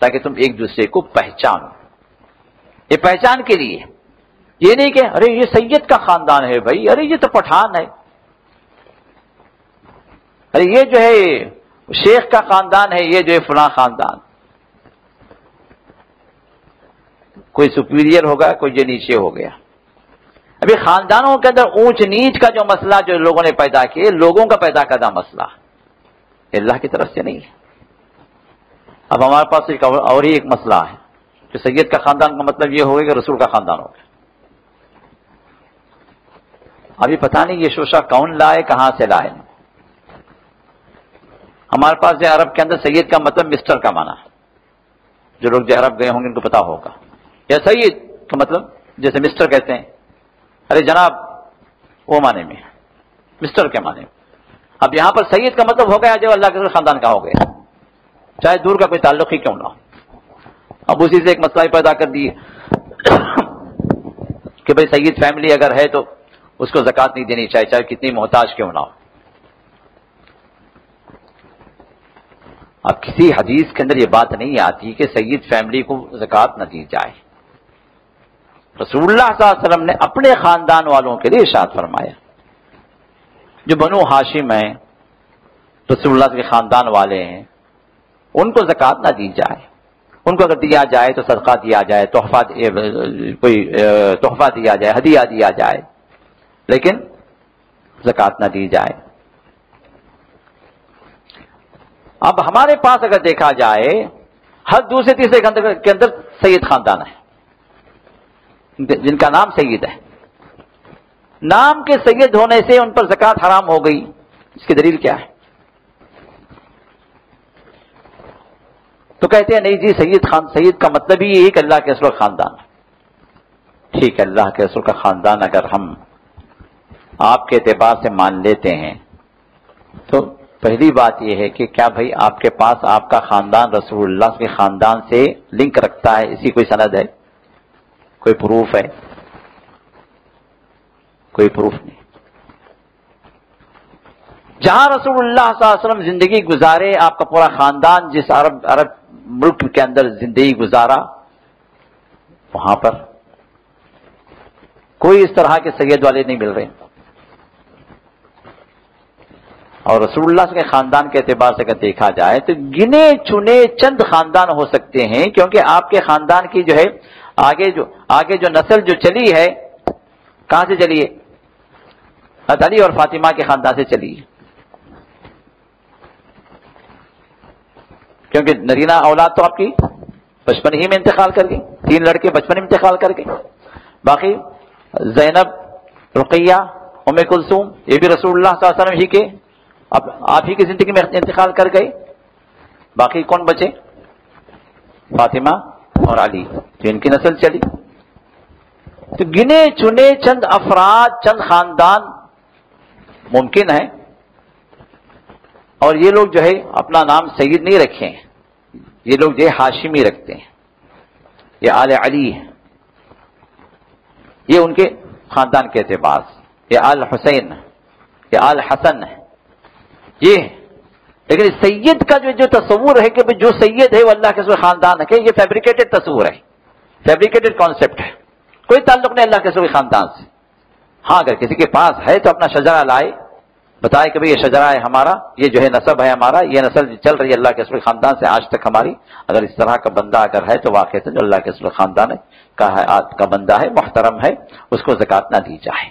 تاکہ تم ایک دوسرے کو پہچانو. یہ پہچان کے لیے، یہ نہیں کہ ارے یہ سید کا خاندان ہے بھائی، ارے یہ تو پٹھان ہے، ارے یہ جو ہے شیخ کا خاندان ہے، یہ جو ہے فلاں خاندان. کوئی سپیریئر ہوگا، کوئی جو نیچے ہو گیا. ابھی خاندانوں کے اندر اونچ نیچ کا جو مسئلہ جو لوگوں نے پیدا کیے، لوگوں کا پیدا کردہ مسئلہ، اللہ کی طرف سے نہیں ہے. اب ہمارے پاس اور ہی ایک مسئلہ ہے کہ سید کا خاندان کا مطلب یہ ہوگا کہ رسول کا خاندان ہوگا. ابھی پتہ نہیں یہ شوشہ کون لائے، کہاں سے لائے. ہمارے پاس جو عرب کے اندر سید کا مطلب مسٹر کا معنی ہے. جو لوگ جو عرب گئے ہوں گے ان کو پتا ہوگا. یا سید کا مطلب جیسے مسٹر کہتے ہیں، ارے جناب، وہ معنی میں مسٹر کے معنی میں. اب یہاں پر سید کا مطلب ہو گیا جو اللہ کے خاندان کا ہو گیا، چاہے دور کا کوئی تعلق ہی کیوں نہ ہو. اب اسی سے ایک مسئلہ ہی پیدا کر دیے کہ بھئی سید فیملی اگر ہے تو اس کو زکوٰۃ نہیں دینی چاہیے، چاہے کتنی محتاج کیوں نہ ہو. اب کسی حدیث کے اندر یہ بات نہیں آتی کہ سید فیملی کو زکوٰۃ نہ دی جائے. رسول اللہ صلی اللہ علیہ وسلم نے اپنے خاندان والوں کے لیے ارشاد فرمایا، جو بنو ہاشم ہیں، رسول اللہ کے خاندان والے ہیں، ان کو زکوٰۃ نہ دی جائے. ان کو اگر دیا جائے تو صدقہ دیا جائے، کوئی تحفہ دیا جائے، ہدیہ دیا جائے، لیکن زکوٰۃ نہ دی جائے. اب ہمارے پاس اگر دیکھا جائے ہر دوسرے تیسرے کے اندر سید خاندان ہے جن کا نام سید ہے. نام کے سید ہونے سے ان پر زکوٰۃ حرام ہو گئی. اس کی دلیل کیا ہے؟ تو کہتے ہیں نہیں جی سید کا مطلب ہی یہی کہ اللہ کے رسول خاندان. ٹھیک ہے، اللہ کے رسول کا خاندان اگر ہم آپ کے اعتبار سے مان لیتے ہیں تو پہلی بات یہ ہے کہ کیا بھائی آپ کے پاس آپ کا خاندان رسول اللہ کے خاندان سے لنک رکھتا ہے؟ اسی کوئی سند ہے، کوئی پروف ہے؟ کوئی پروف نہیں. جہاں رسول اللہ صلی اللہ علیہ وسلم زندگی گزارے، آپ کا پورا خاندان جس عرب ملک کے اندر زندگی گزارا، وہاں پر کوئی اس طرح کے سید والے نہیں مل رہے. اور رسول اللہ کے خاندان کے اعتبار سے اگر دیکھا جائے تو گنے چنے چند خاندان ہو سکتے ہیں، کیونکہ آپ کے خاندان کی جو ہے آگے جو نسل جو چلی ہے، کہاں سے چلی ہے؟ حضرت علی اور فاطمہ کے خاندان سے چلی ہے. کیونکہ نرینہ اولاد تو آپ کی بچپن ہی میں انتقال کر گئی، 3 لڑکے بچپن میں انتقال کر گئے. باقی زینب، رقیہ، ام کلثوم، یہ بھی رسول اللہ صلی اللہ علیہ وسلم ہی کے اب آپ ہی کی زندگی میں انتقال کر گئے. باقی کون بچے؟ فاطمہ اور علی، تو ان کی نسل چلی. تو گنے چنے چند افراد، چند خاندان ممکن ہے. اور یہ لوگ جو ہے اپنا نام سید نہیں رکھے ہیں، یہ لوگ جو ہے ہاشمی رکھتے ہیں. یہ آل علی ہے، یہ ان کے خاندان کے اعتبار سے. یہ آل حسین، یہ آل حسن ہے، یہ. لیکن سید کا جو تصور ہے کہ جو سید ہے وہ اللہ کے سوا خاندان ہے، کہ یہ فیبریکیٹڈ تصور ہے، فیبریکیٹڈ کانسیپٹ ہے. کوئی تعلق نہیں اللہ کے سوا خاندان سے. ہاں اگر کسی کے پاس ہے تو اپنا شجرہ لائے، بتائے کہ بھئی یہ شجرہ ہے ہمارا، یہ جو ہے نسب ہے ہمارا، یہ نسل چل رہی ہے اللہ کے سوا خاندان سے آج تک ہماری. اگر اس طرح کا بندہ اگر ہے تو واقعی جو اللہ کے سوا خاندان ہے کا بندہ ہے، محترم ہے، اس کو زکوٰۃ نہ دی جائے.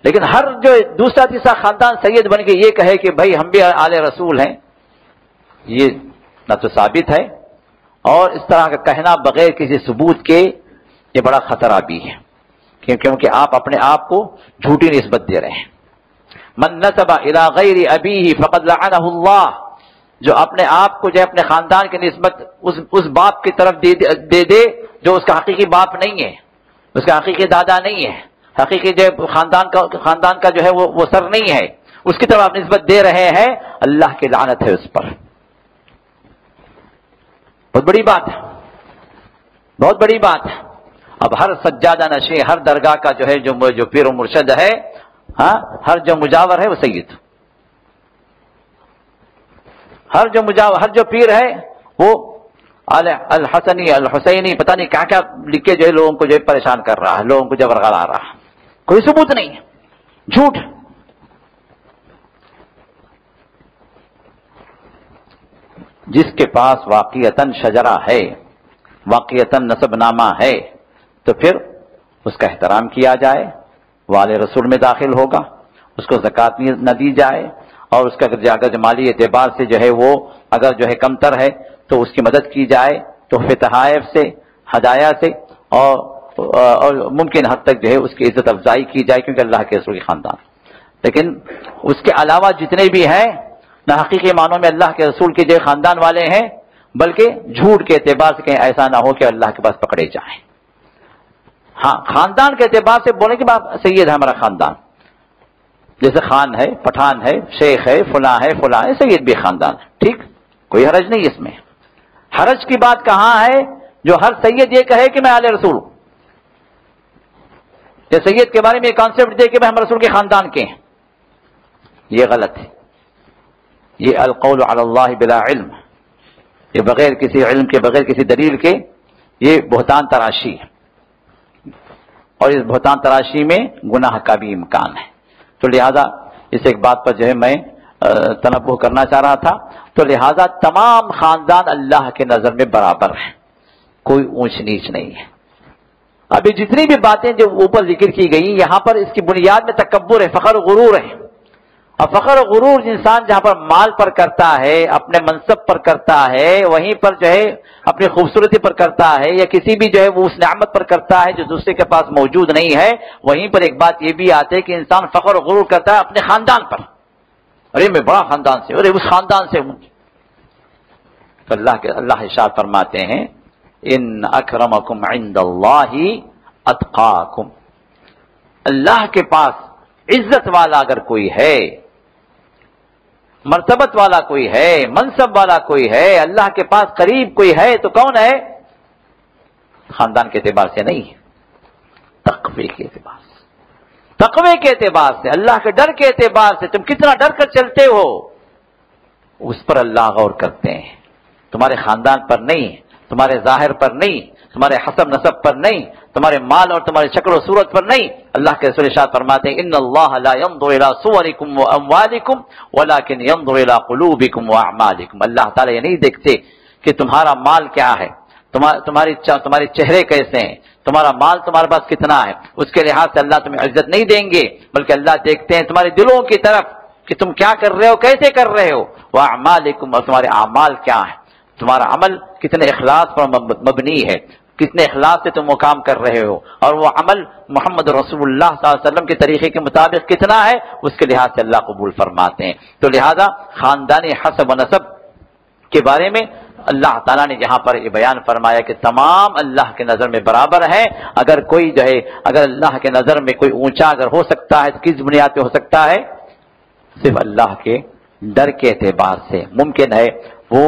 لیکن ہر جو دوسرا تیسرا خاندان سید بن کے یہ کہے کہ بھائی ہم بھی آل رسول ہیں، یہ نہ تو ثابت ہے، اور اس طرح کا کہنا بغیر کسی ثبوت کے یہ بڑا خطرہ بھی ہے، کیونکہ آپ اپنے آپ کو جھوٹی نسبت دے رہے ہیں. من نسب الی غیر ابیہ فقد لعنہ اللہ، جو اپنے آپ کو جو ہے اپنے خاندان کی نسبت اس باپ کی طرف دے جو اس کا حقیقی باپ نہیں ہے، اس کا حقیقی دادا نہیں ہے، حقیقی جو خاندان کا جو ہے وہ سر نہیں ہے، اس کی طرف آپ نسبت دے رہے ہیں، اللہ کی لعنت ہے اس پر. بہت بڑی بات ہے، بہت بڑی بات ہے. اب ہر سجادہ نشین، ہر درگاہ کا جو ہے جو پیر و مرشد ہے، ہاں، ہر جو مجاور ہے وہ سید، ہر جو پیر ہے وہ الحسنی الحسینی پتہ نہیں کیا کیا لکھ کے جو ہے لوگوں کو جو ہے پریشان کر رہا ہے، لوگوں کو جبر غلا رہا ہے، کوئی ثبوت نہیں ہے، جھوٹ۔ جس کے پاس واقعتاً شجرہ ہے، واقعتاً نسب نامہ ہے، تو پھر اس کا احترام کیا جائے، والے رسول میں داخل ہوگا، اس کو زکوٰۃ نہ دی جائے، اور اس کا اگر مالی اعتبار سے جو ہے وہ اگر جو ہے کمتر ہے تو اس کی مدد کی جائے، تحفے تحائف سے، ہدایہ سے، اور ممکن حد تک جو ہے اس کی عزت افزائی کی جائے، کیونکہ اللہ کے رسول کی خاندان۔ لیکن اس کے علاوہ جتنے بھی ہیں نہ حقیقی معنوں میں اللہ کے رسول کے جو خاندان والے ہیں، بلکہ جھوٹ کے اعتبار سے کہیں ایسا نہ ہو کہ اللہ کے پاس پکڑے جائیں۔ ہاں، خاندان کے اعتبار سے بولیں کہ باپ سید ہے ہمارا خاندان، جیسے خان ہے، پٹھان ہے، شیخ ہے، فلاں ہے، فلاں ہے، سید بھی خاندان ہے، ٹھیک، کوئی حرج نہیں اس میں۔ حرج کی بات کہاں ہے جو ہر سید یہ کہے کہ میں آل رسول ہوں، یا سید کے بارے میں یہ کانسیپٹ دے کہ میں ہم رسول کے خاندان کے ہیں، یہ غلط ہے۔ یہ القول علی اللہ بلا علم، یہ بغیر کسی علم کے، بغیر کسی دلیل کے، یہ بہتان تراشی ہے، اور اس بہتان تراشی میں گناہ کا بھی امکان ہے۔ تو لہذا اس ایک بات پر جو ہے میں تنبہ کرنا چاہ رہا تھا، تو لہذا تمام خاندان اللہ کے نظر میں برابر ہیں، کوئی اونچ نیچ نہیں ہے۔ ابھی جتنی بھی باتیں جو اوپر ذکر کی گئی، یہاں پر اس کی بنیاد میں تکبر ہے، فخر و غرور ہے۔ اور فخر و غرور انسان جہاں پر مال پر کرتا ہے، اپنے منصب پر کرتا ہے، وہیں پر جو ہے اپنی خوبصورتی پر کرتا ہے، یا کسی بھی جو ہے وہ اس نعمت پر کرتا ہے جو دوسرے کے پاس موجود نہیں ہے، وہیں پر ایک بات یہ بھی آتی ہے کہ انسان فخر و غرور کرتا ہے اپنے خاندان پر، ارے میں بڑا خاندان سے، ارے اس خاندان سے ہوں۔ تو اللہ ارشاد فرماتے ہیں ان اکرمکم عند اللہ اتقاکم، اللہ کے پاس عزت والا اگر کوئی ہے، مرتبت والا کوئی ہے، منصب والا کوئی ہے، اللہ کے پاس قریب کوئی ہے، تو کون ہے؟ خاندان کے اعتبار سے نہیں، تقوی کے اعتبار سے، تقوی کے اعتبار سے، اللہ کے ڈر کے اعتبار سے، تم کتنا ڈر کر چلتے ہو اس پر اللہ غور کرتے ہیں، تمہارے خاندان پر نہیں، تمہارے ظاہر پر نہیں، تمہارے حسب نسب پر نہیں، تمہارے مال اور تمہاری شکل و صورت پر نہیں۔ اللہ کے رسول ارشاد فرماتے ہیں ان اللہ لا ينظر الى صورکم واموالکم ولكن ينظر الى قلوبکم واعمالکم، اللہ تعالیٰ یہ نہیں دیکھتے کہ تمہارا مال کیا ہے، تمہارے چہرے کیسے ہیں، تمہارا مال تمہارے پاس کتنا ہے، اس کے لحاظ سے اللہ تمہیں عزت نہیں دیں گے، بلکہ اللہ دیکھتے ہیں تمہارے دلوں کی طرف کہ تم کیا کر رہے ہو، کیسے کر رہے ہو، واعمالکم، اور تمہارے اعمال کیا ہیں، تمہارا عمل کتنے اخلاص پر مبنی ہے، کتنے اخلاص سے تم وہ کام کر رہے ہو، اور وہ عمل محمد رسول اللہ صلی اللہ علیہ وسلم کے طریقے کے مطابق کتنا ہے، اس کے لحاظ سے اللہ قبول فرماتے ہیں۔ تو لہذا خاندانی حسب و نسب کے بارے میں اللہ تعالیٰ نے یہاں پر یہ بیان فرمایا کہ تمام اللہ کے نظر میں برابر ہے۔ اگر کوئی جو ہے، اگر اللہ کے نظر میں کوئی اونچا اگر ہو سکتا ہے تو کس بنیاد پہ ہو سکتا ہے؟ صرف اللہ کے ڈر کے اعتبار سے۔ ممکن ہے وہ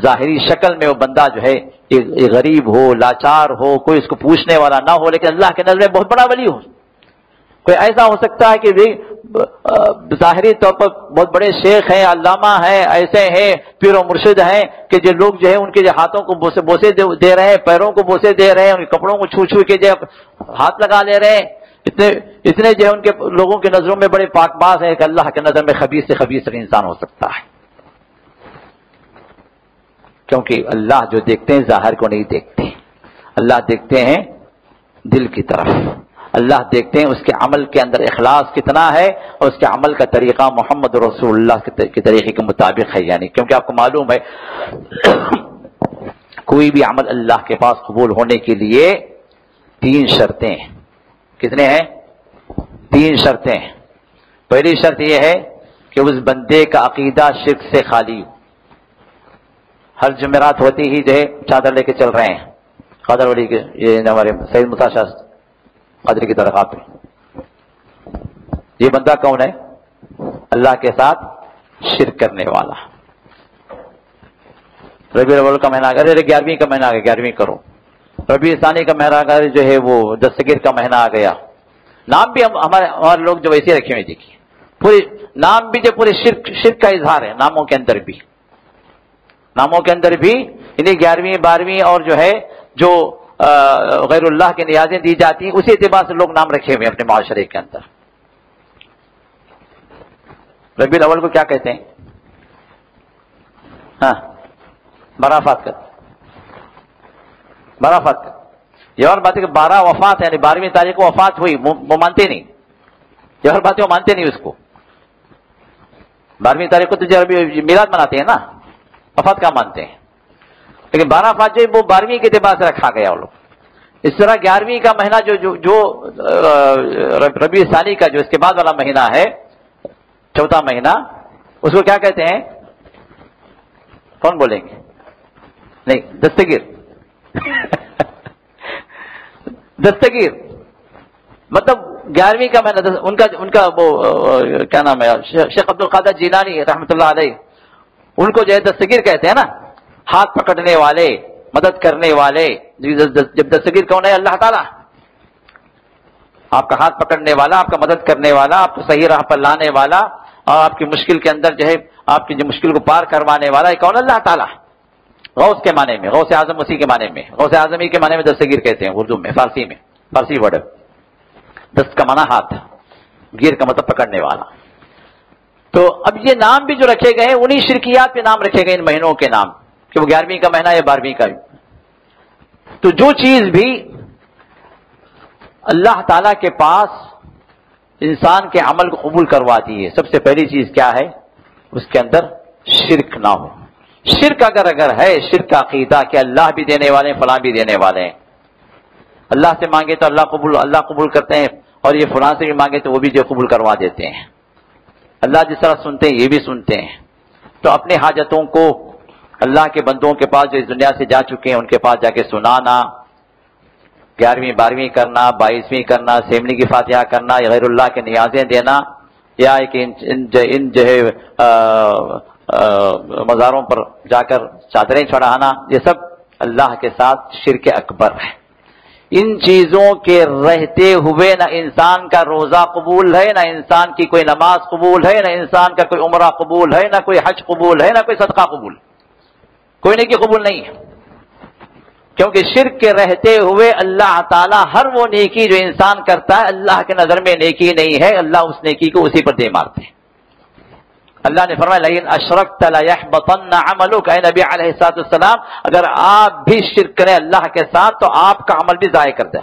ظاہری شکل میں وہ بندہ جو ہے یہ غریب ہو، لاچار ہو، کوئی اس کو پوچھنے والا نہ ہو، لیکن اللہ کے نظر میں بہت بڑا ولی ہو۔ کوئی ایسا ہو سکتا ہے کہ ظاہری طور پر بہت بڑے شیخ ہیں، علامہ ہیں، ایسے ہیں، پیر و مرشد ہیں کہ جو لوگ جو ہے ان کے جو ہاتھوں کو بوسے دے رہے ہیں، پیروں کو بوسے دے رہے ہیں، ان کے کپڑوں کو چھو چھو کے جو ہاتھ لگا لے رہے ہیں، اتنے جو ہے ان کے لوگوں کی نظروں میں بڑے پاک باز ہیں کہ اللہ کے نظر میں خبیث سے خبیث انسان ہو سکتا ہے، کیونکہ اللہ جو دیکھتے ہیں ظاہر کو نہیں دیکھتے، اللہ دیکھتے ہیں دل کی طرف، اللہ دیکھتے ہیں اس کے عمل کے اندر اخلاص کتنا ہے، اور اس کے عمل کا طریقہ محمد رسول اللہ کے طریقے کے مطابق ہے، یعنی کیونکہ آپ کو معلوم ہے کوئی بھی عمل اللہ کے پاس قبول ہونے کے لیے 3 شرطیں ہیں۔ کتنے ہیں؟ 3 شرطیں۔ پہلی شرط یہ ہے کہ اس بندے کا عقیدہ شرک سے خالی ہو۔ ہر جمعرات ہوتی ہی جو ہے چادر لے کے چل رہے ہیں قادر ولی کے، یہ ہمارے سید متاشا قادری کی درگاہ پہ، یہ بندہ کون ہے؟ اللہ کے ساتھ شرک کرنے والا۔ ربیع الاول کا مہینہ آ گیا، 11ویں کا مہینہ آ گیا، 11ویں کرو۔ ربیع ثانی کا مہینہ آ گیا، جو ہے وہ دستگیر کا مہینہ آ گیا۔ نام بھی ہمارے لوگ جو ویسے رکھے ہوئے دیکھیے، پورے نام بھی جو پورے شرک کا اظہار ہے، ناموں کے اندر بھی انہیں 11ویں 12ویں اور جو ہے جو غیر اللہ کے نیازیں دی جاتی ہیں اسی اعتبار سے لوگ نام رکھے ہوئے ہیں اپنے معاشرے کے اندر. ربیع الاول کو کیا کہتے ہیں؟ ہاں برافات کا. برافات کا یہ اور بات ہے کہ 12 وفات ہے یعنی 12ویں تاریخ کو وفات ہوئی وہ مانتے نہیں. یہ اور بات ہے وہ مانتے نہیں اس کو. 12ویں تاریخ کو تو جو میلاد مناتے ہیں نا, وفات کا مانتے ہیں, لیکن 12 وفات جو وہ 12ویں کے اعتبار سے رکھا گیا وہ لوگ. اس طرح 11ویں کا مہینہ جو ربیع ثانی کا جو اس کے بعد والا مہینہ ہے, چوتھا مہینہ, اس کو کیا کہتے ہیں؟ کون بولیں گے؟ نہیں, دستگیر. دستگیر مطلب 11ویں کا مہینہ. ان کا وہ کیا نام ہے, شیخ عبد القادر جیلانی رحمۃ اللہ علیہ, ان کو جو ہے دستگیر کہتے ہیں نا, ہاتھ پکڑنے والے, مدد کرنے والے. جب دستگیر کون ہے؟ اللہ تعالیٰ. آپ کا ہاتھ پکڑنے والا, آپ کا مدد کرنے والا, آپ کو صحیح راہ پر لانے والا, اور آپ کی مشکل کے اندر جو ہے آپ کی جو مشکل کو پار کروانے والا, یہ کون؟ اللہ تعالیٰ. غوث کے معنی میں, غوث اعظم اسی کے معنی میں, غوث اعظمی کے معنی میں دستگیر کہتے ہیں اردو میں, فارسی میں, فارسی ورڈ. دست کا معنی ہاتھ, گیر کا مطلب پکڑنے والا. تو اب یہ نام بھی جو رکھے گئے انہی شرکیات پہ نام رکھے گئے ان مہینوں کے نام, کہ وہ 11ویں کا مہینہ یا 12ویں کا. تو جو چیز بھی اللہ تعالی کے پاس انسان کے عمل کو قبول کرواتی ہے, سب سے پہلی چیز کیا ہے؟ اس کے اندر شرک نہ ہو. شرک اگر ہے, شرک کا عقیدہ کہ اللہ بھی دینے والے ہیں, فلاں بھی دینے والے ہیں, اللہ سے مانگے تو اللہ قبول کرتے ہیں, اور یہ فلاں سے بھی مانگے تو وہ بھی جو قبول کروا دیتے ہیں. اللہ جس طرح سنتے ہیں یہ بھی سنتے ہیں. تو اپنے حاجتوں کو اللہ کے بندوں کے پاس جو اس دنیا سے جا چکے ہیں ان کے پاس جا کے سنانا, 11ویں 12ویں کرنا, 22ویں کرنا, سیمنی کی فاتحہ کرنا, یا غیر اللہ کے نیازیں دینا, یا کہ ان جو ہے مزاروں پر جا کر چادریں چڑھانا, یہ سب اللہ کے ساتھ شرک اکبر ہے. ان چیزوں کے رہتے ہوئے نہ انسان کا روزہ قبول ہے, نہ انسان کی کوئی نماز قبول ہے, نہ انسان کا کوئی عمرہ قبول ہے, نہ کوئی حج قبول ہے, نہ کوئی صدقہ قبول, کوئی نیکی قبول نہیں ہے. کیونکہ شرک کے رہتے ہوئے اللہ تعالیٰ ہر وہ نیکی جو انسان کرتا ہے اللہ کے نظر میں نیکی نہیں ہے, اللہ اس نیکی کو اسی پر دے مارتے ہیں. اللہ نے فرمایا لئن اشرکت لیحبطن عملک, اے نبی علیہ الصلوۃ والسلام اگر آپ بھی شرک کریں اللہ کے ساتھ تو آپ کا عمل بھی ضائع کر دے,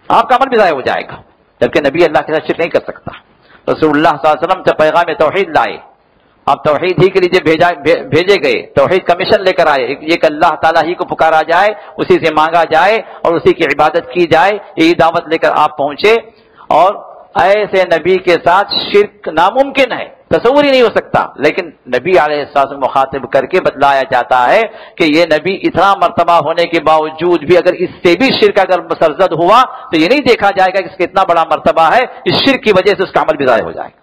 آپ کا عمل بھی ضائع ہو جائے گا. جبکہ نبی اللہ کے ساتھ شرک نہیں کر سکتا. رسول اللہ صلی اللہ علیہ وسلم سے پیغام توحید لائے, آپ توحید ہی کے لیے بھیجے گئے, توحید کا مشن لے کر آئے, یہ کہ اللہ تعالیٰ ہی کو پکارا جائے, اسی سے مانگا جائے اور اسی کی عبادت کی جائے, یہی دعوت لے کر آپ پہنچے. اور ایسے نبی کے ساتھ شرک ناممکن ہے, تصور ہی نہیں ہو سکتا. لیکن نبی علیہ السلام مخاطب کر کے بتلایا جاتا ہے کہ یہ نبی اتنا مرتبہ ہونے کے باوجود بھی اگر اس سے بھی شرک اگر مسرزد ہوا تو یہ نہیں دیکھا جائے گا کہ اس کا اتنا بڑا مرتبہ ہے, اس شرک کی وجہ سے اس کا عمل بھی ضائع ہو جائے گا.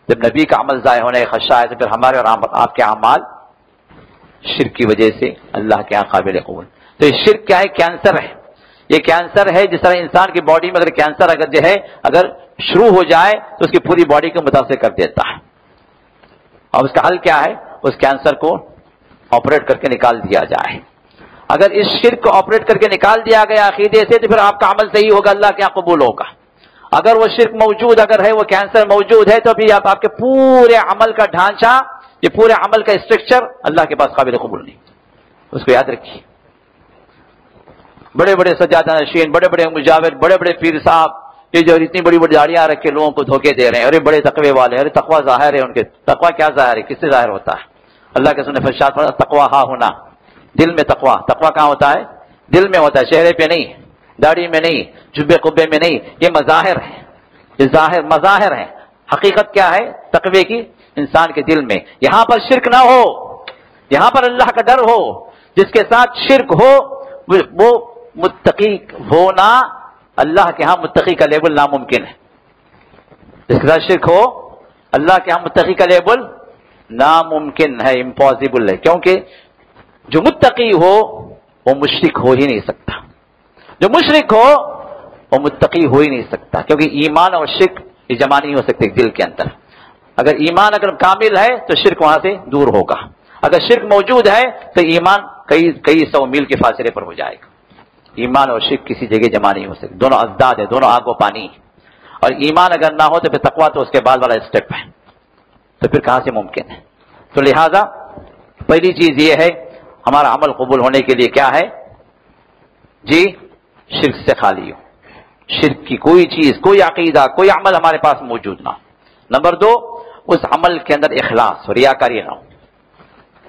جب نبی کا عمل ضائع ہونے کا خدشہ ہے تو پھر ہمارے اور آپ کے اعمال شرک کی وجہ سے اللہ کے یہاں قابل قبول. تو یہ شرک کیا ہے؟ کینسر ہے. یہ کینسر ہے, جس طرح انسان کی باڈی میں اگر کینسر اگر جو ہے اگر شروع ہو جائے تو اس کی پوری باڈی کو متاثر کر دیتا ہے. اور اس کا حل کیا ہے؟ اس کینسر کو آپریٹ کر کے نکال دیا جائے. اگر اس شرک کو آپریٹ کر کے نکال دیا گیا عقیدے سے تو پھر آپ کا عمل صحیح ہوگا, اللہ کے یہاں قبول ہوگا. اگر وہ شرک موجود اگر ہے, وہ کینسر موجود ہے, تو پھر آپ کے پورے عمل کا ڈھانچہ, یہ پورے عمل کا اسٹرکچر اللہ کے پاس قابل قبول نہیں. اس کو یاد رکھیے. بڑے بڑے سجادہ نشین, بڑے بڑے مجاور, بڑے بڑے پیر صاحب, یہ جو اتنی بڑی بڑی داڑیاں رکھ کے لوگوں کو دھوکے دے رہے ہیں, ارے بڑے تقوی والے, ارے تقوی ظاہر ہے ان کے. تقوی کیا ظاہر ہے؟ کس سے ظاہر ہوتا ہے؟ اللہ کے سنے فرشاد فرمایا تقوی ہا ہونا, دل میں تقوی. تقوی کہاں ہوتا ہے؟ دل میں ہوتا ہے, چہرے پہ نہیں, داڑھی میں نہیں, جبے قبے میں نہیں. یہ مظاہر ہیں, یہ مظاہر ہیں. حقیقت کیا ہے تقوی کی؟ انسان کے دل میں. یہاں پر شرک نہ ہو, یہاں پر اللہ کا ڈر ہو. جس کے ساتھ شرک ہو وہ متقی ہونا اللہ کے ہاں متقی کا لیبل ناممکن ہے. جس کے ساتھ شرک ہو اللہ کے ہاں متقی کا لیبل ناممکن ہے, امپاسبل ہے. کیونکہ جو متقی ہو وہ مشرک ہو ہی نہیں سکتا, جو مشرک ہو وہ متقی ہو ہی نہیں سکتا. کیونکہ ایمان اور شرک یہ جمع نہیں ہو سکتے دل کے اندر. اگر ایمان اگر کامل ہے تو شرک وہاں سے دور ہوگا, اگر شرک موجود ہے تو ایمان کئی سو میل کے فاصلے پر ہو جائے گا. ایمان اور شرک کسی جگہ جمع نہیں ہو سکتے، دونوں ازداد ہے، دونوں آگ و پانی. اور ایمان اگر نہ ہو تو پھر تقویٰ تو اس کے بعد والا اسٹیپ ہے، تو پھر کہاں سے ممکن ہے؟ تو لہذا پہلی چیز یہ ہے ہمارا عمل قبول ہونے کے لیے کیا ہے جی؟ شرک سے خالی ہو، شرک کی کوئی چیز، کوئی عقیدہ، کوئی عمل ہمارے پاس موجود نہ ہو. نمبر 2، اس عمل کے اندر اخلاص اور ریاکاری نہ ہو،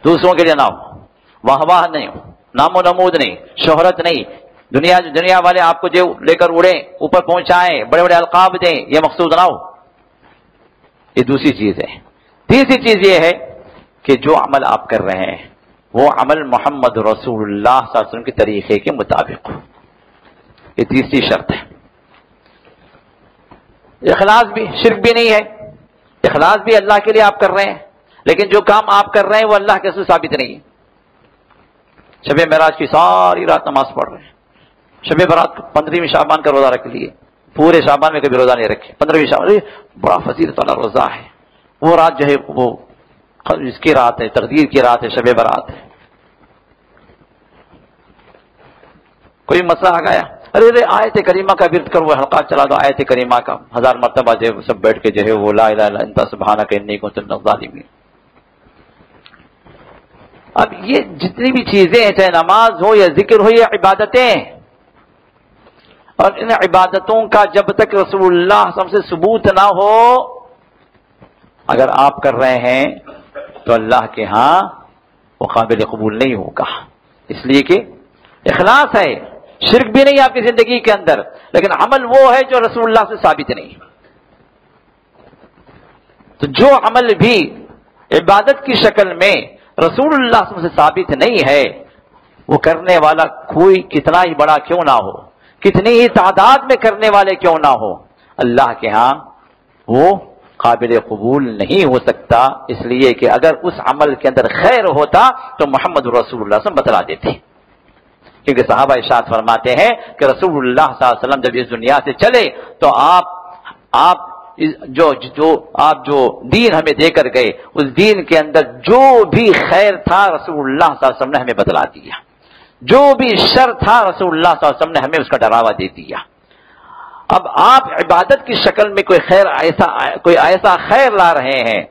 دوسروں کے لیے نہ ہو، واہ واہ نہیں ہو، نام و نمود نہیں، شہرت نہیں، دنیا والے آپ کو جو لے کر اڑیں، اوپر پہنچائیں، بڑے بڑے القاب دیں، یہ مقصود نہ ہو. یہ دوسری چیز ہے. تیسری چیز یہ ہے کہ جو عمل آپ کر رہے ہیں وہ عمل محمد رسول اللہ صلی اللہ علیہ وسلم کے طریقے کے مطابق ہو. یہ تیسری شرط ہے. اخلاص بھی، شرک بھی نہیں ہے، اخلاص بھی اللہ کے لیے آپ کر رہے ہیں، لیکن جو کام آپ کر رہے ہیں وہ اللہ کے سے ثابت نہیں ہے. شب معراج کی ساری رات نماز پڑھ رہے ہیں، شب برات 15ویں شعبان کا روزہ رکھ لیے، پورے شعبان میں کبھی روزہ نہیں رکھے، 15ویں شعبان بڑا فضیلت والا روزہ ہے. وہ رات جو ہے وہ اس کی رات ہے، تقدیر کی رات ہے، شب برات ہے. کوئی مسئلہ آ گیا، ارے آیت کریمہ کا ورد کرو، حلقات چلا دو آیت کریمہ کا 1000 مرتبہ جو ہے سب بیٹھ کے جو ہے وہ لا الہ الا انت سبحانک انی کنت من الظالمین. اب یہ جتنی بھی چیزیں ہیں، چاہے نماز ہو یا ذکر ہو یا عبادتیں، اور ان عبادتوں کا جب تک رسول اللہ صلی اللہ علیہ وسلم سے ثبوت نہ ہو اگر آپ کر رہے ہیں تو اللہ کے ہاں وہ قابل قبول نہیں ہوگا. اس لیے کہ اخلاص ہے، شرک بھی نہیں آپ کی زندگی کے اندر، لیکن عمل وہ ہے جو رسول اللہ سے ثابت نہیں. تو جو عمل بھی عبادت کی شکل میں رسول اللہ صلی اللہ علیہ وسلم سے ثابت نہیں ہے، وہ کرنے والا کوئی کتنا ہی بڑا کیوں نہ ہو، کتنی ہی تعداد میں کرنے والے کیوں نہ ہو، اللہ کے ہاں وہ قابل قبول نہیں ہو سکتا. اس لیے کہ اگر اس عمل کے اندر خیر ہوتا تو محمد رسول اللہ صلی اللہ علیہ وسلم بتلا دیتے. کیونکہ صحابہ ارشاد فرماتے ہیں کہ رسول اللہ صلی اللہ علیہ وسلم جب اس دنیا سے چلے تو آپ جو دین ہمیں دے کر گئے، اس دین کے اندر جو بھی خیر تھا رسول اللہ صلی اللہ علیہ وسلم نے ہمیں بتلا دیا، جو بھی شر تھا رسول اللہ صلی اللہ علیہ وسلم نے ہمیں اس کا ڈراوا دے دیا. اب آپ عبادت کی شکل میں کوئی ایسا خیر لا رہے ہیں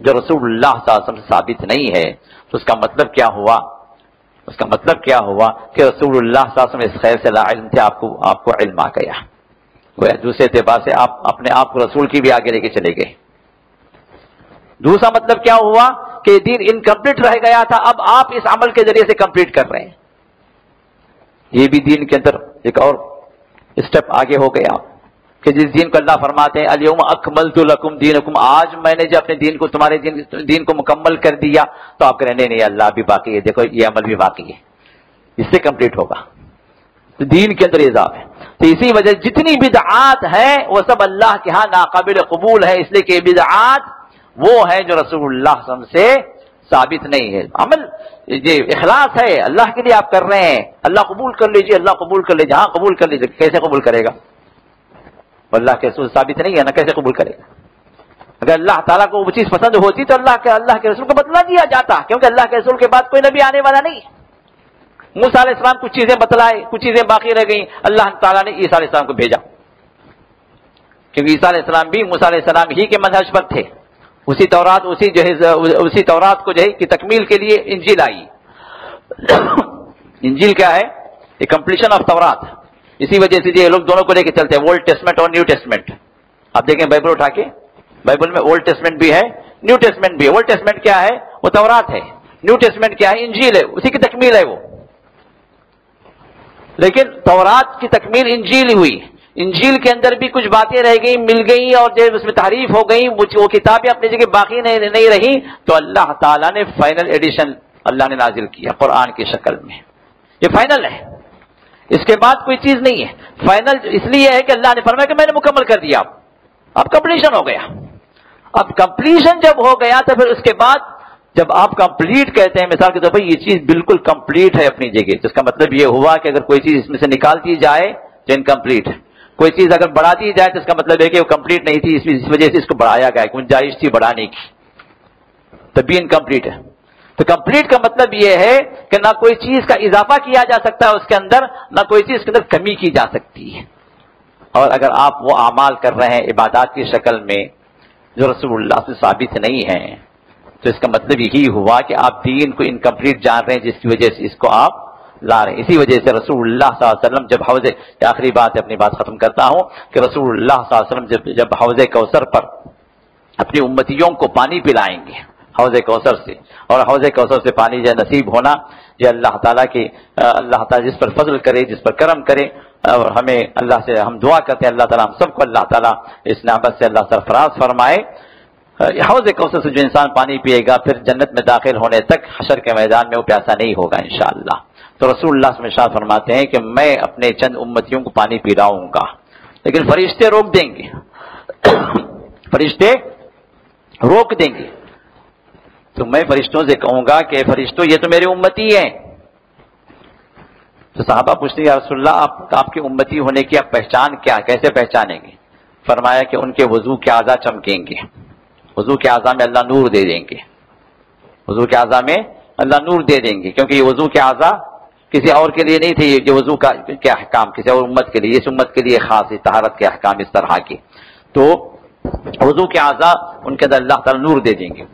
جو رسول اللہ صلی اللہ علیہ وسلم سے ثابت نہیں ہے، تو اس کا مطلب کیا ہوا؟ اس کا مطلب کیا ہوا کہ رسول اللہ صلی اللہ علیہ وسلم اس خیر سے لا علم تھے، آپ کو علم آ گیا. دوسرے اعتبار سے آپ اپنے آپ کو رسول کی بھی آگے لے کے چلے گئے. دوسرا مطلب کیا ہوا کہ دین انکمپلیٹ رہ گیا تھا، اب آپ اس عمل کے ذریعے سے کمپلیٹ کر رہے ہیں. یہ بھی دین کے اندر ایک اور اسٹیپ آگے ہو گیا کہ جس دین کو اللہ فرماتے ہیں الیوم اکملت لکم دینکم، آج میں نے جو اپنے دین کو تمہارے دین کو مکمل کر دیا، تو آپ کہیں نہیں اللہ بھی باقی ہے، دیکھو یہ عمل بھی باقی ہے، اس سے کمپلیٹ ہوگا. تو دین کے اندر اضافہ ہے. تو اسی وجہ جتنی بدعات ہیں وہ سب اللہ کے ہاں ناقابل قبول ہے، اس لیے کہ بدعات وہ ہیں جو رسول اللہ صلی اللہ علیہ وسلم سے ثابت نہیں ہے. عمل یہ اخلاص ہے، اللہ کے لیے آپ کر رہے ہیں، اللہ قبول کر لیجیے، اللہ قبول کر لیجیے. ہاں قبول کر لیجیے، کیسے قبول کرے گا؟ اللہ کے رسول ثابت نہیں ہے نا، کیسے قبول کرے گا؟ اگر اللہ تعالیٰ کو وہ چیز پسند ہوتی تو اللہ کے رسول کو بتلا دیا جاتا، کیونکہ اللہ کے رسول کے بعد کوئی نبی آنے والا نہیں. موسیٰ علیہ السلام کچھ چیزیں بتلائے، کچھ چیزیں باقی رہ گئیں، اللہ تعالیٰ نے عیسیٰ علیہ السلام کو بھیجا، کیونکہ عیسیٰ علیہ السلام بھی موسیٰ علیہ السلام ہی کے منہج پر تھے. اسی تورات کو جو ہے کی تکمیل کے لیے انجیل آئی. انجیل کیا ہے؟ یہ کمپلیشن آف تورات. اسی وجہ سے یہ لوگ دونوں کو لے کے چلتے ہیں، اولڈ ٹیسٹمنٹ اور نیو ٹیسٹمنٹ. آپ دیکھیں بائبل اٹھا کے، بائبل میں اولڈ ٹیسٹمنٹ بھی ہے، نیو ٹیسٹمنٹ بھی ہے. اولڈ ٹیسٹمنٹ کیا ہے؟ وہ تورات ہے. نیو ٹیسٹمنٹ کیا ہے؟ انجیل ہے، اسی کی تکمیل ہے وہ. لیکن تورات کی تکمیل انجیل ہوئی، انجیل کے اندر بھی کچھ باتیں رہ گئیں، مل گئیں، اور جب اس میں تحریف ہو گئیں، وہ کتابیں اپنی جگہ باقی نہیں رہیں، تو اللہ تعالیٰ نے فائنل ایڈیشن اللہ نے نازل کیا قرآن کی شکل میں. یہ فائنل ہے، اس کے بعد کوئی چیز نہیں ہے. فائنل اس لیے ہے کہ اللہ نے فرمایا کہ میں نے مکمل کر دیا، اب کمپلیشن ہو گیا. اب کمپلیشن جب ہو گیا تو پھر اس کے بعد جب آپ کمپلیٹ کہتے ہیں، مثال کے طور پر یہ چیز بالکل کمپلیٹ ہے اپنی جگہ، تو اس کا مطلب یہ ہوا کہ اگر کوئی چیز اس میں سے نکال دی جائے تو انکمپلیٹ ہے. کوئی چیز اگر بڑھا دی جائے تو اس کا مطلب ہے کہ وہ کمپلیٹ نہیں تھی، اس وجہ سے اس کو بڑھایا گیا، گنجائش تھی بڑھانے کی، تب بھی انکمپلیٹ ہے. تو تو کمپلیٹ کا مطلب یہ ہے کہ نہ کوئی چیز کا اضافہ کیا جا سکتا ہے اس کے اندر، نہ کوئی چیز کے اندر کمی کی جا سکتی ہے۔ اور اگر آپ وہ اعمال کر رہے ہیں عبادات کی شکل میں جو رسول اللہ سے ثابت نہیں ہیں، تو اس کا مطلب یہی ہوا کہ آپ دین کو انکمپلیٹ جان رہے ہیں، جس کی وجہ سے اس کو آپ لا رہے ہیں۔ اسی وجہ سے رسول اللہ صلی اللہ علیہ وسلم جب حوض، آخری بات اپنی بات ختم کرتا ہوں کہ رسول اللہ صلی اللہ علیہ وسلم جب حوض کوثر پر اپنی امتیوں کو پانی پلائیں گے حوض کوثر سے، اور حوض کوثر سے پانی جو نصیب ہونا یہ اللہ تعالیٰ کی، اللہ تعالیٰ جس پر فضل کرے، جس پر کرم کرے، اور ہمیں اللہ سے ہم دعا کرتے ہیں اللہ تعالیٰ ہم سب کو اللہ تعالیٰ اس نعمت سے اللہ سرفراز فرمائے۔ حوض کوثر سے جو انسان پانی پیے گا پھر جنت میں داخل ہونے تک حشر کے میدان میں وہ پیاسا نہیں ہوگا انشاءاللہ۔ تو رسول اللہ صلی اللہ علیہ وسلم ارشاد فرماتے ہیں کہ میں اپنے چند امتیوں کو پانی پلاؤں گا، لیکن فرشتے روک دیں گے، فرشتے روک دیں گے۔ تو میں فرشتوں سے کہوں گا کہ فرشتوں یہ تو میرے امتی ہیں۔ تو صحابہ پوچھتے ہیں یا رسول اللہ آپ کے امتی ہونے کی آپ پہچان کیا، کیسے پہچانیں گے؟ فرمایا کہ ان کے وضو کے اعضاء چمکیں گے، وضو کے اعضاء میں اللہ نور دے دیں گے، وضو کے اعضاء میں اللہ نور دے دیں گے، کیونکہ یہ وضو کے اعضاء کسی اور کے لیے نہیں تھے، یہ وضو کا کیا احکام کسی اور امت کے لیے، اس امت کے لیے خاص ہے، طہارت کے احکام اس طرح کے۔ تو وضو کے اعضاء ان کے اندر اللہ تعالیٰ نور دے دیں گے،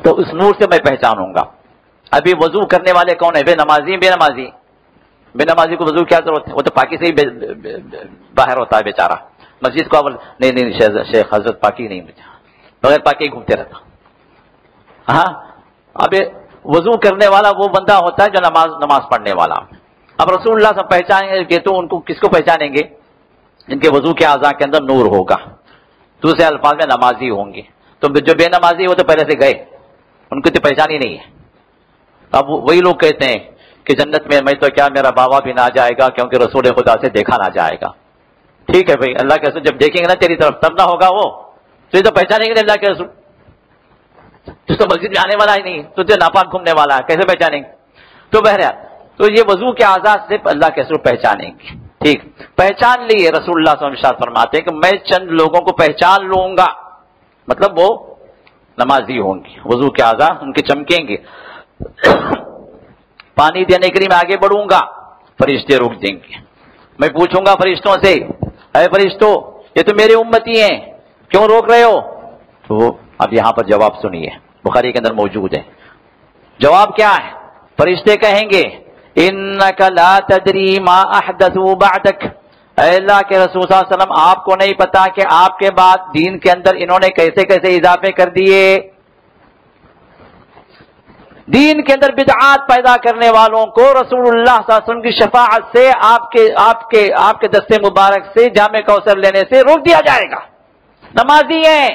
تو اس نور سے میں پہچانوں گا۔ ابھی وضو کرنے والے کون ہیں؟ بے نمازی، بے نمازی، بے نمازی کو وضو کیا ضرورت ہے؟ وہ تو پاکی سے ہی باہر ہوتا ہے بیچارہ، مسجد کو نہیں شیخ حضرت پاکی نہیں، بغیر پاکی ہی گھومتے رہتا۔ ہاں اب وضو کرنے والا وہ بندہ ہوتا ہے جو نماز پڑھنے والا۔ اب رسول اللہ سے پہچانیں گے تو ان کو کس کو پہچانیں گے؟ جن کے وضو کے اعضاء کے اندر نور ہوگا، دوسرے الفاظ میں نمازی ہوں گے۔ تو جو بے نمازی وہ تو پہلے سے گئے، ان کی تو پہچان ہی نہیں ہے۔ اب وہی لوگ کہتے ہیں کہ جنت میں میں تو کیا میرا بابا بھی نہ جائے گا کیونکہ رسول خدا سے دیکھا نہ جائے گا۔ ٹھیک ہے بھائی، اللہ کے رسول جب دیکھیں گے نا تیری طرف تب نہ ہوگا وہ، تو یہ تو پہچانیں گے اللہ کے رسول، تو مسجد میں آنے والا ہی نہیں، تو ناپاک گھومنے والا ہے، کیسے پہچانیں گے؟ تو بہرحال تو یہ وضو کے اعضاء سے اللہ کے رسول پہچانیں گے۔ ٹھیک، پہچان لیے رسول اللہ صلی اللہ علیہ وسلم فرماتے ہیں کہ میں چند لوگوں کو پہچان لوں گا، مطلب وہ نمازی ہوں گے، وضو کے اعضاء ان کے چمکیں گے، پانی دینے کے لیے میں آگے بڑھوں گا، فرشتے روک دیں گے۔ میں پوچھوں گا فرشتوں سے، اے فرشتوں یہ تو میرے امتی ہیں، کیوں روک رہے ہو؟ تو اب یہاں پر جواب سنیے، بخاری کے اندر موجود ہے۔ جواب کیا ہے؟ فرشتے کہیں گے انک لا تدری ما احدثوا بعدک، اے اللہ کے رسول صلی اللہ علیہ وسلم آپ کو نہیں پتا کہ آپ کے بعد دین کے اندر انہوں نے کیسے کیسے اضافے کر دیے۔ دین کے اندر بدعات پیدا کرنے والوں کو رسول اللہ صلی اللہ علیہ وسلم کی شفاعت سے آپ کے دستے مبارک سے جامع کوثر لینے سے روک دیا جائے گا۔ نمازی ہیں،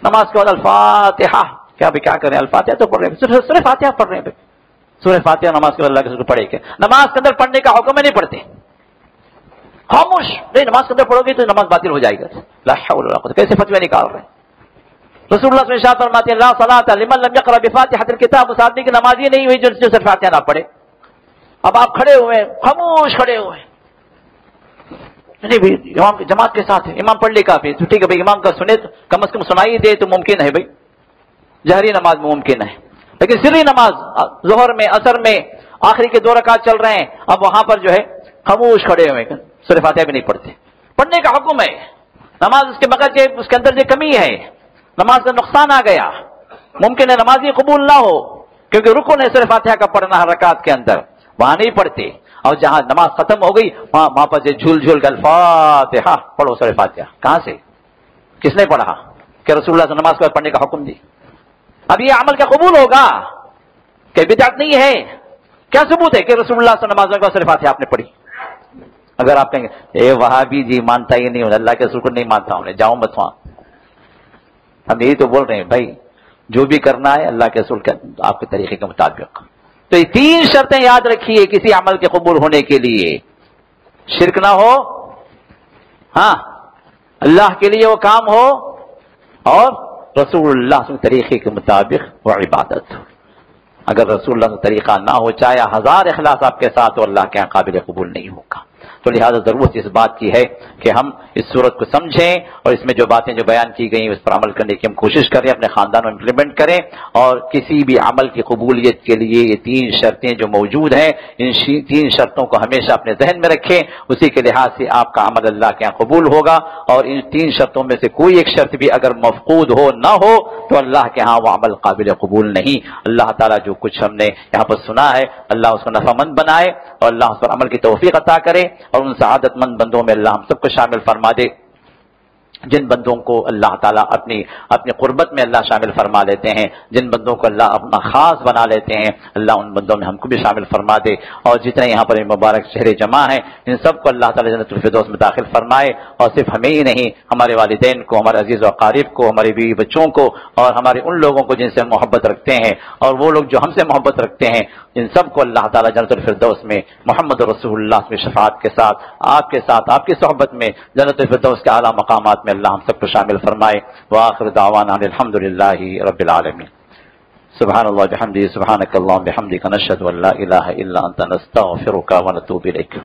نماز کے بعد الفاتحہ، کیا بھی کیا کریں، الفاتحہ تو پڑھ رہے ہیں، سورہ فاتحہ پڑھ رہے ہیں، سورہ فاتحہ نماز کے بعد اللہ کے رسول پڑھے گا۔ نماز کے اندر پڑھنے کا حکم نہیں پڑھتے، خاموش، نہیں نماز کے اندر پڑھو گی تو نماز باطل ہو جائے گا۔ لا حول ولا قوت، کیسے فتوی نکال رہے ہیں؟ رسول اللہ صلی اللہ علیہ وسلم فرماتے ہیں لا صلاۃ لمن لم یقرأ بفاتحۃ الکتاب، اس آدمی کی نماز یہ نہیں ہوئی جو صرف فاتحہ نہ پڑھے۔ اب آپ کھڑے ہوئے خاموش کھڑے ہوئے، نہیں بھائی امام جماعت کے ساتھ ہے، امام پڑھ لے کافی، تو ٹھیک ہے بھائی امام کا سنے تو کم از کم سنائی دے تو ممکن ہے بھائی، جہری نماز میں ممکن ہے، لیکن سری نماز ظہر میں عصر میں آخری کے 2 رکعات چل رہے ہیں، اب وہاں پر جو ہے خاموش کھڑے ہوئے سورہ فاتحہ بھی نہیں پڑھتے۔ پڑھنے کا حکم ہے، نماز اس کے بغیر اس کے اندر جو کمی ہے، نماز کا نقصان آ گیا، ممکن ہے نمازی قبول نہ ہو، کیونکہ رکن ہے سورہ فاتحہ کا پڑھنا ہر رکعت کے اندر، وہاں نہیں پڑھتے، اور جہاں نماز ختم ہو گئی وہاں پر سے جھول جھول کر الفاتحہ پڑھو سورہ فاتحہ، کہاں سے کس نے پڑھا کہ رسول اللہ سے نماز کو پڑھنے کا حکم دی؟ اب یہ عمل کیا قبول ہوگا کہ بدعت نہیں ہے؟ کیا ثبوت ہے کہ رسول اللہ سے نماز کو سورہ فاتحہ آپ نے پڑھی؟ اگر آپ کہیں گے اے وہابی جی مانتا ہی نہیں ہوں، اللہ کے رسول کو نہیں مانتا ہوں، جاؤ مت وہاں، ہم یہی تو بول رہے ہیں بھائی جو بھی کرنا ہے اللہ کے رسول کے آپ کے طریقے کے مطابق۔ تو یہ 3 شرطیں یاد رکھیے کسی عمل کے قبول ہونے کے لیے، شرک نہ ہو، ہاں اللہ کے لیے وہ کام ہو، اور رسول اللہ کے طریقے کے مطابق وہ عبادت ہو۔ اگر رسول اللہ کا طریقہ نہ ہو، چاہے 1000 اخلاص آپ کے ساتھ ہو، اللہ کے یہاں قابل قبول نہیں ہوگا۔ تو تو لہذا ضرورت اس بات کی ہے کہ ہم اس صورت کو سمجھیں اور اس میں جو باتیں جو بیان کی گئی اس پر عمل کرنے کی ہم کوشش کریں، اپنے خاندان میں امپلیمنٹ کریں، اور کسی بھی عمل کی قبولیت کے لیے یہ 3 شرطیں جو موجود ہیں، ان 3 شرطوں کو ہمیشہ اپنے ذہن میں رکھیں، اسی کے لحاظ سے آپ کا عمل اللہ کے یہاں قبول ہوگا، اور ان 3 شرطوں میں سے کوئی ایک شرط بھی اگر مفقود ہو نہ ہو تو اللہ کے ہاں وہ عمل قابل قبول نہیں۔ اللہ تعالیٰ جو کچھ ہم نے یہاں پر سنا ہے اللہ اس کو نفع مند بنائے اور اللہ اس پر عمل کی توفیق عطا کرے، اور ان سعادت مند بندوں میں اللہ ہم سب کو شامل فرما دے جن بندوں کو اللہ تعالیٰ اپنی قربت میں اللہ شامل فرما لیتے ہیں، جن بندوں کو اللہ اپنا خاص بنا لیتے ہیں، اللہ ان بندوں میں ہم کو بھی شامل فرما دے، اور جتنے یہاں پر مبارک چہرے جمع ہیں ان سب کو اللہ تعالیٰ جنت الفردوس میں داخل فرمائے، اور صرف ہمیں ہی نہیں ہمارے والدین کو، ہمارے عزیز و اقارب کو، ہمارے بیوی بچوں کو، اور ہمارے ان لوگوں کو جن سے ہم محبت رکھتے ہیں، اور وہ لوگ جو ہم سے محبت رکھتے ہیں، ان سب کو اللہ تعالیٰ جنت الفردوس میں محمد رسول اللہ کی شفاعت کے ساتھ آپ کی صحبت میں جنت الفردوس کے اعلیٰ مقامات میں اللہ ہم سب کو شامل فرمائے۔ وآخر دعوانا الحمدللہ رب العالمین۔ سبحان اللہ بحمدہ، سبحانک اللہم بحمدک، نشہد ان لا الہ الا انت، نستغفرک ونتوب الیک۔